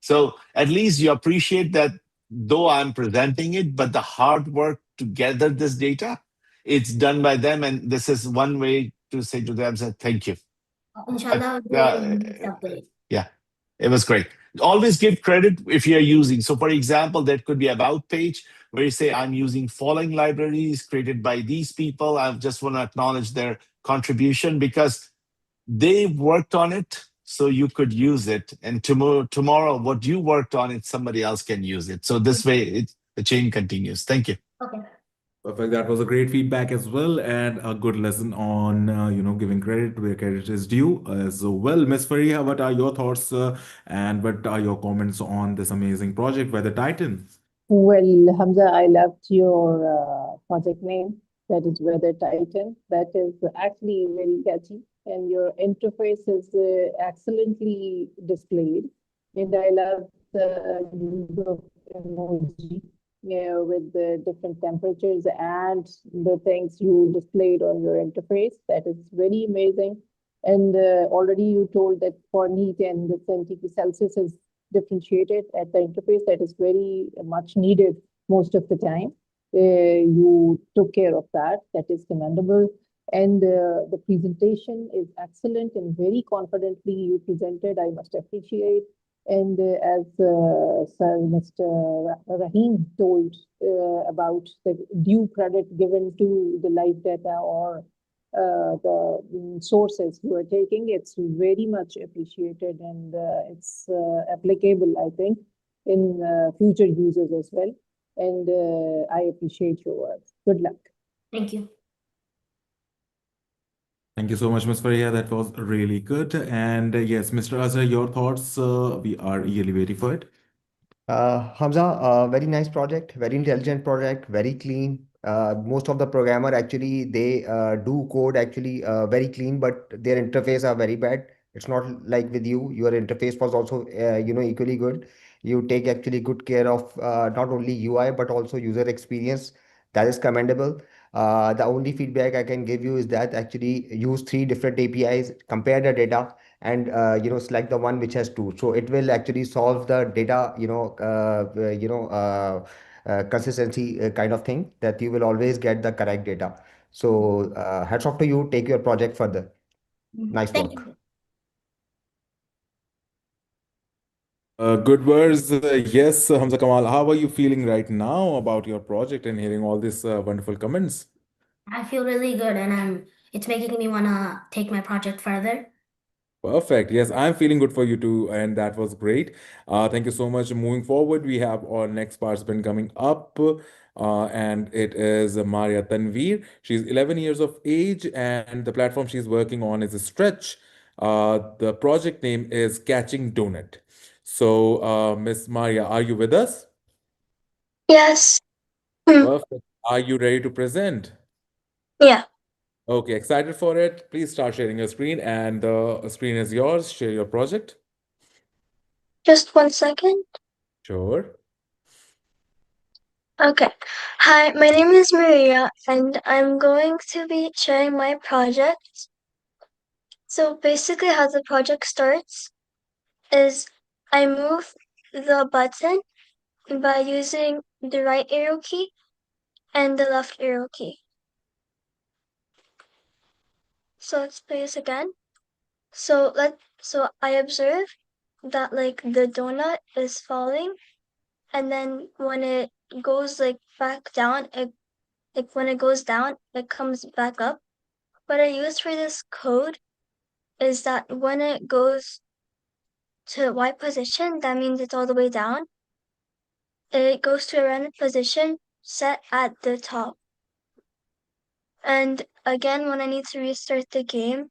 So at least you appreciate that though I'm presenting it, but the hard work to gather this data, it's done by them. And this is one way to say to them, say, thank you. Inshallah, we'll do it in the next update. Yeah, it was great. Always give credit if you're using. So, for example, that could be about page where you say, I'm using following libraries created by these people. I just want to acknowledge their contribution because they worked on it so you could use it. And tomorrow, what you worked on it, somebody else can use it. So this way, the chain continues. Thank you. Okay. Perfect. That was a great feedback as well, and a good lesson on giving credit where credit is due as well. Miss Fariha, what are your thoughts and what are your comments on this amazing project, Weather Titan? Well, Hamza, I loved your project name. That is Weather Titan. That is actually very catchy, and your interface is excellently displayed. And I love the use of emoji, with the different temperatures and the things you displayed on your interface. That is very amazing. And already you told that Fahrenheit and the centigrade Celsius is differentiated at the interface. That is very much needed most of the time. You took care of that. That is commendable. And the presentation is excellent and very confidently you presented. I must appreciate. And as Sir Mr. Rahim told about the due credit given to the live data or the sources you are taking, it's very much appreciated and it's applicable, I think, in future users as well. And I appreciate your work. Good luck. Thank you. Thank you so much, Ms. Faria. That was really good. And yes, Mr. Azhar, your thoughts? We are eagerly waiting for it. Hamza, very nice project, very intelligent project, very clean. Most of the programmer actually they do code actually very clean, but their interface are very bad. It's not like with you. Your interface was also equally good. You take actually good care of not only UI but also user experience. That is commendable. The only feedback I can give you is that actually use three different APIs, compare the data, and select the one which has two, so it will actually solve the data consistency kind of thing, that you will always get the correct data. So hats off to you, take your project further. Nice Thank work. you. Good words. Yes, Hamza Kamal, how are you feeling right now about your project and hearing all these wonderful comments? I feel really good, and it's making me wanna take my project further. Perfect. Yes, I'm feeling good for you too, and that was great. Thank you so much. Moving forward, we have our next participant coming up, and it is Maria Tanveer. She's 11 years of age, and the platform she's working on is a Stretch. The project name is Catching Donut. So, Miss Maria, are you with us? Yes. Hmm. Perfect. Are you ready to present? Yeah. Okay, excited for it. Please start sharing your screen, and the screen is yours. Share your project. Just 1 second. Sure. Okay. Hi, my name is Maria, and I'm going to be sharing my project. So basically, how the project starts is I move the button by using the right arrow key and the left arrow key. So let's play this again. So I observe that like the donut is falling, and then when it goes like back down, when it goes down, it comes back up. What I use for this code is that when it goes to Y position, that means it's all the way down. It goes to a random position set at the top. And again, when I need to restart the game,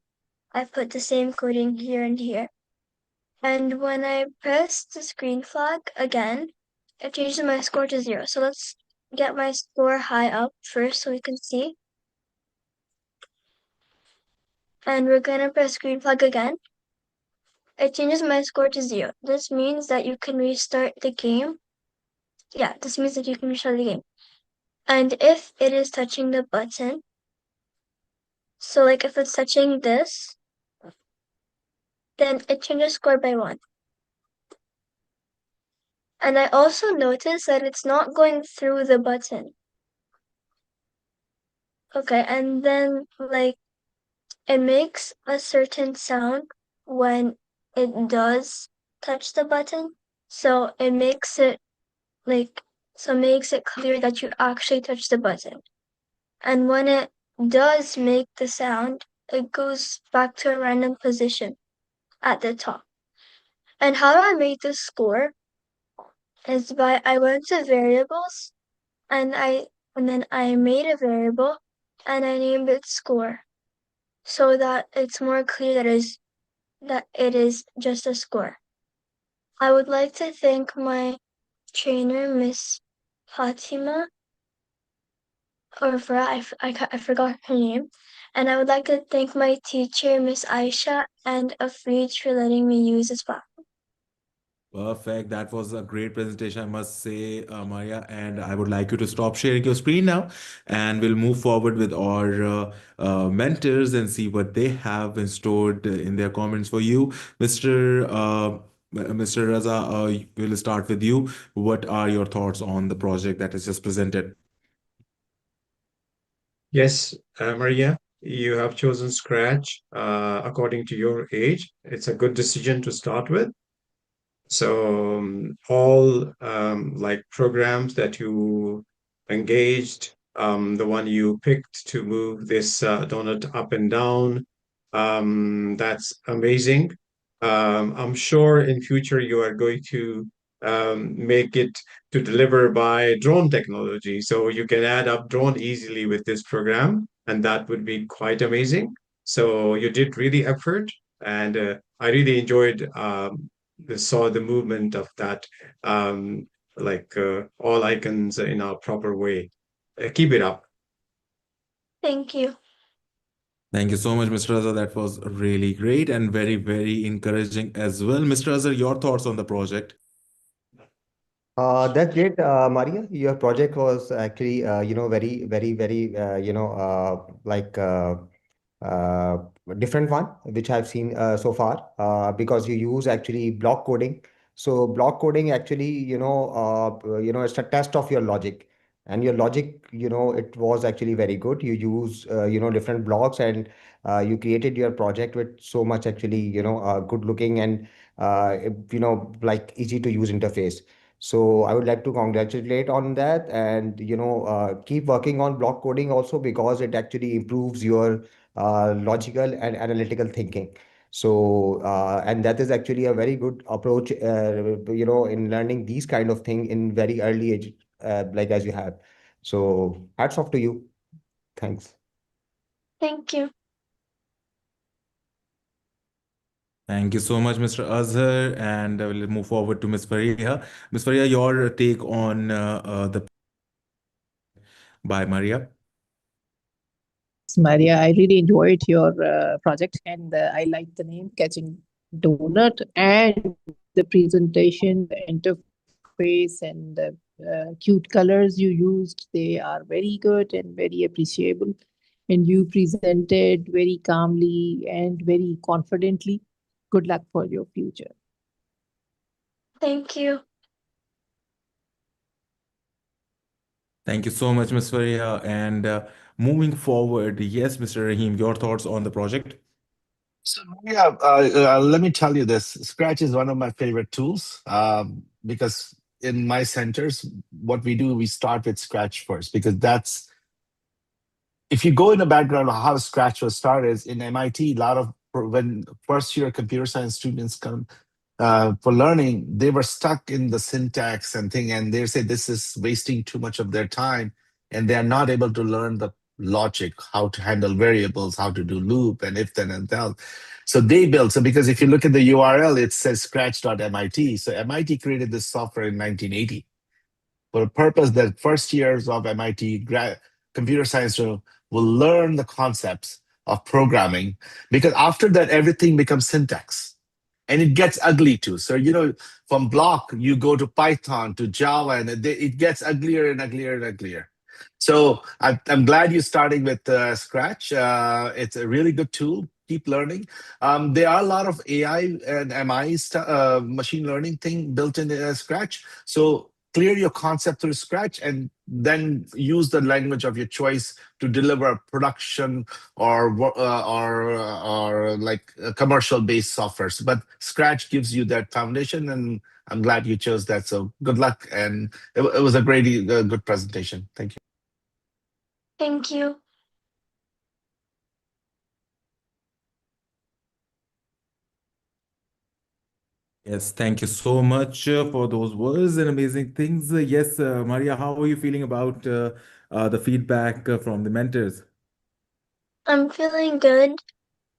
I put the same coding here and here. And when I press the screen flag again, it changes my score to 0. So let's get my score high up first so we can see. And we're gonna press screen flag again. It changes my score to 0. This means that you can restart the game. Yeah, this means that you can restart the game. And if it is touching the button, so like if it's touching this, then it changes score by 1. And I also notice that it's not going through the button. Okay, and then like it makes a certain sound when it does touch the button. So it makes it clear that you actually touch the button. And when it does make the sound, it goes back to a random position at the top. And how I made this score is by I went to variables and then I made a variable and I named it score so that it's more clear that it is just a score. I would like to thank my trainer, Miss Fatima, or I forgot her name. And I would like to thank my teacher, Miss Aisha, and Afreed for letting me use this platform. Perfect. That was a great presentation, I must say, Maria. And I would like you to stop sharing your screen now, and we'll move forward with our mentors and see what they have in stored in their comments for you. Mr. Raza, we'll start with you. What are your thoughts on the project that is just presented? Yes, Maria, you have chosen Scratch according to your age. It's a good decision to start with. So all like programs that you engaged, the one you picked to move this donut up and down, that's amazing. I'm sure in future you are going to make it to deliver by drone technology. So you can add up drone easily with this program, and that would be quite amazing. So you did really effort, and I really enjoyed saw the movement of that, all icons in a proper way. Keep it up. Thank you. Thank you so much, Mr. Azhar. That was really great and very, very encouraging as well. Mr. Azhar, your thoughts on the project? That's great, Maria. Your project was actually, very, uh, different one, which I've seen so far, because you use actually block coding. So block coding actually, it's a test of your logic, and your logic, it was actually very good. You use, different blocks, and you created your project with so much actually, good looking and, like easy to use interface. So I would like to congratulate on that, and keep working on block coding also, because it actually improves your logical and analytical thinking. So, and that is actually a very good approach, in learning these kind of thing in very early age, like as you have. So, hats off to you. Thanks. Thank you. Thank you so much, Mr. Azhar. And we'll move forward to Ms. Faria. Ms. Faria, your take on the by Maria. Maria, I really enjoyed your project, and I like the name Catching Donut and the presentation, the interface, and the cute colors you used. They are very good and very appreciable. And you presented very calmly and very confidently. Good luck for your future. Thank you. Thank you so much, Ms. Faria. And moving forward, yes, Mr. Rahim, your thoughts on the project? So yeah, let me tell you this. Scratch is one of my favorite tools, because in my centers, what we do, we start with Scratch first, because that's, if you go in the background of how Scratch was started, is in MIT, a lot of, when first year computer science students come for learning, they were stuck in the syntax and thing, and they say this is wasting too much of their time, and they are not able to learn the logic, how to handle variables, how to do loop and if then and else. So they built, so because if you look at the URL, it says scratch.mit. So MIT created this software in 1980 for a purpose that first years of MIT computer science will learn the concepts of programming, because after that, everything becomes syntax. And it gets ugly too. So, from block, you go to Python, to Java, and it gets uglier and uglier and uglier. So I'm glad you're starting with Scratch. It's a really good tool. Keep learning. There are a lot of AI and MI machine learning thing built in Scratch. So clear your concept through Scratch, and then use the language of your choice to deliver production or like commercial based softwares. But Scratch gives you that foundation, and I'm glad you chose that. So good luck, and it was a great, good presentation. Thank you. Thank you. Yes, thank you so much for those words and amazing things. Yes, Maria, how are you feeling about the feedback from the mentors? I'm feeling good.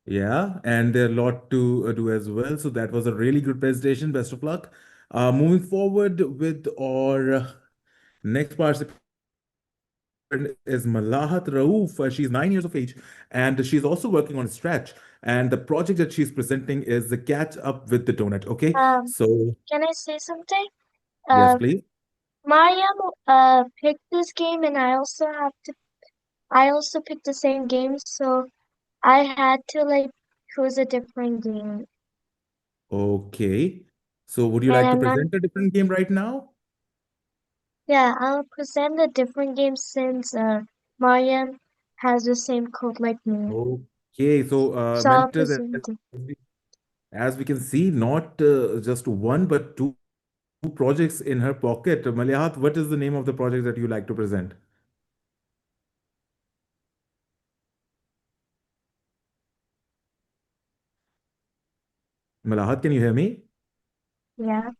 Yeah, and there are a lot to do as well. So that was a really good presentation. Best of luck. Moving forward with our next participant is Malahat Rauf. She's 9 years of age, and she's also working on Stretch. And the project that she's presenting is the Catch Up with the Donut. Okay, Um, so can I say something? yes, Uh, please. Mariam picked this game, and I also picked the same game, so I had to like choose a different game. Okay. So would you And like to I'm not, present a different game right now? yeah, I'll present a different game since Mariam has the same code like me. Okay. So So I'll mentors, present it. as we can see, not just one but two projects in her pocket. Malihat, what is the name of the project that you like to present? Malahat, can you hear me? Yeah,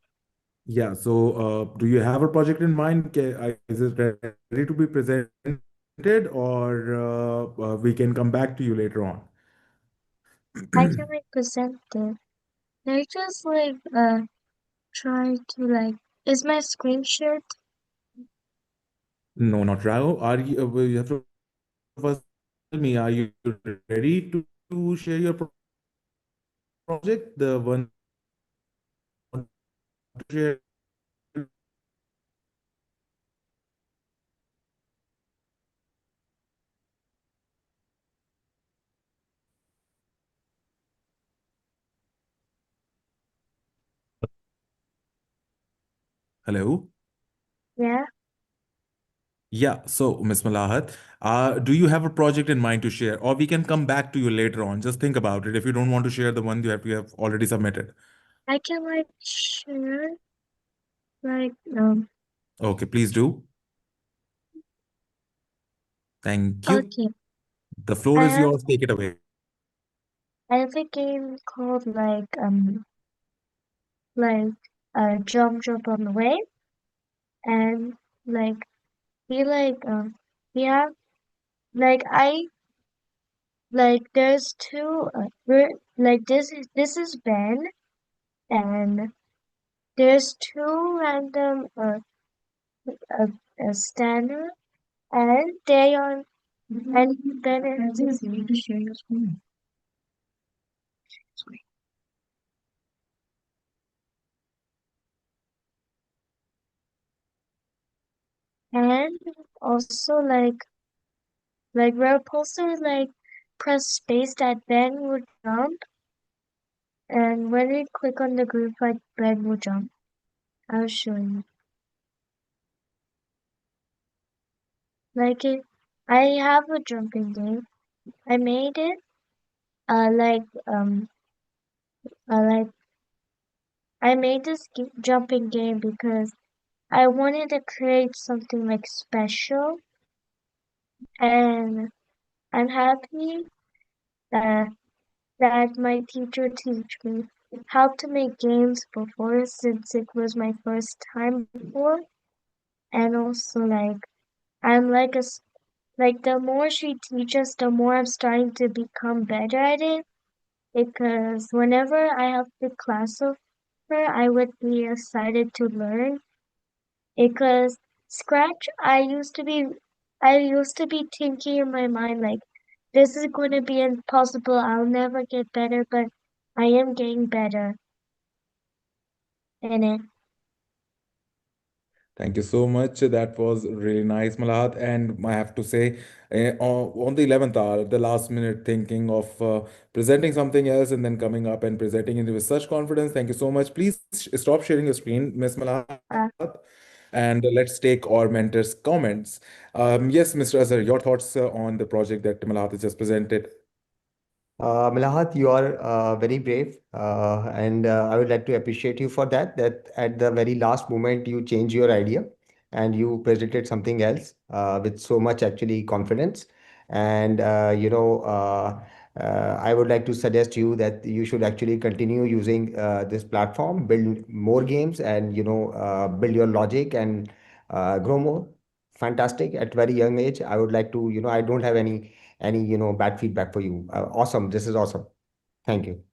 Yeah, so do you have a project in mind? Is it ready to be presented, or we can come back to you later on? I can like present it. I just like try to like is my screen shared? No, not Rao. Are you, you have to first tell me, are you ready to share your project, the one to share? Hello? Yeah, Yeah, so Miss Malahat, do you have a project in mind to share, or we can come back to you later on? Just think about it. If you don't want to share the one you have already submitted. I can like share like Okay, please do. Thank you. okay. The floor I is have yours. Take it away. I have a game called like jump on the wave and like he like we have like I like there's two we're like this is Ben and there's two random uh, standard and they are and Ben is you need to share your screen. And also like we're supposed to like press space that Ben would jump and when we click on the group like Ben will jump. I'll show you. Like it I have a jumping game. I made it uh like um like I made this jumping game because I wanted to create something like special and I'm happy that that my teacher teach me how to make games before since it was my first time before and also like I'm like like the more she teaches the more I'm starting to become better at it because whenever I have the class of her I would be excited to learn because Scratch I used to be thinking in my mind like this is going to be impossible. I'll never get better, but I am getting better in it. Thank you so much. That was really nice, Malahat. And I have to say, on the 11th hour, the last minute thinking of presenting something else and then coming up and presenting it with such confidence. Thank you so much. Please stop sharing your screen, Miss Malahat. Uh, And let's take our mentor's comments. Yes, Mr. Azhar, your thoughts on the project that Malahat has just presented. Milahat, you are very brave, and I would like to appreciate you for that. That at the very last moment you changed your idea and you presented something else with so much actually confidence. And I would like to suggest you that you should actually continue using this platform, build more games, and build your logic and grow more. Fantastic at very young age. I would like to, I don't have any bad feedback for you. Awesome, this is awesome. Thank you.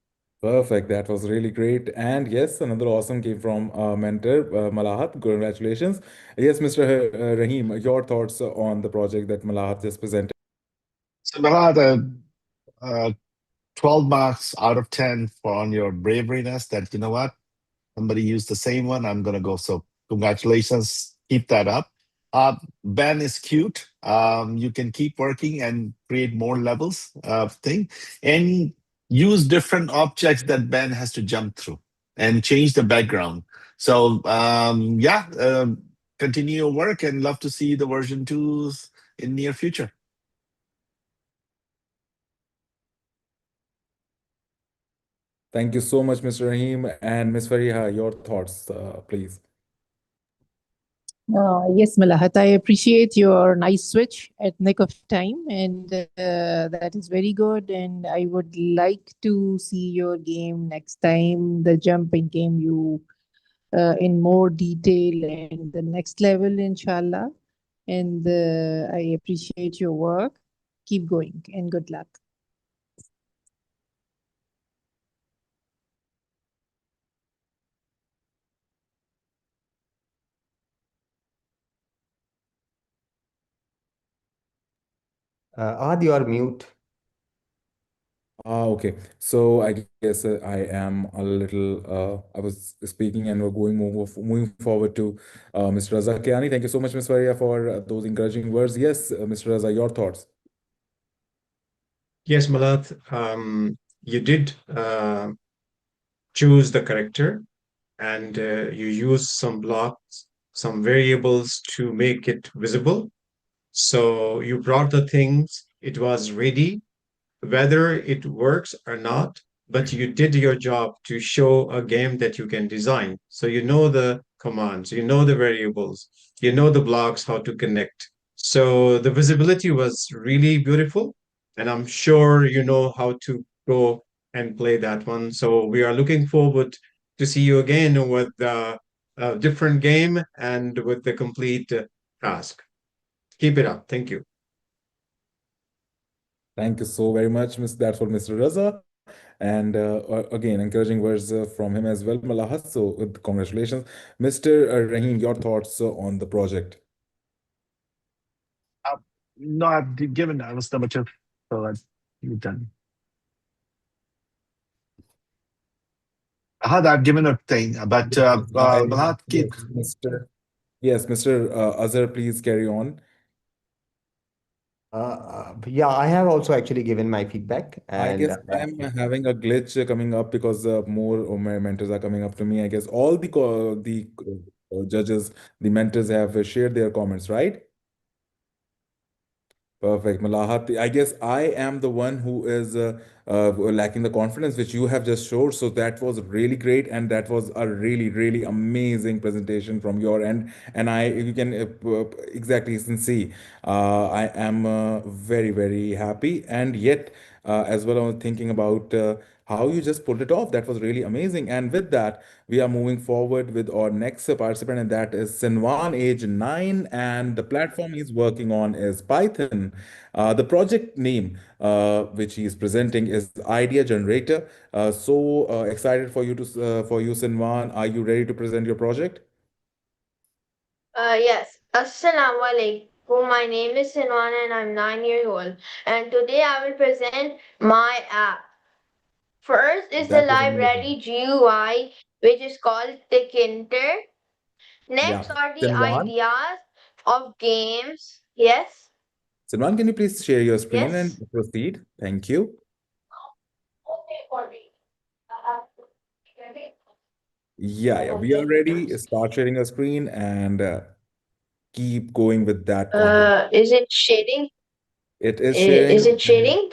Perfect. That was really great. And yes, another awesome came from mentor Malahat. Congratulations. Yes, Mr. Rahim, your thoughts on the project that Malahat just presented. So, Malad, 12 marks out of 10 for on your bravery-ness that, you know what? Somebody used the same one. I'm going to go. So, congratulations. Keep that up. Ben is cute. You can keep working and create more levels of thing and use different objects that Ben has to jump through and change the background. So, yeah, continue your work and love to see the version 2s in near future. Thank you so much, Mr. Rahim. And Ms. Fariha, your thoughts, please. Yes, Malahat, I appreciate your nice switch at nick of time, and that is very good. And I would like to see your game next time, the jumping game, you in more detail and the next level, inshallah. And I appreciate your work. Keep going and good luck. Ahad, you are mute. Okay. So I guess I am a little, I was speaking and we're moving forward to Mr. Raza Kiani. Thank you so much, Ms. Faria, for those encouraging words. Yes, Mr. Raza, your thoughts. Yes, Malat, you did choose the character and you use some blocks, some variables to make it visible. So you brought the things, it was ready, whether it works or not, but you did your job to show a game that you can design. So you know the commands, you know the variables, you know the blocks, how to connect. So the visibility was really beautiful, and I'm sure you know how to go and play that one. So we are looking forward to see you again with a different game and with the complete task. Keep it up. Thank you. Thank you so very much, Miss. That's for Mr. Raza. And again, encouraging words from him as well, Malahat. So, congratulations. Mr. Rahim, your thoughts on the project. Uh, no, I've given. I was number two, so you've done. I've given a thing, but Yes, Malhat, keep. yes, Mr. Yes, Mr. Azhar, please carry on. Yeah, I have also actually given my feedback, I and guess I am having a glitch coming up because more of my mentors are coming up to me. I guess all the judges, the mentors have shared their comments, right? Perfect, Malahat. I guess I am the one who is lacking the confidence which you have just showed. So that was really great, and that was a really, really amazing presentation from your end. And you can exactly see, I am very, very happy, and yet as well, I was thinking about how you just pulled it off. That was really amazing. And with that, we are moving forward with our next participant, and that is Sinwan, age 9, and the platform he's working on is Python. The project name which he is presenting is Idea Generator. So excited for for you, Sinwan. Are you ready to present your project? Yes. Assalamu alaikum. My name is Sinwan and I'm 9 years old. And today I will present my app. First is the That was amazing. library GUI, which is called Tkinter. Yeah. Next are the Sinwan, ideas of games. Yes. Sinwan, can you please share your screen and Yes. proceed? Thank you. Yeah, yeah, we are ready. Start sharing your screen and keep going with that confidence. Is it shading? It is Is sharing. it shading?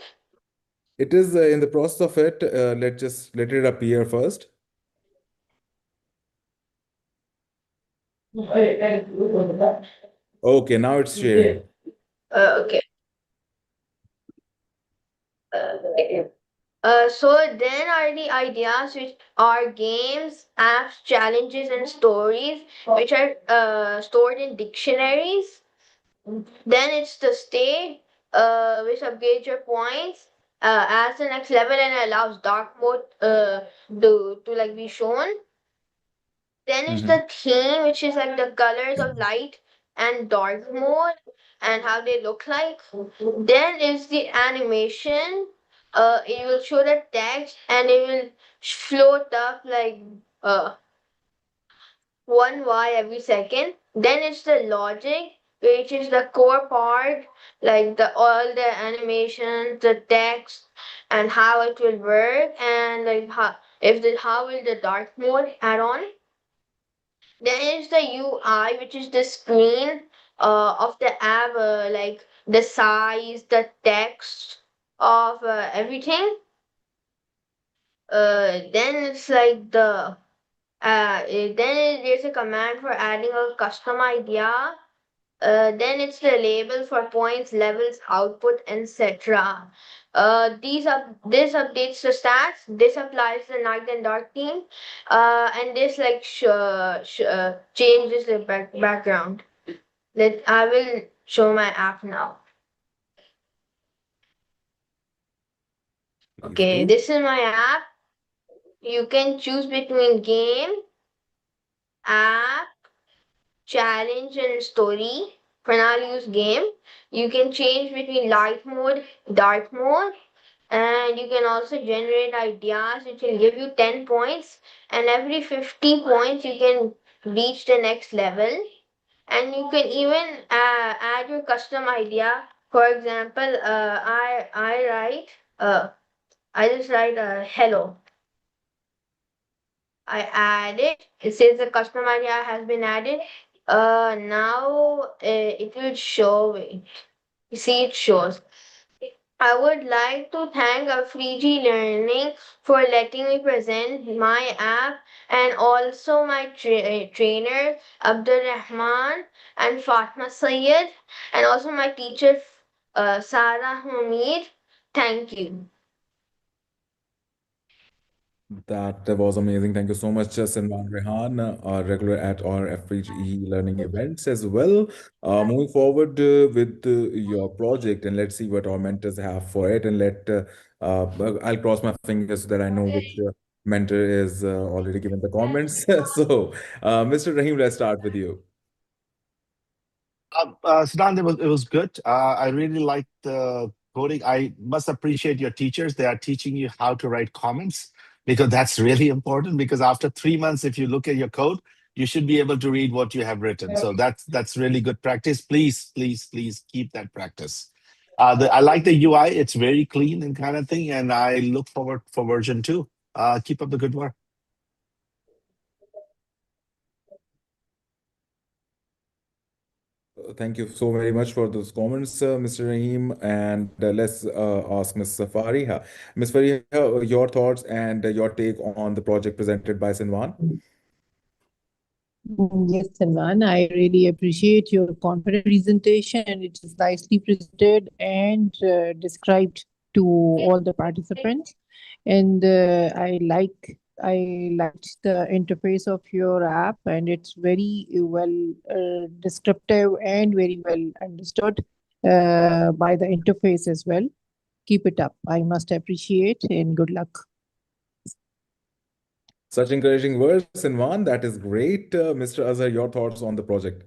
It is in the process of it. Let's just let it appear first. Okay, now it's sharing. Okay. Uh, so then are the ideas which are games, apps, challenges, and stories, which are stored in dictionaries. Then it's the state, which upgrades your points as the next level and allows dark mode to like be shown. Then it's Mhm. the theme, which is like the colors of light and dark mode and how they look like. Then is the animation. It will show the text and it will float up like uh, one Y every second. Then it's the logic, which is the core part, like the all the animations, the text, and how it will work, and like how will the dark mode add on. Then is the UI, which is the screen of the app, like the size, the text of everything. Then it's like there's a command for adding a custom idea. Then it's the label for points, levels, output, etc. This updates the stats. This applies the night and dark theme, and this like changes the background. Let I will show my app now. Please Okay, do. this is my app. You can choose between game, app, challenge, and story. For now, I'll use game. You can change between light mode, dark mode, and you can also generate ideas which will give you 10 points. And every 50 points, you can reach the next level. And you can even add your custom idea. For example, I just write hello. I add it. It says the custom idea has been added. Now it will show it. You see, it shows. I would like to thank Afriji Learning for letting me present my app and also my trainer Abdul Rahman and Fatma Sayed and also my teacher Sarah Hamid. Thank you. That was amazing. Thank you so much, Salman Rehan, our regular at our FHE learning events as well. Moving forward with your project, and let's see what our mentors have for it. And I'll cross my fingers so that I know which mentor is already given the comments. So, Mr. Rahim, let's start with you. Siddhant, it was good. I really liked the coding. I must appreciate your teachers. They are teaching you how to write comments because that's really important. Because after 3 months, if you look at your code, you should be able to read what you have written. So that's really good practice. Please, please, please keep that practice. I like the UI. It's very clean and kind of thing, and I look forward for version 2. Keep up the good work. Thank you so very much for those comments, Mr. Rahim. And let's ask Ms. Fariha. Ms. Fariha, your thoughts and your take on the project presented by Sinwan. Yes, Salman, I really appreciate your confident presentation, and it is nicely presented and described to all the participants. And I liked the interface of your app, and it's very well descriptive and very well understood by the interface as well. Keep it up. I must appreciate, and good luck. Such encouraging words, Sinwan. That is great. Mr. Azhar, your thoughts on the project.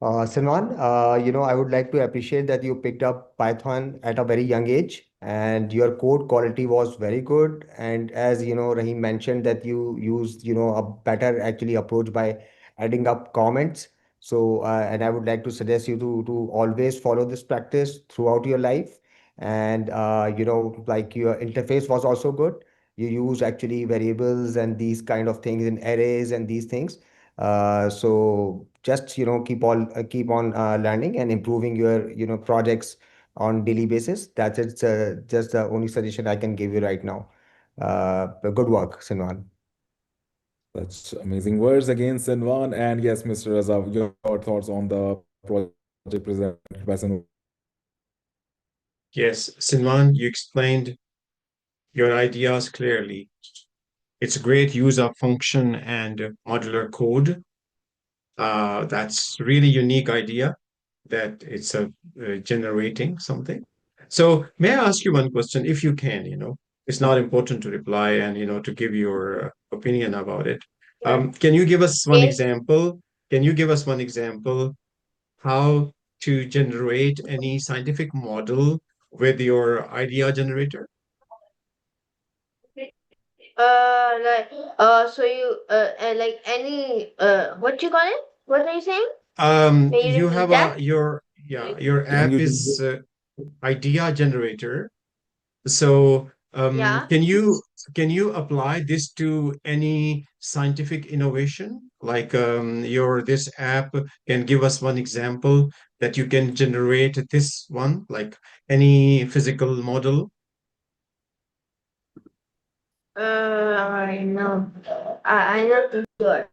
Salman, I would like to appreciate that you picked up Python at a very young age and your code quality was very good. And as Rahim mentioned that you used, a better actually approach by adding up comments. So, and I would like to suggest you to always follow this practice throughout your life. And, like your interface was also good. You use actually variables and these kind of things in arrays and these things. So just keep on learning and improving your projects on daily basis. That's it. Just the only suggestion I can give you right now. But good work, Sinwan. Such amazing words again, Sinwan. And yes, Mr. Azhar, your thoughts on the project presented by Sinwan. Yes, Sinman, you explained your ideas clearly. It's a great use of function and modular code. That's really unique idea that it's generating something. So may I ask you one question, if you can, it's not important to reply and, to give your opinion about it. Can you give us one Yes. example? Can you give us one example how to generate any scientific model with your idea generator? So you like any what you call it? What are you saying? Can you You repeat have that? your Can app you is idea generator. So, Yeah. can you apply this to any scientific innovation? Like your this app can give us one example that you can generate this one, like any physical model. No, I'm not too sure.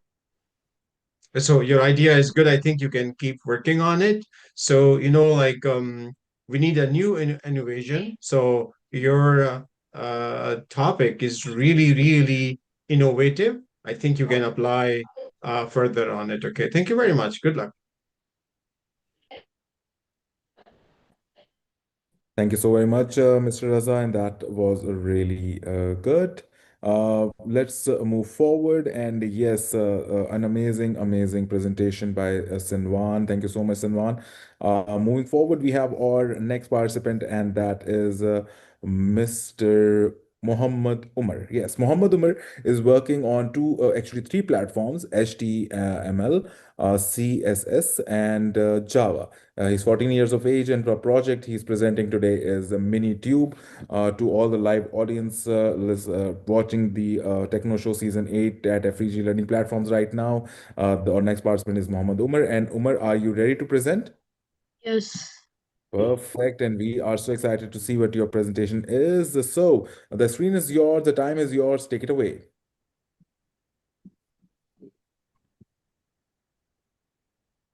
So your idea is good. I think you can keep working on it. So, like we need a new innovation. So your topic is really, really innovative. I think you can apply further on it. Okay. Thank you very much. Good luck. Thank you so very much, Mr. Raza, and that was really good. Let's move forward. And yes, an amazing, amazing presentation by Sinwan. Thank you so much, Sinwan. Moving forward, we have our next participant, and that is Mr. Muhammad Umar. Yes, Muhammad Umar is working on actually three platforms: HTML, CSS, and Java. He's 14 years of age, and the project he's presenting today is a mini tube to all the live audience watching the Techno Show Season 8 at FEG Learning platforms right now. Our next participant is Mohammed Umar. And Umar, are you ready to present? Yes. Perfect. And we are so excited to see what your presentation is. So, the screen is yours, the time is yours. Take it away.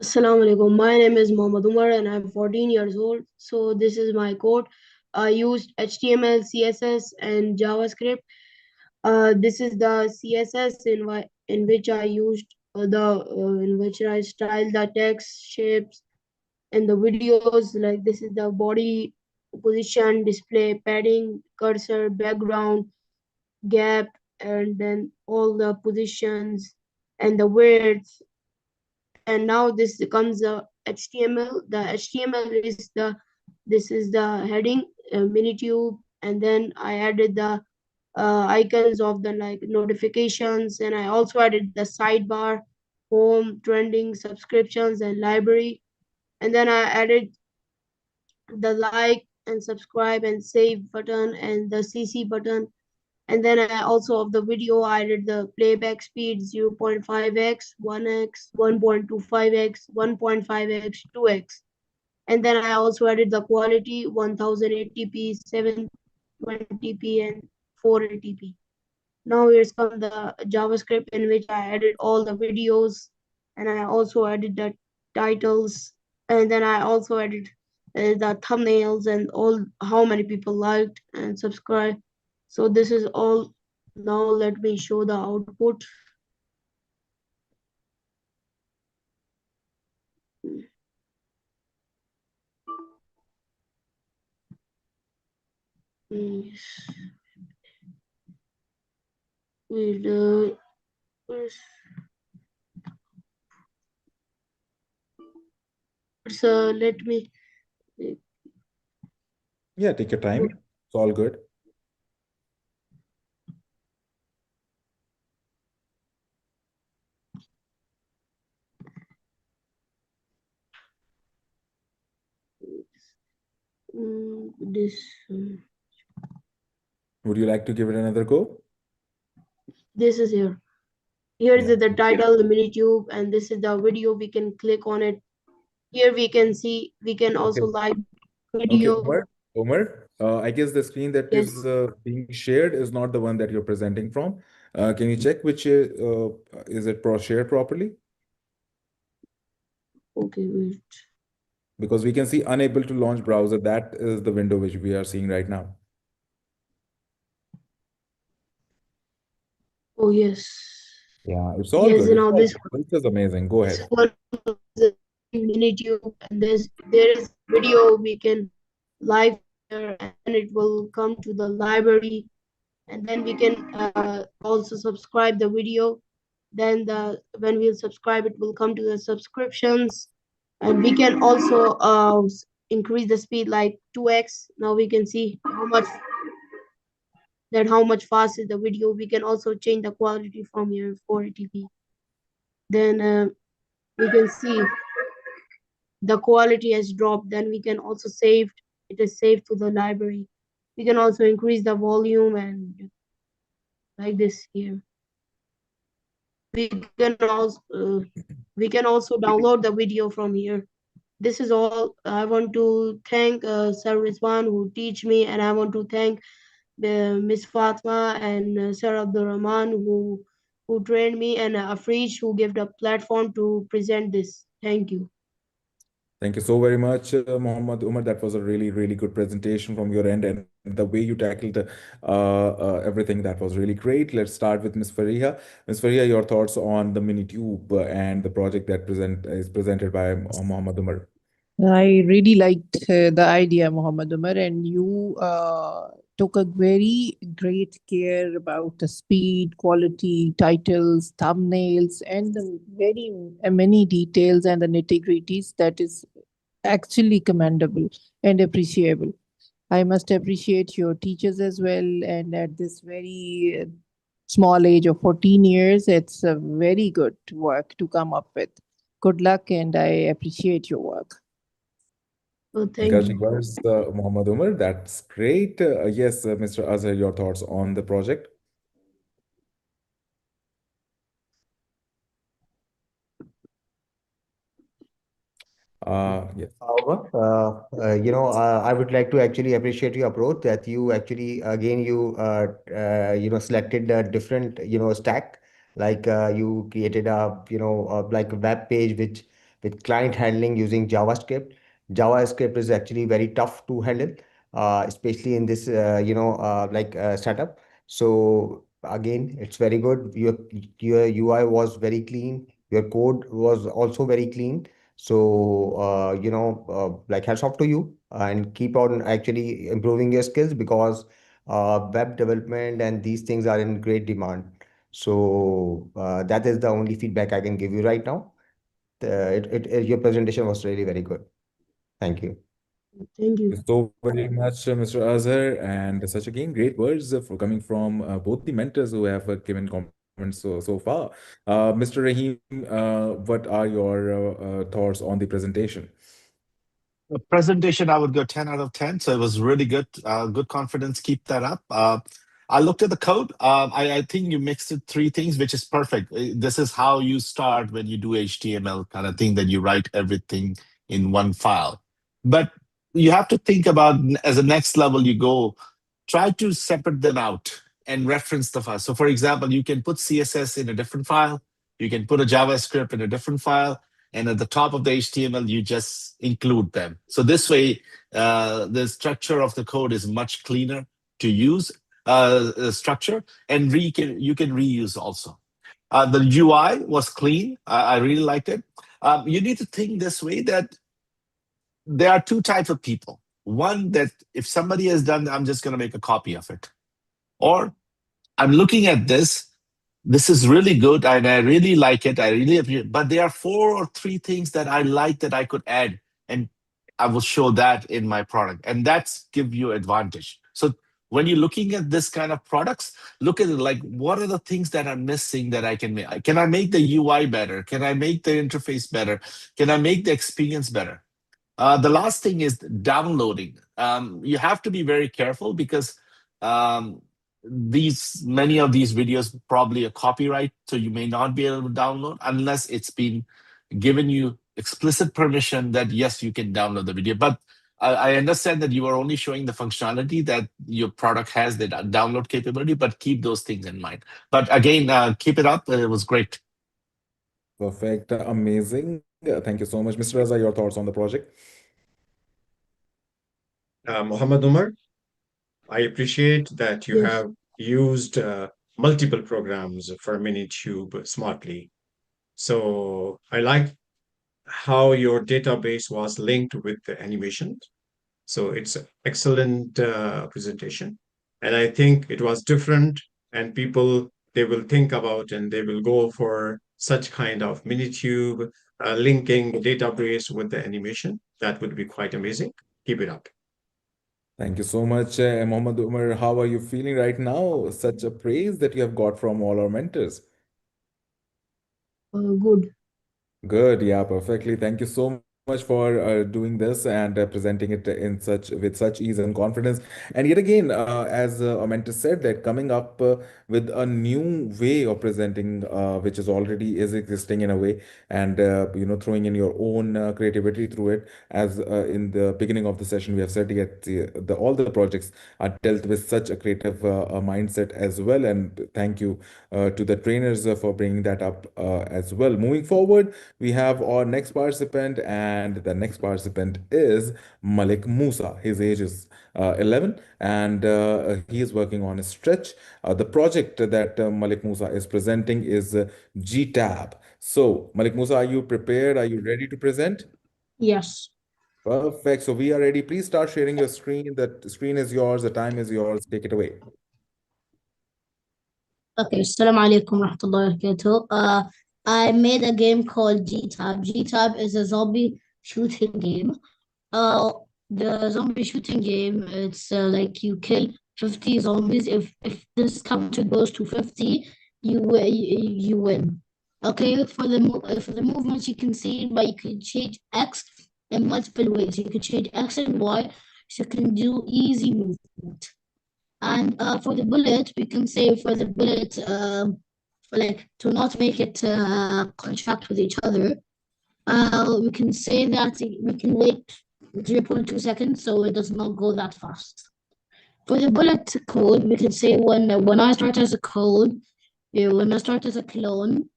Assalamu alaikum. My name is Mohammad Umar and I'm 14 years old. So this is my code. I used HTML, CSS, and JavaScript. This is the CSS in which I used in which I styled the text, shapes, and the videos. Like this is the body, position, display, padding, cursor, background, gap, and then all the positions and the width. And now this becomes a HTML. The HTML is this is the heading, mini tube, and then I added the icons of the like notifications, and I also added the sidebar, home, trending, subscriptions, and library. And then I added the like and subscribe and save button and the CC button. And then I also of the video, I did the playback speed 0.5x, 1x, 1.25x, 1.5x, 2x. And then I also added the quality 1080p, 720p, and 480p. Now here's come the JavaScript in which I added all the videos, and I also added the titles, and then I also added the thumbnails and all how many people liked and subscribed. So this is all. Now let me show the output. Yes. So let me. Yeah, take your time. It's all good. This. Would you like to give it another go? This is here. Here is Yeah. the title, the mini tube, and this is the video. We can click on it. Here we can see, we can also Okay. like Okay, video. Omar, I guess the screen that Yes. is being shared is not the one that you're presenting from. Can you check which is it shared properly? Okay, wait. Because we can see unable to launch browser. That is the window which we are seeing right now. Oh, yes. Yeah, it's all Yes, good. It's now all this good. This is amazing. Go ahead. one is a mini tube, and there is video we can live here, and it will come to the library, and then we can also subscribe the video. Then when we'll subscribe, it will come to the subscriptions, and we can also increase the speed like 2x. Now we can see how much fast is the video. We can also change the quality from here 480p. Then we can see the quality has dropped. Then we can also save it is saved to the library. We can also increase the volume and like this here. We can also download the video from here. This is all. I want to thank Sir Rizwan who teach me, and I want to thank Miss Fatma and Sir Abdul Rahman who trained me, and Afrij who gave the platform to present this. Thank you. Thank you so very much, Muhammad Umar. That was a really, really good presentation from your end, and the way you tackled everything, that was really great. Let's start with Ms. Fariha. Ms. Fariha, your thoughts on the mini tube and the project that present is presented by Muhammad Umar. I really liked the idea, Muhammad Umar, and you took a very great care about the speed, quality, titles, thumbnails, and the very many details and the nitty-gritties that is actually commendable and appreciable. I must appreciate your teachers as well, and at this very small age of 14 years, it's a very good work to come up with. Good luck, and I appreciate your work. Oh, thank Encouraging you. words, Muhammad Umar. That's great. Yes, Mr. Azhar, your thoughts on the project? Yes. However, I would like to actually appreciate your approach that you actually again selected a different stack, like you created a like a web page which with client handling using JavaScript. JavaScript is actually very tough to handle, especially in this setup. So again, it's very good. Your UI was very clean. Your code was also very clean. So, like hats off to you and keep on actually improving your skills because web development and these things are in great demand. So, that is the only feedback I can give you right now. Your presentation was really very good. Thank you. Thank Thank you. you so very much, Mr. Azhar, and such again great words for coming from both the mentors who have given comments so far. Mr. Rahim, what are your thoughts on the presentation? The presentation, I would go 10 out of 10. So it was really good. Good confidence. Keep that up. I looked at the code. I think you mixed it three things, which is perfect. This is how you start when you do HTML kind of thing, that you write everything in one file. But you have to think about as a next level, you go, try to separate them out and reference the file. So for example, you can put CSS in a different file. You can put a JavaScript in a different file, and at the top of the HTML, you just include them. So this way, the structure of the code is much cleaner to use structure, and you can reuse also. The UI was clean. I really liked it. You need to think this way that there are two types of people. One, that if somebody has done, I'm just going to make a copy of it. Or I'm looking at this is really good and I really like it. I really appreciate it. But there are four or three things that I like that I could add, and I will show that in my product. And that's give you advantage. So when you're looking at this kind of products, look at it like, what are the things that are missing that I can make? Can I make the UI better? Can I make the interface better? Can I make the experience better? The last thing is downloading. You have to be very careful because um, many of these videos probably a copyright, so you may not be able to download unless it's been given you explicit permission that yes, you can download the video. But I understand that you are only showing the functionality that your product has, the download capability, but keep those things in mind. But again, keep it up. It was great. Perfect, amazing. Thank you so much, Mr. Azhar. Your thoughts on the project? Muhammad Umar, I appreciate that you Yes. have used multiple programs for Minitube smartly. So I like how your database was linked with the animation. So it's an excellent presentation. And I think it was different, and people, they will think about and they will go for such kind of Minitube linking the database with the animation. That would be quite amazing. Keep it up. Thank you so much, Mohammed Umar. How are you feeling right now? Such a praise that you have got from all our mentors. Good. Good, yeah, perfectly. Thank you so much for doing this and presenting it in such with such ease and confidence. And yet again, as Amenta said, that coming up with a new way of presenting, which is already is existing in a way, and throwing in your own creativity through it. As in the beginning of the session, we have said yet all the projects are dealt with such a creative mindset as well. And thank you to the trainers for bringing that up as well. Moving forward, we have our next participant, and the next participant is Malik Musa. His age is 11, and he is working on a stretch. The project that Malik Musa is presenting is GTAB. So, Malik Musa, are you prepared? Are you ready to present? Yes. Perfect. So, we are ready. Please start sharing your screen. The screen is yours, the time is yours. Take it away. Okay, Assalamu alaikum warahmatullahi wabarakatuh. I made a game called G-Tab. G-Tab is a zombie shooting game. Uh, the zombie shooting game, it's like you kill 50 zombies. If this counter goes to 50, you win. Okay, for the movements you can see, but you can change X in multiple ways. You can change X and Y, so you can do easy movement. And for the bullet, we can say for the bullet, like to not make it contract with each other, we can say that we can wait 0.2 seconds so it does not go that fast. For the bullet code, we can say when I start as a code, when I start as a clone,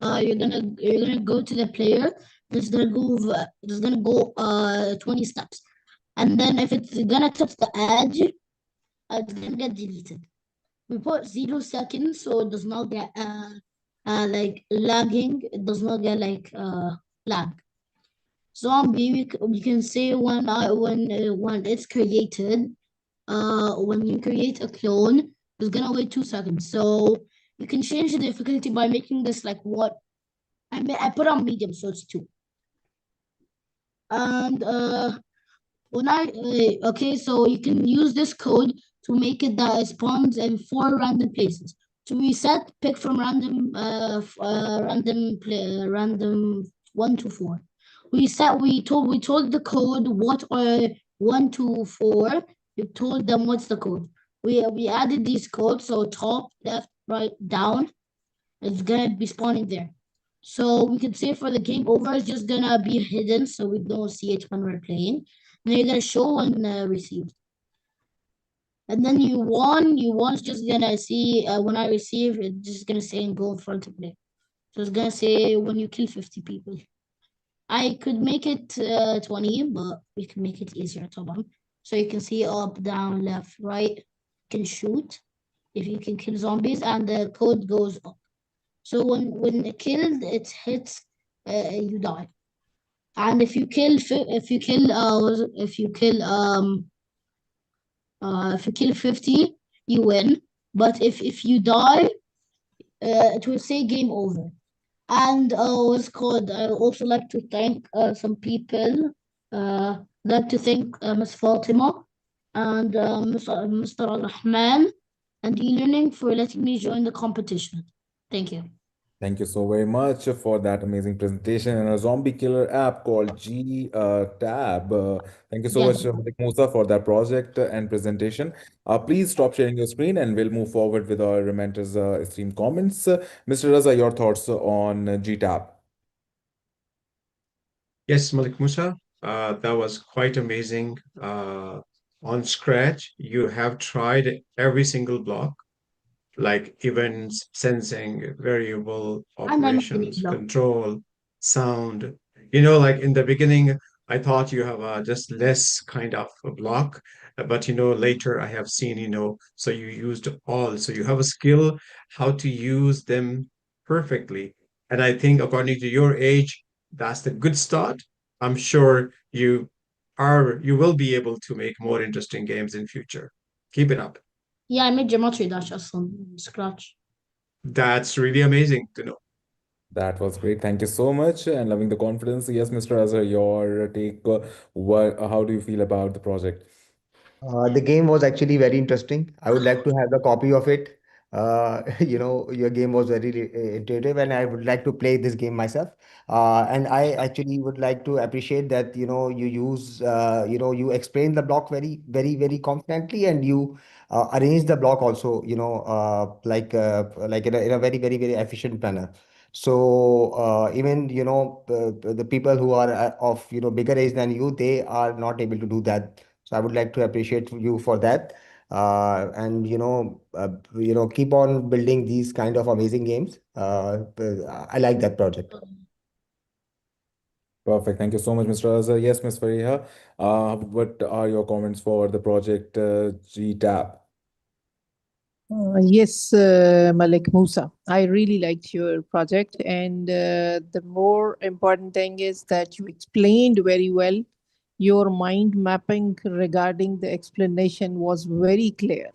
you're gonna go to the player. It's gonna go 20 steps, and then if it's gonna touch the edge, it's gonna get deleted. We put 0 seconds so it does not get like lagging. It does not get like lag. Zombie, we can say when it's created, when you create a clone, it's gonna wait 2 seconds. So you can change the difficulty by making this like what I put on medium, so it's 2. And okay, so you can use this code to make it that it spawns in 4 random places. To reset, pick from random 1 to 4. We told the code what are 1 to 4. We told them what's the code. We added these codes, so top, left, right, down. It's gonna be spawning there. So we can say for the game over, it's just gonna be hidden, so we don't see it when we're playing. And then you're gonna show when received. And then you won. It's just gonna see when I receive, it's just gonna say in gold front of me. So it's gonna say when you kill 50 people. I could make it 20, but we can make it easier, طبعا. So you can see up, down, left, right. You can shoot if you can kill zombies, and the code goes up. So when killed, it hits, you die. And if you kill 50, you win. But if you die, it will say game over. And what's called? I also like to thank some people. Like to thank Ms. Fatima and Mr. Al-Rahman and e-learning for letting me join the competition. Thank you. Thank you so very much for that amazing presentation and a zombie killer app called G Tab. Thank you so Yes. much, Malik Musa, for that project and presentation. Please stop sharing your screen and we'll move forward with our mentors' esteemed comments. Mr. Raza, your thoughts on G Tab? Yes, Malik Musa, that was quite amazing. On Scratch, you have tried every single block, like events, sensing, variable And I make the operations, block. control, sound. You know, like in the beginning, I thought you have just less kind of a block, but later I have seen, so you used all. So you have a skill how to use them perfectly. And I think according to your age, that's the good start. I'm sure you will be able to make more interesting games in future. Keep it up. Yeah, I made geometry dash from scratch. That's really amazing to know. That was great. Thank you so much and loving the confidence. Yes, Mr. Azhar, your take. How do you feel about the project? The game was actually very interesting. I would like to have a copy of it. your game was very intuitive, and I would like to play this game myself. And I actually would like to appreciate that, you use, you explain the block very, very, very confidently, and you arrange the block also, like in a very, very, very efficient manner. So even, the people who are of, bigger age than you, they are not able to do that. So I would like to appreciate you for that. And keep on building these kind of amazing games. I like that project. Perfect. Thank you so much, Mr. Azhar. Yes, Ms. Fariha. What are your comments for the project GTAP? Yes, Malik Musa. I really liked your project, and the more important thing is that you explained very well. Your mind mapping regarding the explanation was very clear.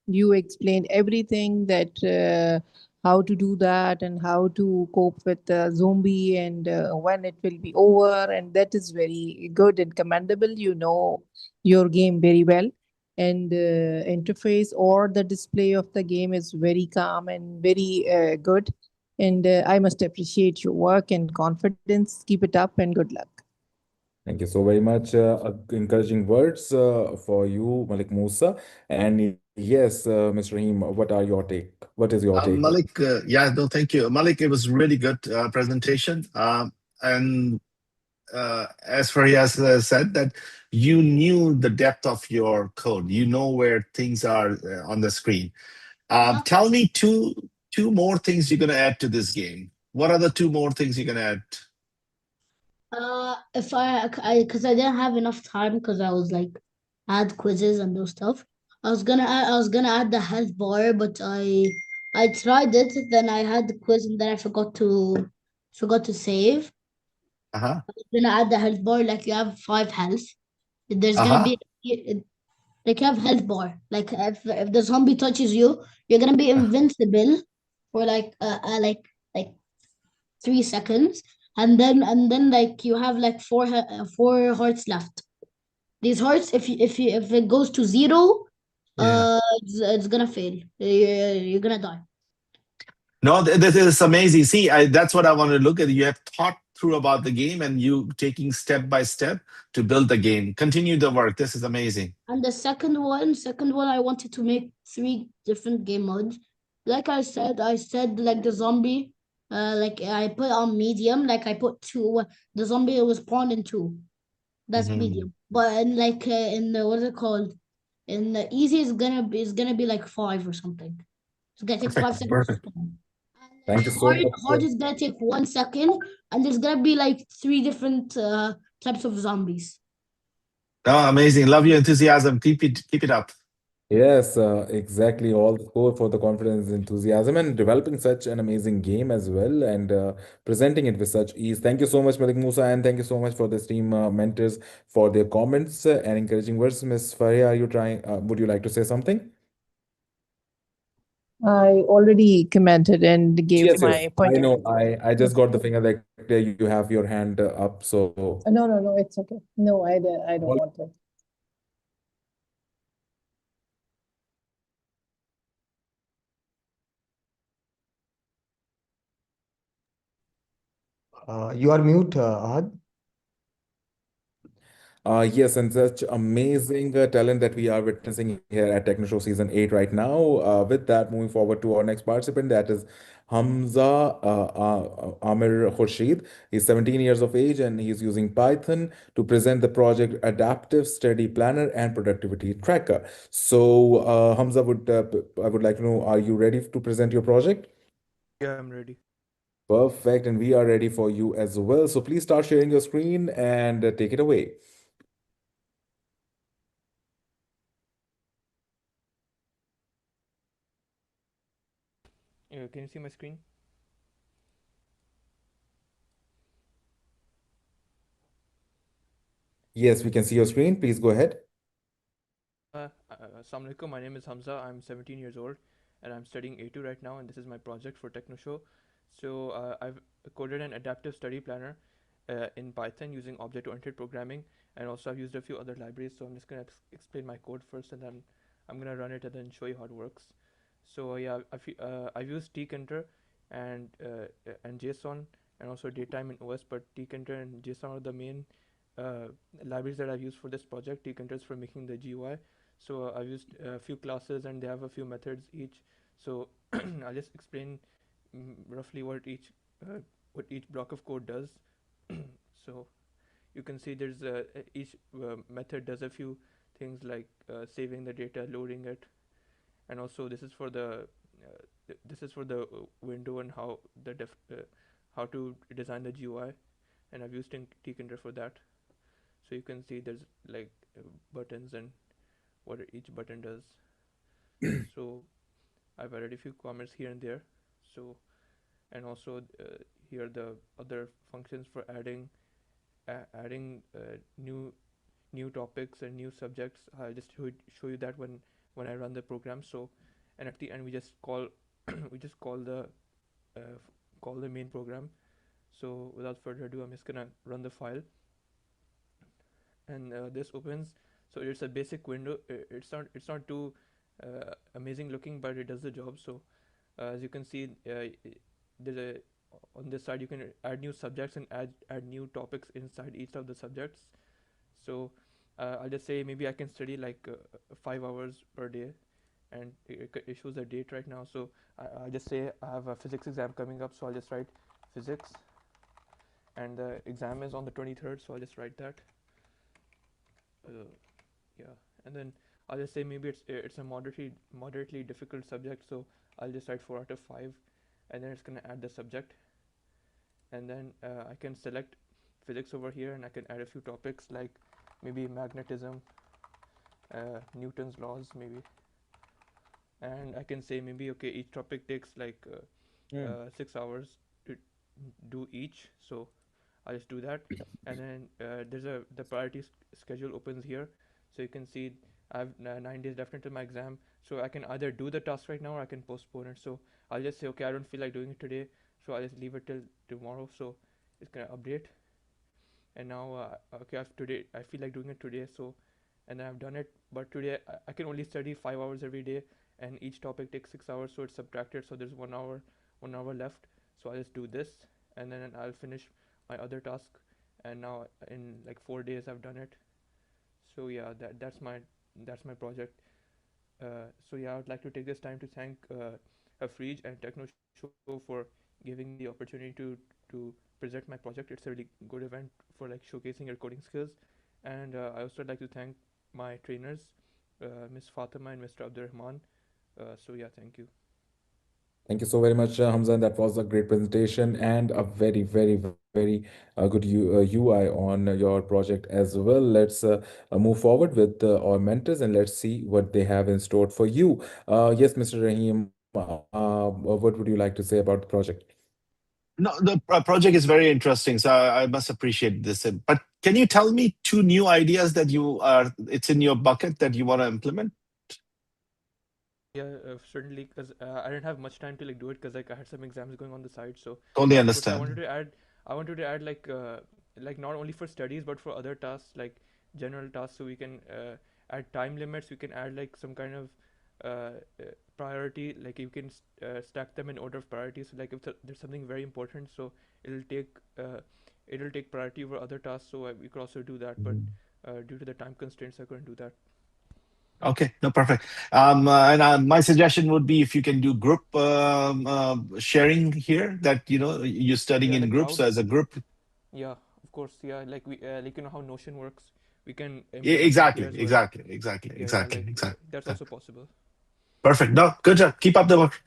You explained everything that how to do that and how to cope with the zombie and when it will be over, and that is very good and commendable. You know your game very well, and interface or the display of the game is very calm and very good, and I must appreciate your work and confidence. Keep it up and good luck. Thank you so very much. Encouraging words for you, Malik Musa. And yes, Mr. Rahim, what are your take? What is your take? Malik, yeah, no, thank you. Malik, it was really good presentation. And as Farias said, that you knew the depth of your code. You know where things are on the screen. Tell me two more things you're going to add to this game. What are the two more things you're going to add? If because I didn't have enough time because I was like, I had quizzes and those stuff. I was gonna add the health bar, but I tried it. Then I had the quiz, and then I forgot to save. Uh-huh. I was gonna add the health bar, like you have 5 health. There's gonna Uh-huh. be like you have health bar. Like if the zombie touches you, you're gonna be invincible for like 3 seconds, and then like you have like four hearts left. These hearts, if it goes to zero, Yeah. it's gonna fail. You're gonna die. No, this is amazing. See, that's what I want to look at. You have thought through about the game and you taking step by step to build the game. Continue the work. This is amazing. And the second one, I wanted to make 3 different game modes. Like I said like the zombie, like I put on medium. Like I put two. The zombie was spawned in two. That's Mhm. medium. But in the what's it called? In the easy is gonna be like 5 or something. It's gonna take Perfect. 5 seconds to Perfect. spawn. Thank you so much. Hard is gonna take 1 second, and there's gonna be like 3 different types of zombies. Oh, amazing. Love your enthusiasm. Keep it up. Yes, exactly. All the score for the confidence, enthusiasm, and developing such an amazing game as well, and presenting it with such ease. Thank you so much, Malik Musa, and thank you so much for this team mentors for their comments and encouraging words. Miss Faria, are you trying? Would you like to say something? I already commented and gave Yes, yes. my point I of know. view. I just got the finger that you have your hand up. So No, no, no, it's okay. No, I don't want to. You are mute, Ahad. yes, and such amazing talent that we are witnessing here at Techno Show Season 8 right now. With that, moving forward to our next participant, that is Hamza Amir Khurshid. He's 17 years of age and he's using Python to present the project Adaptive Study Planner and Productivity Tracker. So, Hamza, I would like to know, are you ready to present your project? Yeah, I'm ready. Perfect, and we are ready for you as well. So please start sharing your screen and take it away. Can you see my screen? Yes, we can see your screen. Please go ahead. Assalamu alaikum. My name is Hamza. I'm 17 years old and I'm studying A2 right now, and this is my project for Techno Show. So, I've coded an adaptive study planner in Python using object oriented programming, and also I've used a few other libraries. So, I'm just going to explain my code first, and then I'm going to run it and then show you how it works. So yeah, I've used tkinter and JSON and also datetime in OS, but tkinter and JSON are the main uh, libraries that I've used for this project. Tkinter is for making the GUI. So I've used a few classes and they have a few methods each. So I'll just explain roughly uh, what each block of code does. So you can see there's each method does a few things like saving the data, loading it, and also this is for the window and how to design the GUI, and I've used tkinter for that. So you can see there's like buttons and what each button does. So I've added a few comments here and there. So and also here are the other functions for adding new topics and new subjects. I'll just show you that when I run the program. So and at the end we just call we just call the main program. So without further ado, I'm just gonna run the file, and this opens. So it's a basic window. It's not too amazing looking, but it does the job. So as you can see, there's a on this side you can add new subjects and add new topics inside each of the subjects. So I'll just say maybe I can study like 5 hours per day, and it shows the date right now. So I'll just say I have a physics exam coming up, so I'll just write physics, and the exam is on the 23rd, so I'll just write that. Uh, yeah, and then I'll just say maybe it's a moderately difficult subject, so I'll just write 4 out of 5, and then it's gonna add the subject, and then I can select physics over here, and I can add a few topics like maybe magnetism, Newton's laws maybe, and I can say maybe okay each topic takes like Yeah. 6 hours to do each, so I'll just do that. And then there's the priority schedule opens here, so you can see I have 9 days left until my exam, so I can either do the task right now or I can postpone it. So I'll just say okay I don't feel like doing it today, so I'll just leave it till tomorrow. So it's gonna update, and now okay I feel like doing it today, so and then I've done it, but today I can only study 5 hours every day, and each topic takes 6 hours, so it's subtracted, so there's 1 hour left. So I'll just do this, and then I'll finish my other task, and now in like 4 days I've done it. So yeah, that's my project. So yeah, I would like to take this time to thank Afrij and TechnoShow for giving me the opportunity to present my project. It's a really good event for like showcasing your coding skills, and I also like to thank my trainers, Miss Fatima and Mr. Abdurrahman. So yeah, thank you. Thank you so very much, Hamza. That was a great presentation and a very, very, very good UI on your project as well. Let's move forward with our mentors and let's see what they have in store for you. Yes, Mr. Rahim, what would you like to say about the project? No, the project is very interesting, so I must appreciate this. But can you tell me two new ideas that it's in your bucket that you want to implement? Yeah, certainly, because I didn't have much time to like do it because like I had some exams going on the side. So Totally of course understand. I wanted to add like not only for studies but for other tasks like general tasks. So we can add time limits. We can add like some kind of priority. Like you can stack them in order of priority. So like if there's something very important, so it'll take uh, it'll take priority over other tasks. So we could also do that, but due to the time constraints, I couldn't do that. Okay, no, perfect. And my suggestion would be if you can do group sharing here, that you're studying Yeah, in like groups cloud. as a group. Yeah, of course. Yeah, like we like how Notion works. We can implement that here Exactly, as well. exactly, exactly, Yeah, yeah, exactly, like exactly. that's also possible. Perfect. No, good job. Keep up the work.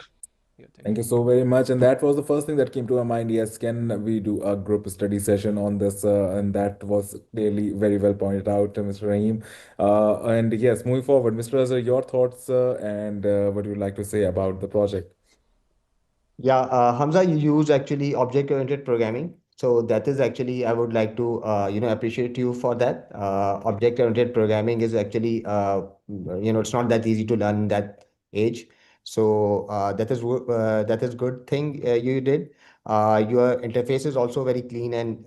Yeah, thank Thank you. you so very much. And that was the first thing that came to our mind. Yes, can we do a group study session on this? And that was clearly very well pointed out, Mr. Rahim. And yes, moving forward, Mr. Azhar, your thoughts and what you would like to say about the project? Yeah, Hamza, you use actually object-oriented programming. So that is actually, I would like to, appreciate you for that. Object-oriented programming is actually, it's not that easy to learn in that age. So that is good thing you did. Your interface is also very clean and,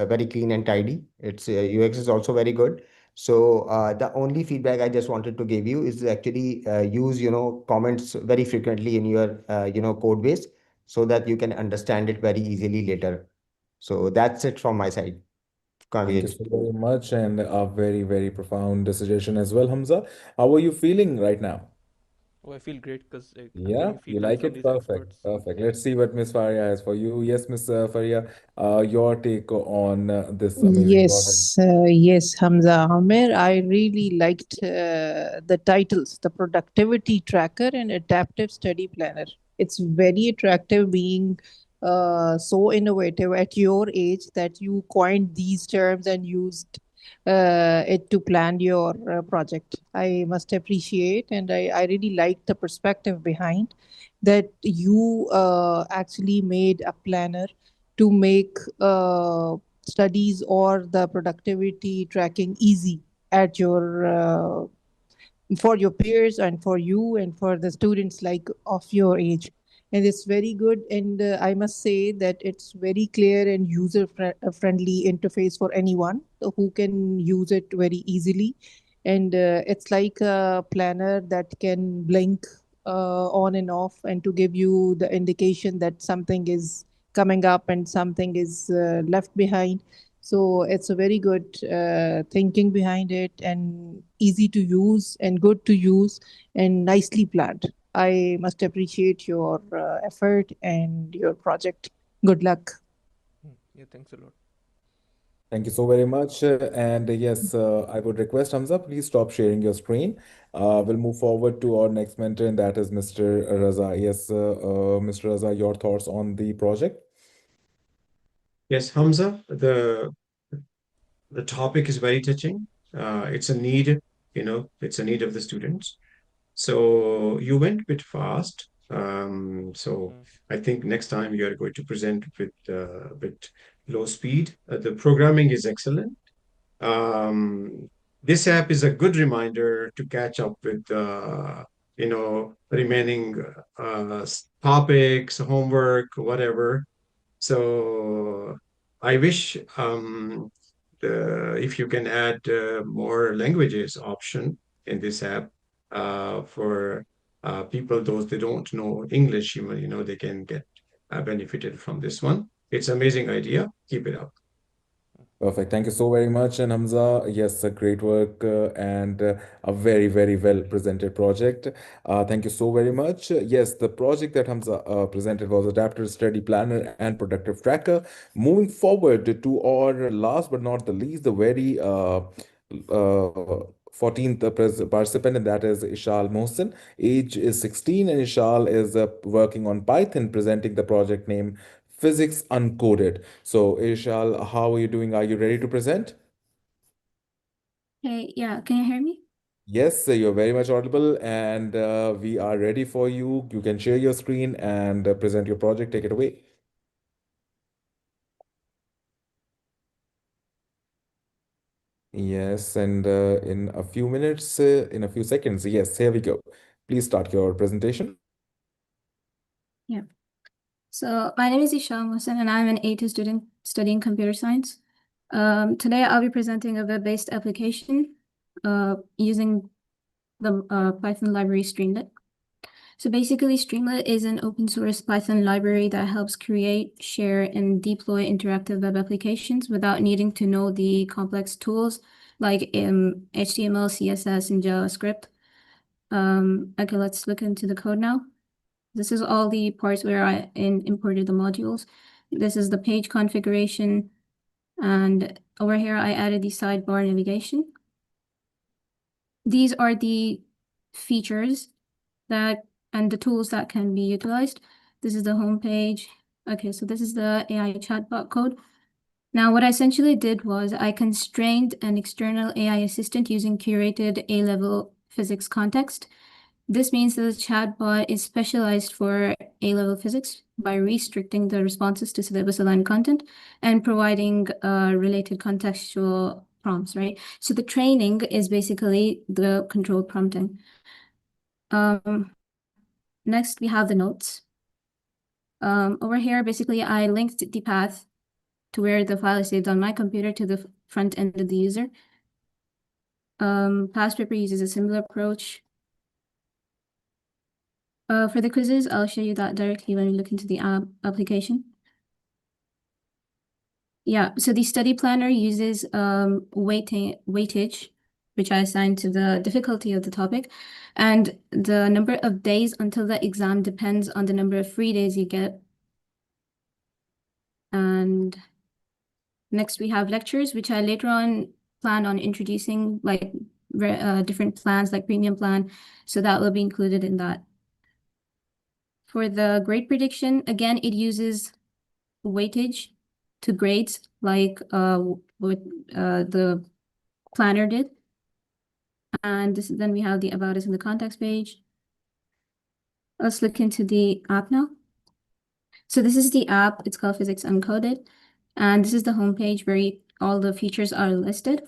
very clean and tidy. Its UX is also very good. So the only feedback I just wanted to give you is actually use, comments very frequently in your, code base so that you can understand it very easily later. So that's it from my side. Thank you Kavit. so very much, and a very, very profound suggestion as well, Hamza. How are you feeling right now? Oh, I feel great because I'm Yeah, getting you feedback like from it? these Perfect, experts. perfect. Let's see what Miss Faria has for you. Yes, Miss Faria, your take on this amazing project. Yes, Hamza Amer. I really liked the titles, the productivity tracker and adaptive study planner. It's very attractive being so innovative at your age that you coined these terms and used it to plan your project. I must appreciate, and I really like the perspective behind that you actually made a planner to make studies or the productivity tracking easy at your for your peers and for you and for the students like of your age, and it's very good, and I must say that it's very clear and friendly interface for anyone who can use it very easily, and it's like a planner that can blink on and off and to give you the indication that something is coming up and something is left behind. So it's a very good thinking behind it and easy to use and good to use and nicely planned. I must appreciate your effort and your project. Good luck. Yeah, thanks a lot. Thank you so very much. And yes, I would request Hamza, please stop sharing your screen. We'll move forward to our next mentor, and that is Mr. Raza. Yes, Mr. Raza, your thoughts on the project? Yes, Hamza, the topic is very touching. It's a need, it's a need of the students. So you went a bit fast. So Mm. I think next time you are going to present with a bit low speed. The programming is excellent. Um, this app is a good reminder to catch up with, remaining topics, homework, whatever. So I wish if you can add more languages option in this app for people, those they don't know English, they can get benefited from this one. It's amazing idea. Keep it up. Perfect. Thank you so very much. And Hamza, yes, great work and a very, very well presented project. Thank you so very much. Yes, the project that Hamza presented was Adaptive Study Planner and Productive Tracker. Moving forward to our last but not the least, the very 14th participant, and that is Ishal Mohsen. Age is 16, and Ishal is working on Python, presenting the project name Physics Uncoded. So, Ishal, how are you doing? Are you ready to present? Hey, yeah, can you hear me? Yes, you're very much audible, and we are ready for you. You can share your screen and present your project. Take it away. Yes, and in a few minutes, in a few seconds, yes, here we go. Please start your presentation. Yeah. So my name is Isha Mohsen, and I'm an A2 student studying computer science. Today I'll be presenting a web-based application using the Python library Streamlit. So basically, Streamlit is an open source Python library that helps create, share, and deploy interactive web applications without needing to know the complex tools like HTML, CSS, and JavaScript. Okay, let's look into the code now. This is all the parts where I imported the modules. This is the page configuration. And over here, I added the sidebar navigation. These are the features that and the tools that can be utilized. This is the home page. Okay, so this is the AI chatbot code. Now, what I essentially did was I constrained an external AI assistant using curated A-level physics context. This means that the chatbot is specialized for A-level physics by restricting the responses to syllabus-aligned content and providing related contextual prompts, right? So the training is basically the controlled prompting. Next, we have the notes. Over here, basically, I linked the path to where the file is saved on my computer to the front end of the user. Past paper uses a similar approach. For the quizzes, I'll show you that directly when we look into the application. Yeah, so the study planner uses weightage, which I assign to the difficulty of the topic, and the number of days until the exam depends on the number of free days you get. And next we have lectures, which I later on plan on introducing, like different plans, like premium plan, so that will be included in that. For the grade prediction, again, it uses weightage to grades, like what the planner did. And then we have the about us in the context page. Let's look into the app now. So this is the app. It's called Physics Uncoded. And this is the homepage where all the features are listed.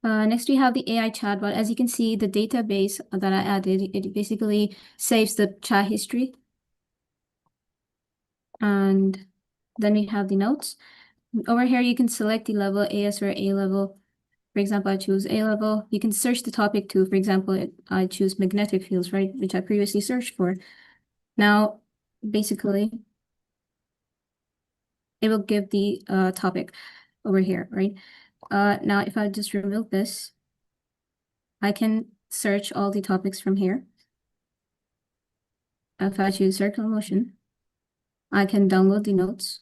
Next, we have the AI chatbot. As you can see, the database that I added, it basically saves the chat history. And then we have the notes. Over here, you can select the level, AS or A level. For example, I choose A level. You can search the topic too. For example, I choose magnetic fields, right, which I previously searched for. Now, basically, it will give the topic over here, right? Now, if I just remove this, I can search all the topics from here. If I choose circle motion, I can download the notes.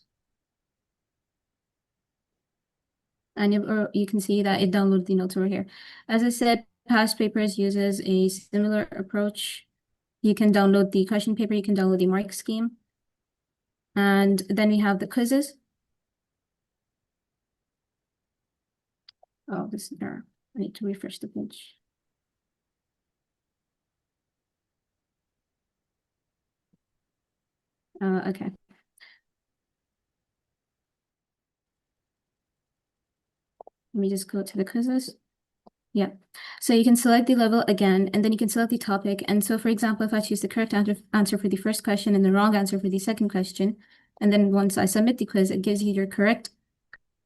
And you can see that it downloaded the notes over here. As I said, past papers uses a similar approach. You can download the question paper, you can download the mark scheme. And then we have the quizzes. Oh, this is error. I need to refresh the page. Okay. Let me just go to the quizzes. Yeah. So you can select the level again, and then you can select the topic. And so, for example, if I choose the correct answer for the first question and the wrong answer for the second question, and then once I submit the quiz, it gives you your correct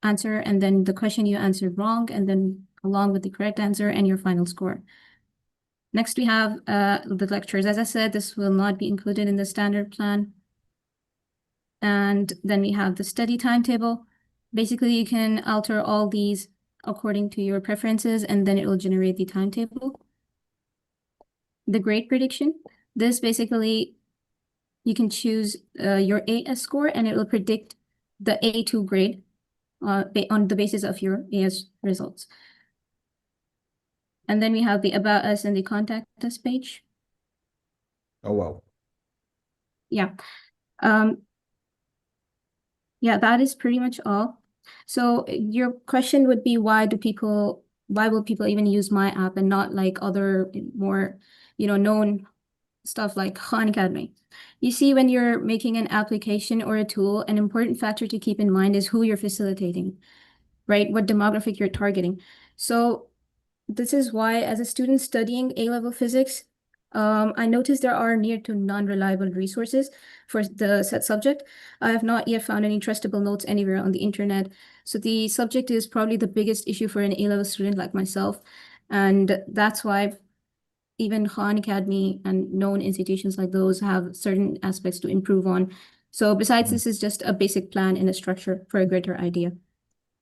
answer, and then the question you answered wrong, and then along with the correct answer and your final score. Next, we have the lectures. As I said, this will not be included in the standard plan. And then we have the study timetable. Basically, you can alter all these according to your preferences, and then it will generate the timetable. The grade prediction. This basically, you can choose your AS score, and it will predict the A2 grade on the basis of your AS results. And then we have the About Us and the Contact Us page. Oh, wow. Yeah. Yeah, that is pretty much all. So your question would be, why will people even use my app and not like other more, known stuff like Khan Academy? You see, when you're making an application or a tool, an important factor to keep in mind is who you're facilitating, right? What demographic you're targeting. So this is why, as a student studying A-level physics, I noticed there are near to non-reliable resources for the set subject. I have not yet found any trustable notes anywhere on the internet. So the subject is probably the biggest issue for an A-level student like myself. And that's why even Khan Academy and known institutions like those have certain aspects to improve on. So besides, this is just a basic plan and a structure for a greater idea.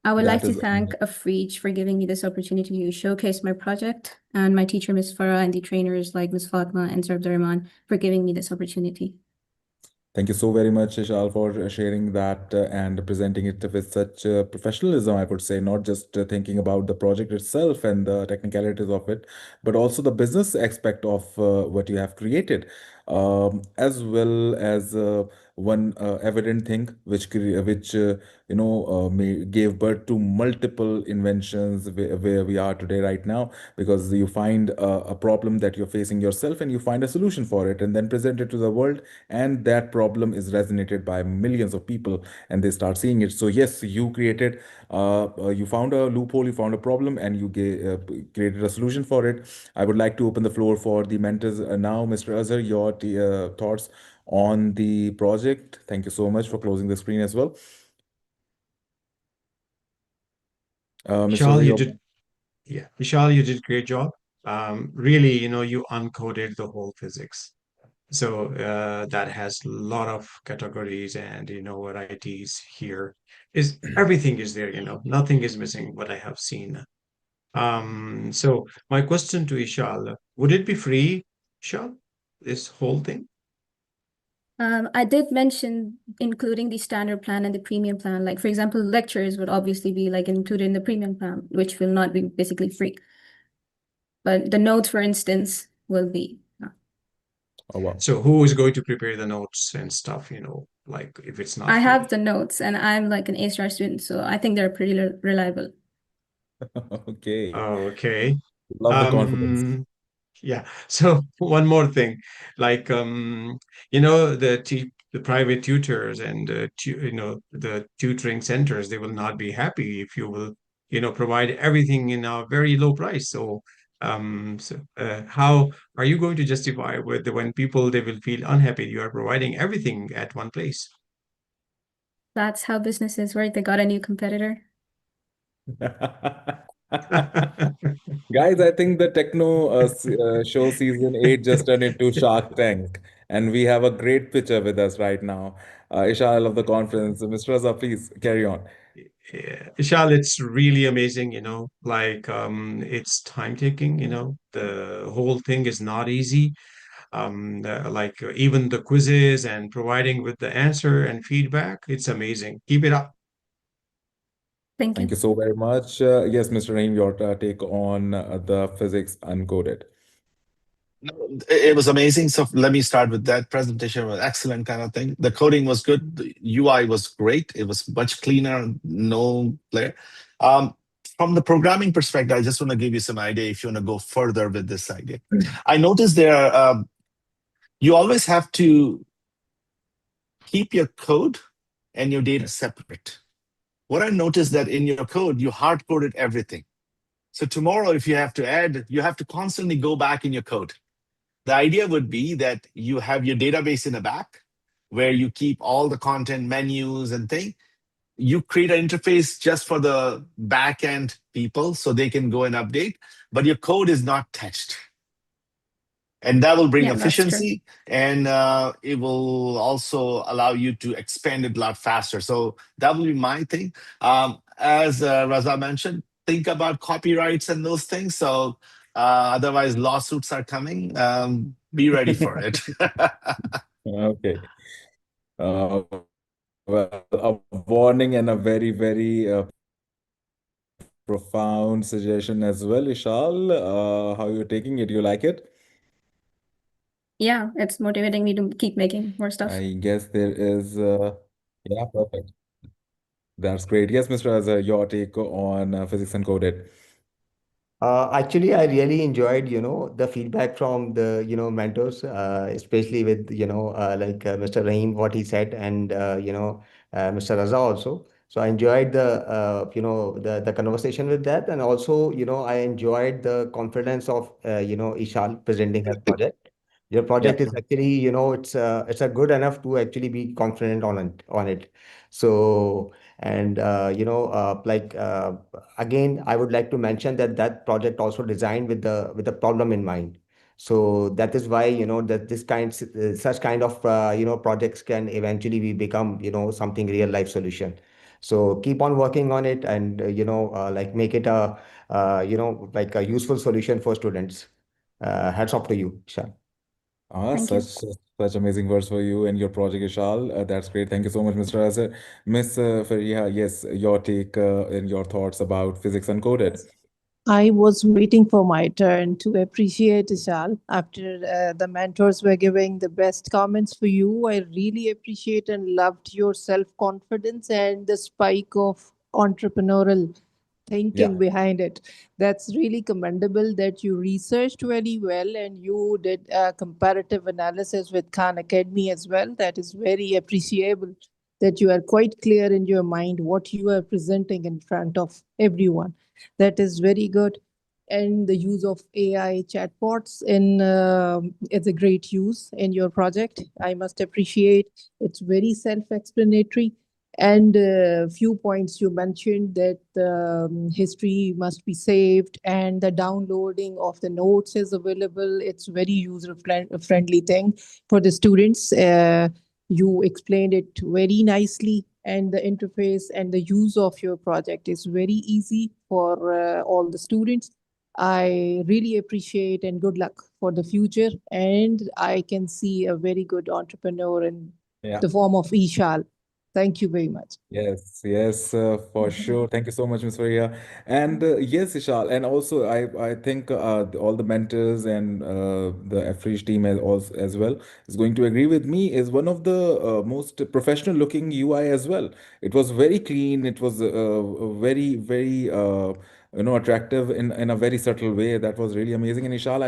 I would like That to is thank Afrij for giving me this opportunity to showcase my project, and my teacher, Ms. Farah, and the trainers like Ms. Fatma and Sir Abdurrahman for giving me this opportunity. Thank you so very much, Ishal, for sharing that and presenting it with such professionalism, I would say, not just thinking about the project itself and the technicalities of it, but also the business aspect of what you have created, as well as one evident thing which gave birth to multiple inventions where we are today right now, because you find a problem that you're facing yourself and you find a solution for it and then present it to the world, and that problem is resonated by millions of people and they start seeing it. So yes, you found a loophole, you found a problem, and you created a solution for it. I would like to open the floor for the mentors now. Mr. Azhar, your thoughts on the project. Thank you so much for closing the screen as well. Mr. Vishal, you Rio. did, yeah, Vishal, you did great job. Really, you uncoded the whole physics. So that has a lot of categories and varieties here. Is everything is there, nothing is missing what I have seen. So my question to Ishal, would it be free, Ishal, this whole thing? I did mention including the standard plan and the premium plan. Like, for example, lectures would obviously be like included in the premium plan, which will not be basically free. But the notes, for instance, will be. Oh, wow. So who is going to prepare the notes and stuff, like if it's not I free? have the notes, and I'm like an A-star student, so I think they're pretty reliable. Okay. Oh, okay. Love the confidence. Yeah. So one more thing, like the private tutors and the tutoring centers, they will not be happy if you will provide everything in a very low price. So how are you going to justify with when people they will feel unhappy you are providing everything at one place? That's how businesses work. They got a new competitor. Guys, I think the techno show season 8 just turned into Shark Tank, and we have a great pitcher with us right now. Isha, I love the conference. Mr. Raza, please carry on. Yeah, Vishal, it's really amazing, like it's time taking, the whole thing is not easy. Even the quizzes and providing with the answer and feedback, it's amazing. Keep it up. Thank Thank you. you so very much. Yes, Mr. Rahim, your take on the physics uncoded. It was amazing. So let me start with that. Presentation was excellent, kind of thing. The coding was good. The UI was great. It was much cleaner, no glare. Um, from the programming perspective, I just want to give you some idea if you want to go further with this idea. I noticed you always have to keep your code and your data separate. What I noticed that in your code, you hard coded everything. So tomorrow, if you have to add, you have to constantly go back in your code. The idea would be that you have your database in the back where you keep all the content menus and thing. You create an interface just for the back end people so they can go and update, but your code is not touched. And that will bring Yeah, that's true. efficiency, and it will also allow you to expand it a lot faster. So that will be my thing. As Raza mentioned, think about copyrights and those things. So otherwise, lawsuits are coming. Be ready for it. Okay. Uh, well, a warning and a very, very profound suggestion as well, Ishal. How you taking it? You like it? Yeah, it's motivating me to keep making more stuff. I guess there is, yeah, perfect. That's great. Yes, Mr. Azhar, your take on physics uncoded. Actually, I really enjoyed, the feedback from the, mentors, especially with, Mr. Rahim, what he said, and, Mr. Raza also. So I enjoyed the conversation with that. And also, I enjoyed the confidence of, Ishal presenting her project. Your Yeah. project is actually, it's a good enough to actually be confident on it. So, and, again, I would like to mention that that project also designed with the problem in mind. So that is why that such kind of projects can eventually become something real life solution. So keep on working on it, and make it a like a useful solution for students. Hats off to you, Shan. Ah, Thank you. such amazing words for you and your project, Ishal. That's great. Thank you so much, Mr. Azhar. Miss Fariha, yes, your take and your thoughts about physics uncoded. I was waiting for my turn to appreciate Ishal. After the mentors were giving the best comments for you, I really appreciate and loved your self confidence and the spike of entrepreneurial Yeah. thinking behind it. That's really commendable that you researched very well and you did a comparative analysis with Khan Academy as well. That is very appreciable that you are quite clear in your mind what you are presenting in front of everyone. That is very good. And the use of AI chatbots in is a great use in your project. I must appreciate it's very self-explanatory And a few points you mentioned that history must be saved and the downloading of the notes is available. It's very friendly thing for the students. You explained it very nicely, and the interface and the use of your project is very easy for all the students. I really appreciate and good luck for the future. And I can see a very good entrepreneur in Yeah. the form of Ishal. Thank you very much. Yes, yes, for sure. Thank you so much, Ms. Faria. And yes, Ishal, and also I think all the mentors and the Afrish team as well is going to agree with me, is one of the most professional looking UI as well. It was very clean. It was very attractive in a very subtle way. That was really amazing. And Ishal,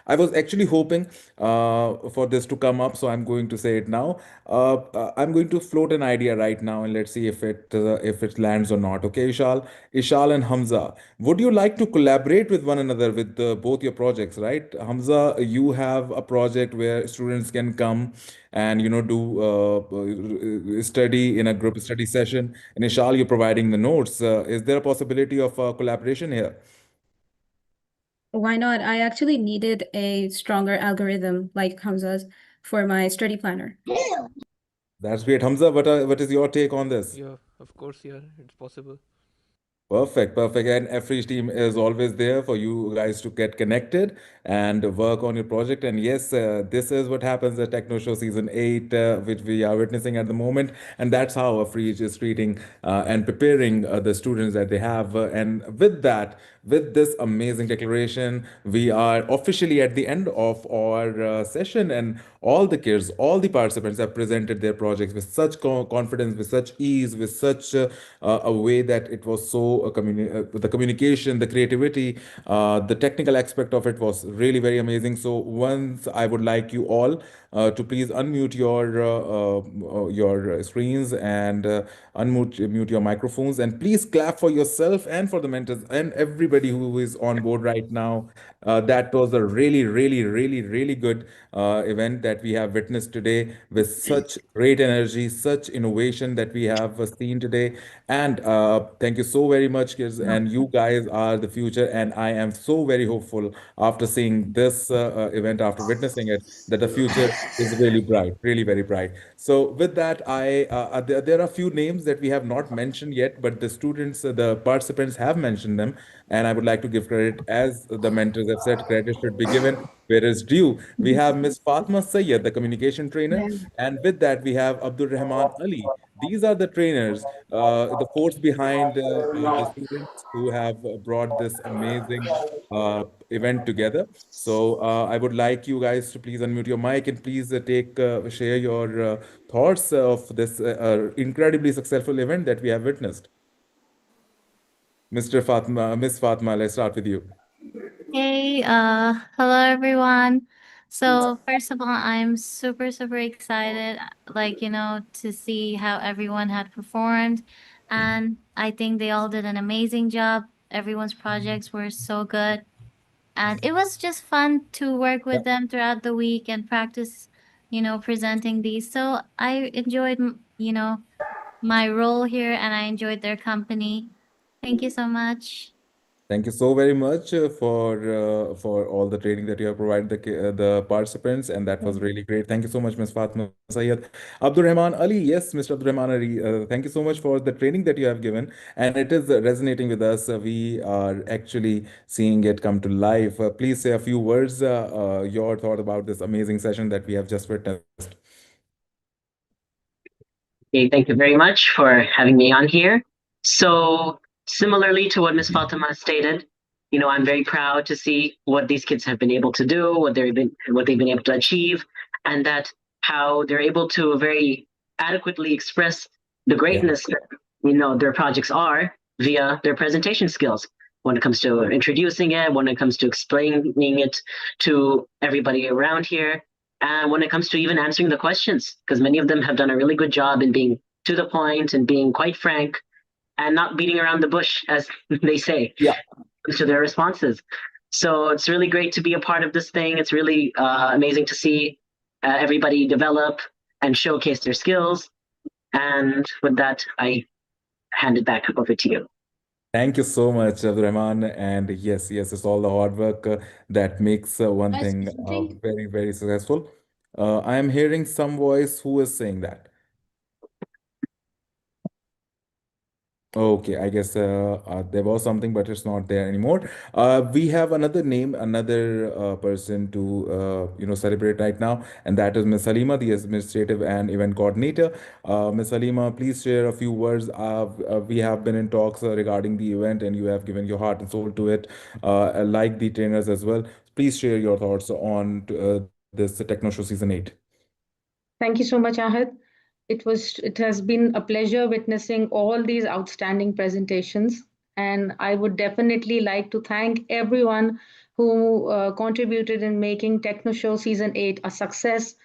I was actually hoping for this to come up, so I'm going to say it now. I'm going to float an idea right now, and let's see if it lands or not. Okay, Ishal and Hamza, would you like to collaborate with one another with both your projects? Right, Hamza, you have a project where students can come and do study in a group study session. And Ishal, you're providing the notes. Is there a possibility of collaboration here? Why not? I actually needed a stronger algorithm like Hamza's for my study planner. That's great, Hamza. What is your take on this? Yeah, of course, yeah, it's possible. Perfect, perfect. And Afri's team is always there for you guys to get connected and work on your project. And yes, this is what happens at Techno Show Season 8, which we are witnessing at the moment. And that's how Afri is treating and preparing the students that they have. And with that, with this amazing declaration, we are officially at the end of our session. And all the kids, all the participants have presented their projects with such confidence, with such ease, with such a way that it was so the communication, the creativity, the technical aspect of it was really very amazing. So once I would like you all to please unmute your screens and unmute mute your microphones, and please clap for yourself and for the mentors and everybody who is on board right now. That was a really, really, really, really good event that we have witnessed today, with such great energy, such innovation that we have seen today. And thank you so very much, kids. And you guys are the future. And I am so very hopeful after seeing this event, after witnessing it, that the future is really bright, really very bright. So with that, there are a few names that we have not mentioned yet, but the students, the participants have mentioned them, and I would like to give credit, as the mentors have said, credit should be given where is due. We have Miss Fatma Sayyed, the communication trainer, and with that we have Abdul Rahman Ali. These are the trainers, the force behind the students who have brought this amazing event together. So I would like you guys to please unmute your mic and please share your thoughts of this incredibly successful event that we have witnessed. Mr. Fatma, Miss Fatma, let's start with you. Hey, hello everyone. So first of all, I'm super, super excited, like, to see how everyone had performed. And I think they all did an amazing job. Everyone's projects were so good. And it was just fun to work with them throughout the week and practice, presenting these. So I enjoyed, my role here and I enjoyed their company. Thank you so much. Thank you so very much for all the training that you have provided the participants, and that was really great. Thank you so much, Ms. Fatma Sayed. Abdul Rahman Ali, yes, Mr. Abdul Rahman Ali, thank you so much for the training that you have given, and it is resonating with us. We are actually seeing it come to life. Please say a few words, your thought about this amazing session that we have just witnessed. Okay, thank you very much for having me on here. So, similarly to what Ms. Fatima stated, I'm very proud to see what these kids have been able to do, what they've been able to achieve, and that how they're able to very adequately express the greatness that their projects are via their presentation skills. When it comes to introducing it, when it comes to explaining it to everybody around here, and when it comes to even answering the questions, because many of them have done a really good job in being to the point and being quite frank and not beating around the bush, as they say, to their responses. So it's really great to be a part of this thing. It's really amazing to see everybody develop and showcase their skills. And with that, I hand it back over to you. Thank you so much, Abdurrahman. And yes, it's all the hard work that makes one Can I say thing something? very successful. I am hearing some voice who is saying that. Okay, I guess there was something, but it's not there anymore. We have another name, another person to celebrate right now, and that is Miss Halima, the administrative and event coordinator. Miss Halima, please share a few words. We have been in talks regarding the event, and you have given your heart and soul to it, like the trainers as well. Please share your thoughts on this Techno Show Season 8. Thank you so much, Ahad. It has been a pleasure witnessing all these outstanding presentations, and I would definitely like to thank everyone who contributed in making Techno Show Season 8 a success,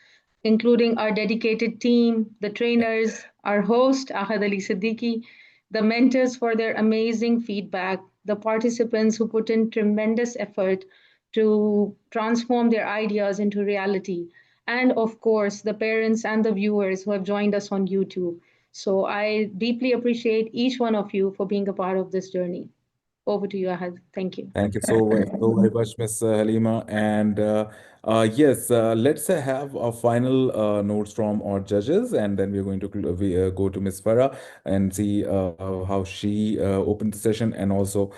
including our dedicated team, the trainers, our host, Ahad Ali Siddiqui, the mentors for their amazing feedback, the participants who put in tremendous effort to transform their ideas into reality, and of course, the parents and the viewers who have joined us on YouTube. So I deeply appreciate each one of you for being a part of this journey. Over to you, Ahad. Thank you. Thank you so very much, Miss Halima. And yes, let's have a final notes from our judges, and then we're going to go to Miss Farah and see how she opened the session, and also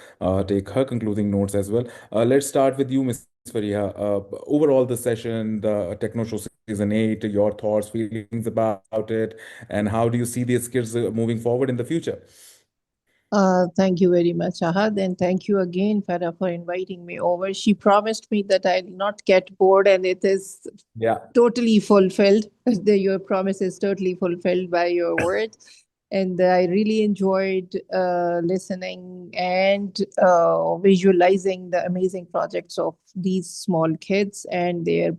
take her concluding notes as well. Let's start with you, Miss Faria. Overall, the session, the Techno Show Season 8, your thoughts, feelings about it, and how do you see these kids moving forward in the future? Thank you very much, Ahad, and thank you again, Farah, for inviting me over. She promised me that I'll not get bored, and it is Yeah. totally fulfilled. Your promise is totally fulfilled by your word. And I really enjoyed listening and visualizing the amazing projects of these small kids and their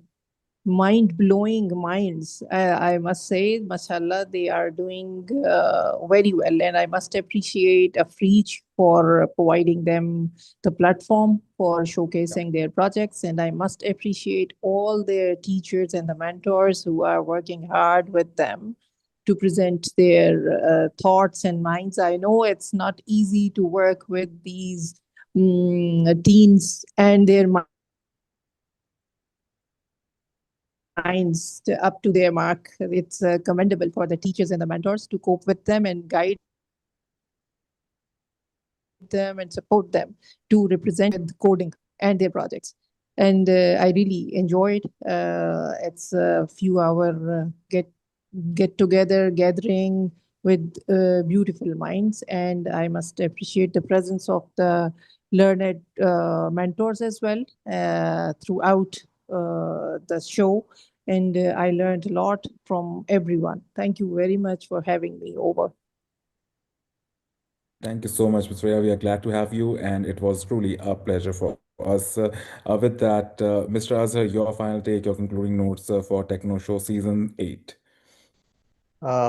mind-blowing minds. I must say, mashallah, they are doing very well, and I must appreciate Afreech for providing them the platform for showcasing their projects, and I must appreciate all their teachers and the mentors who are working hard with them to present their thoughts and minds. I know it's not easy to work with these teens and their minds up to their mark. It's commendable for the teachers and the mentors to cope with them and guide them and support them to represent with coding and their projects. And I really enjoyed. It's a few hour get together gathering with beautiful minds, and I must appreciate the presence of the learned mentors as well throughout the show. And I learned a lot from everyone. Thank you very much for having me over. Thank you so much, Ms. Rhea. We are glad to have you, and it was truly a pleasure for us. With that, Mr. Azhar, your final take, your concluding notes for Techno Show Season 8.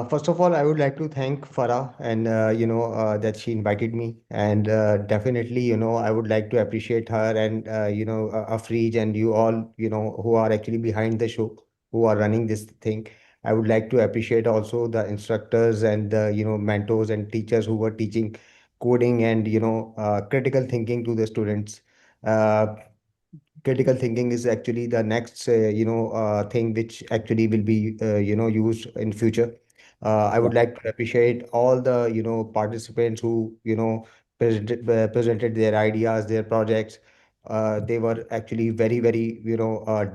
First of all, I would like to thank Farah and that she invited me, and definitely I would like to appreciate her and Afreej and you all who are actually behind the show, who are running this thing. I would like to appreciate also the instructors and the mentors and teachers who were teaching coding and critical thinking to the students. Uh, Critical thinking is actually the next thing which actually will be used in future. I would like to appreciate all the participants who presented their ideas, their projects. They were actually very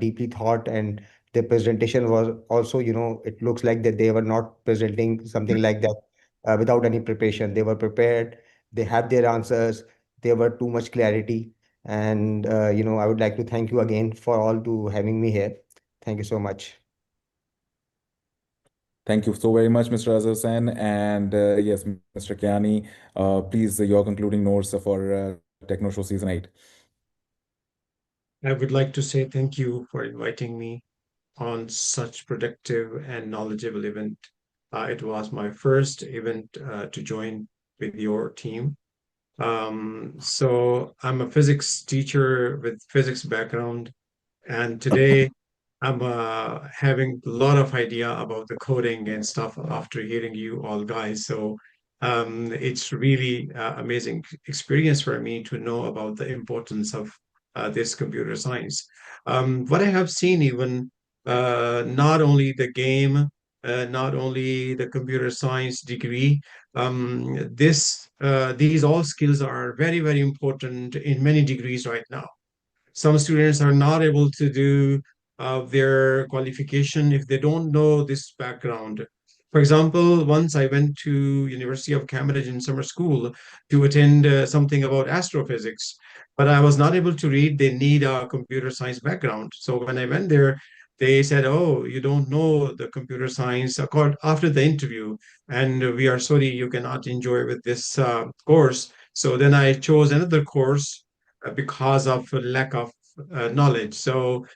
deeply thought, and their presentation was also it looks like that they were not presenting something like that without any preparation. They were prepared, they had their answers, there were too much clarity. And I would like to thank you again for all to having me here. Thank you so much. Thank you so very much, Mr. Azhar Sen. And yes, Mr. Kiani, please, your concluding notes for Techno Show Season 8. I would like to say thank you for inviting me on such productive and knowledgeable event. It was my first event to join with your team. So I'm a physics teacher with physics background, and today I'm having a lot of idea about the coding and stuff after hearing you all guys. So it's really amazing experience for me to know about the importance of this computer science. What I have seen, even not only the game, not only the computer science degree, these all skills are very, very important in many degrees right now. Some students are not able to do their qualification if they don't know this background. For example, once I went to University of Cambridge in summer school to attend something about astrophysics, but I was not able to read. They need a computer science background. So when I went there, they said, "Oh, you don't know the computer science." After the interview, and we are sorry you cannot enjoy with this course. So then I chose another course because of a lack of knowledge. So,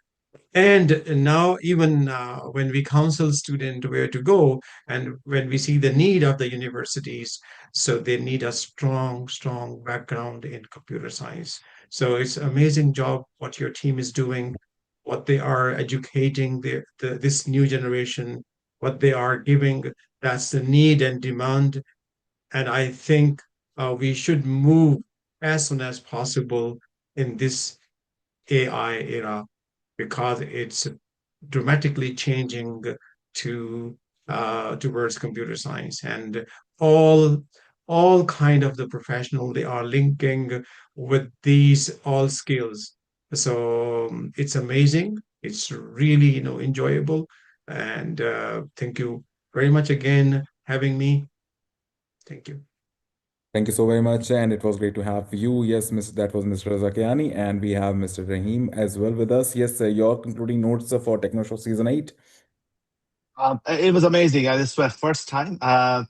and now even when we counsel student where to go, and when we see the need of the universities, so they need a strong, strong background in computer science. So it's amazing job what your team is doing, what they are educating this new generation, what they are giving. That's the need and demand, and I think we should move as soon as possible in this AI era because it's dramatically changing to towards computer science, and all all kind of the professional they are linking with these all skills. So it's amazing. It's really enjoyable, and thank you very much again having me. Thank you. Thank you so very much, and it was great to have you. Yes, Mr. That was Mr. Zakiani, and we have Mr. Rahim as well with us. Yes, your concluding notes for Techno Show Season 8. It was amazing. This is my first time.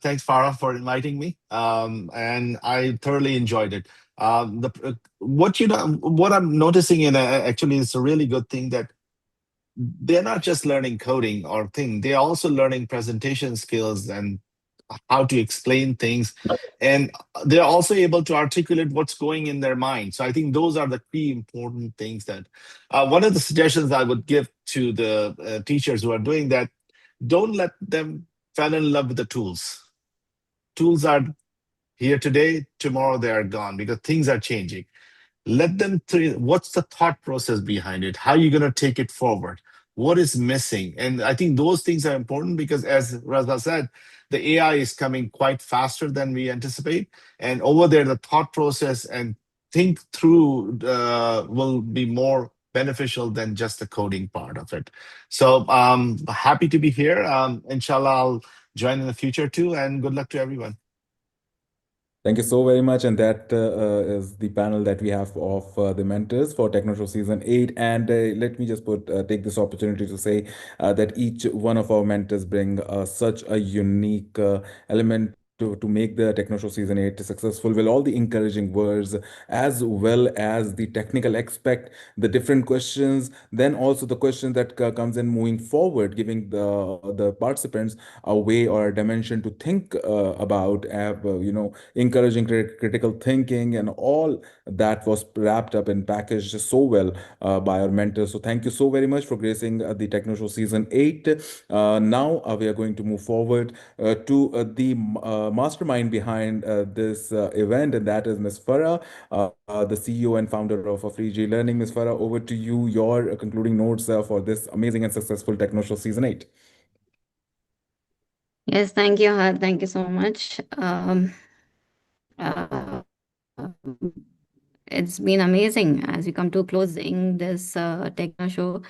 Thanks, Farah, for inviting me. And I thoroughly enjoyed it. What I'm noticing in actually is a really good thing that they're not just learning coding or thing. They're also learning presentation skills and how to explain things, and they're also able to articulate what's going in their mind. So I think those are the key important things that one of the suggestions I would give to the teachers who are doing that: don't let them fall in love with the tools. Tools are here today, tomorrow they are gone because things are changing. Let them what's the thought process behind it, how are you going to take it forward, what is missing. And I think those things are important because, as Raza said, the AI is coming quite faster than we anticipate, and over there the thought process and think through will be more beneficial than just the coding part of it. So happy to be here. Inshallah, I'll join in the future too, and good luck to everyone. Thank you so very much. And that is the panel that we have of the mentors for TechnoShow Season 8. And let me just take this opportunity to say that each one of our mentors bring such a unique element to make the TechnoShow Season 8 successful, with all the encouraging words, as well as the technical aspect, the different questions, then also the question that comes in moving forward, giving the participants a way or a dimension to think about, encouraging critical thinking, and all that was wrapped up and packaged so well by our mentors. So thank you so very much for gracing the Techno Show Season 8. Now we are going to move forward to the mastermind behind this event, and that is Ms. Farah, the CEO and founder of Free G Learning. Ms. Farah, over to you, your concluding notes for this amazing and successful Techno Show Season 8. Yes, thank you, Had. Thank you so much. It's been amazing as we come to closing this Techno Show.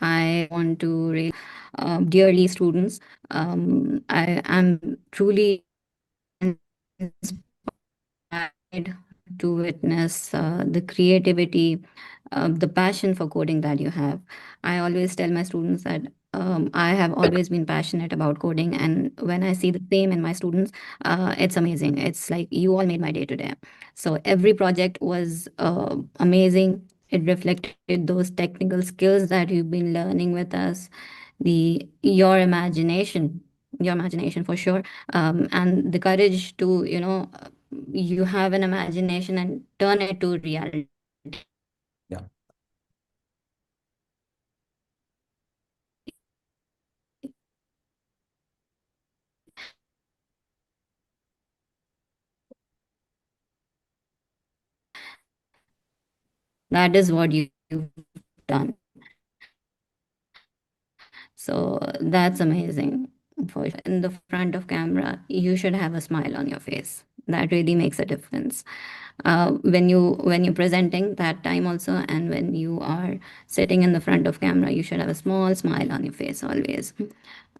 I want to really dearly students. I am truly inspired to witness the creativity, the passion for coding that you have. I always tell my students that I have always been passionate about coding, and when I see the same in my students, it's amazing. It's like you all made my day today. So every project was amazing. It reflected those technical skills that you've been learning with us, the your imagination for sure, and the courage to you have an imagination and turn it to reality. Yeah. That is what you've done. So that's amazing for sure. In the front of camera, you should have a smile on your face. That really makes a difference. When you're presenting that time also, and when you are sitting in the front of camera, you should have a small smile on your face always.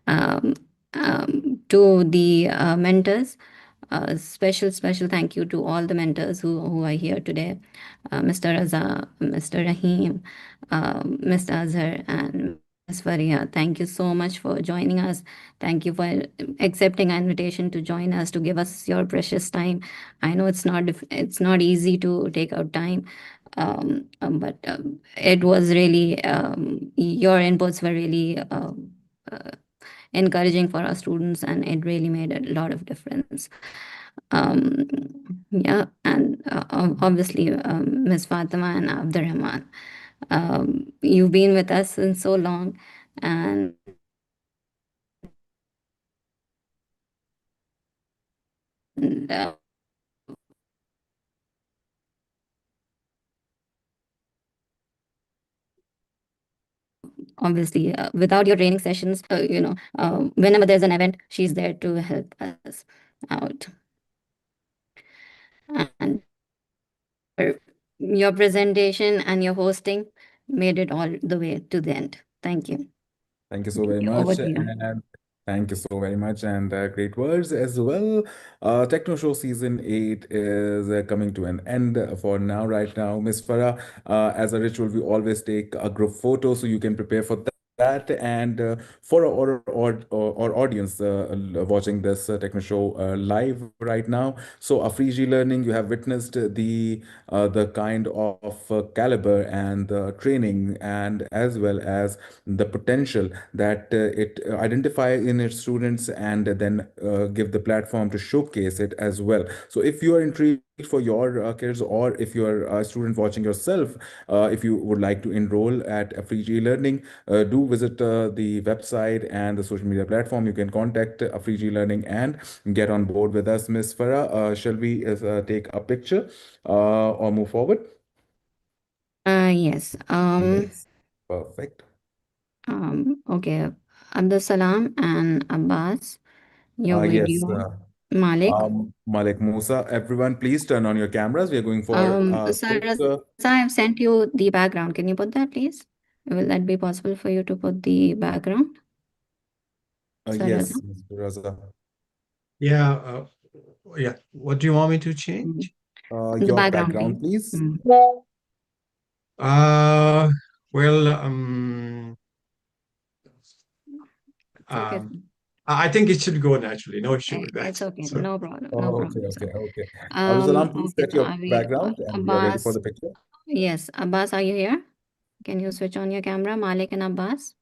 Um, to the mentors, special thank you to all the mentors who are here today, Mr. Raza, Mr. Rahim, Mr. Azhar, and Ms. Faria. Thank you so much for joining us. Thank you for accepting our invitation to join us, to give us your precious time. I know it's not easy to take out time, but it was really your inputs were really uh, encouraging for our students, and it really made a lot of difference. Um, yeah, and obviously, Ms. Fatima and Abdurrahman, you've been with us since so long, and obviously, without your training sessions, whenever there's an event, she's there to help us out. And your presentation and your hosting made it all the way to the end. Thank you. Thank you so very Over much. to you. And thank you so very much. And great words as well. Techno Show Season 8 is coming to an end for now, right now. Miss Farah, as a ritual, we always take a group photo so you can prepare for that. And for our audience watching this Techno Show live right now, so a free learning, you have witnessed the kind of caliber and the training, and as well as the potential that it identify in its students, and then give the platform to showcase it as well. So if you are intrigued for your kids, or if you are a student watching yourself, if you would like to enroll at a free learning, do visit the website and the social media platform. You can contact a free learning and get on board with us. Miss Farah, shall we take a picture or move forward? Yes. Yes, perfect. Okay. Abdul Salam and Abbas, your Yes, video. Malik. Malik Musa, everyone, please turn on your cameras. We are going for a Sir quick. Raza, I have sent you the background. Can you put that, please? Will that be possible for you to put the background, Sir Raza? Yes, Mr. Raza. Yeah, yeah. What do you want me to change? The Your background, background, please. please. Uh, well, It's okay. I think it should go naturally. No issue with that. It's okay. So, No problem. No Oh, okay, problem, sir. okay, okay. Abdul Salam, please Okay, set so your are we, background, and we are ready for Abbas? the picture. Yes, Abbas, are you here? Can you switch on your camera, Malik and Abbas?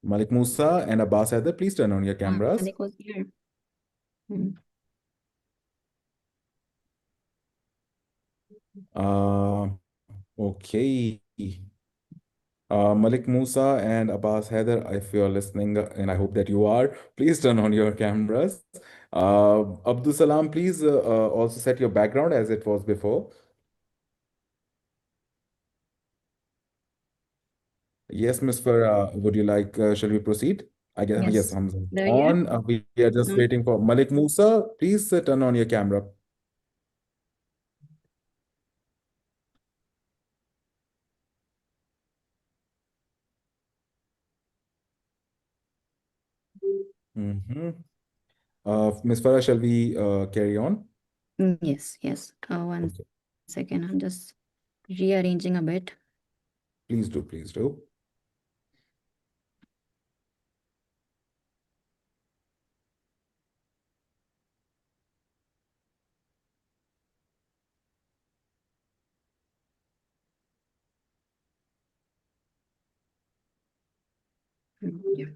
Malik Musa and Abbas Haider, please turn on your cameras. Malik was here. Hmm. Uh, okay. Malik Musa and Abbas Haider, if you're listening, and I hope that you are, please turn on your cameras. Abdul Salam, please also set your background as it was before. Yes, Ms. Farah, would you like, shall we proceed? I guess, yes, Yes, Hamza. they're here. On, we are just No. waiting for Malik Musa. Please turn on your camera. Mm-hmm. Ms. Farah, shall we carry on? Yes, yes. One Okay. second. I'm just rearranging a bit. Please do, please do. Yeah.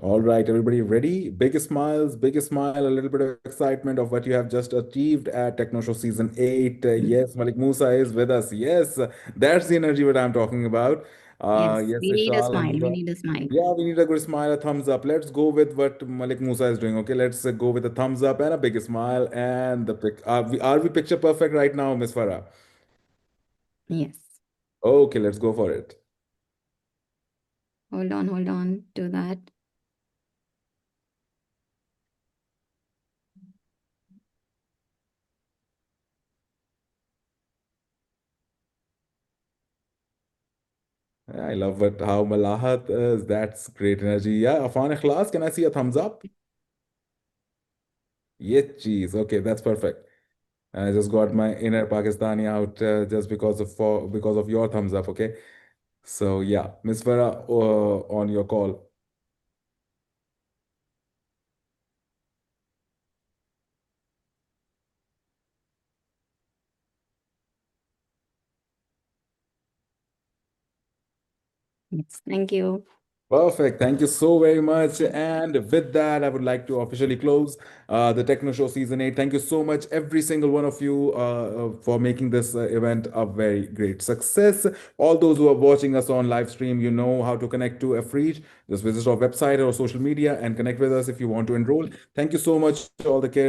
All right, everybody ready? Big smile, a little bit of excitement of what you have just achieved at Techno Show Season 8. Yes, Malik Musa is with us. Yes, that's the energy what I'm talking about. Yes, Yes, we need a Vishal, smile. We Hamza. need a smile. Yeah, we need a good smile, a thumbs up. Let's go with what Malik Musa is doing. Okay, let's go with a thumbs up and a big smile and the pic. Are we picture perfect right now, Miss Farah? Yes. Okay, let's go for it. Hold on to that. I love what how Malahat is. That's great energy. Yeah, Afan Ikhlas, can I see a thumbs up? Yes, geez. Okay, that's perfect. I just got my inner Pakistani out just because of your thumbs up. Okay, so yeah, Miss Farah, on your call. Yes, thank you. Perfect. Thank you so very much. And with that, I would like to officially close the Techno Show Season 8. Thank you so much, every single one of you, for making this event a very great success. All those who are watching us on live stream, you know how to connect to Afrige. Just visit our website or social media and connect with us if you want to enroll. Thank you so much, all the care.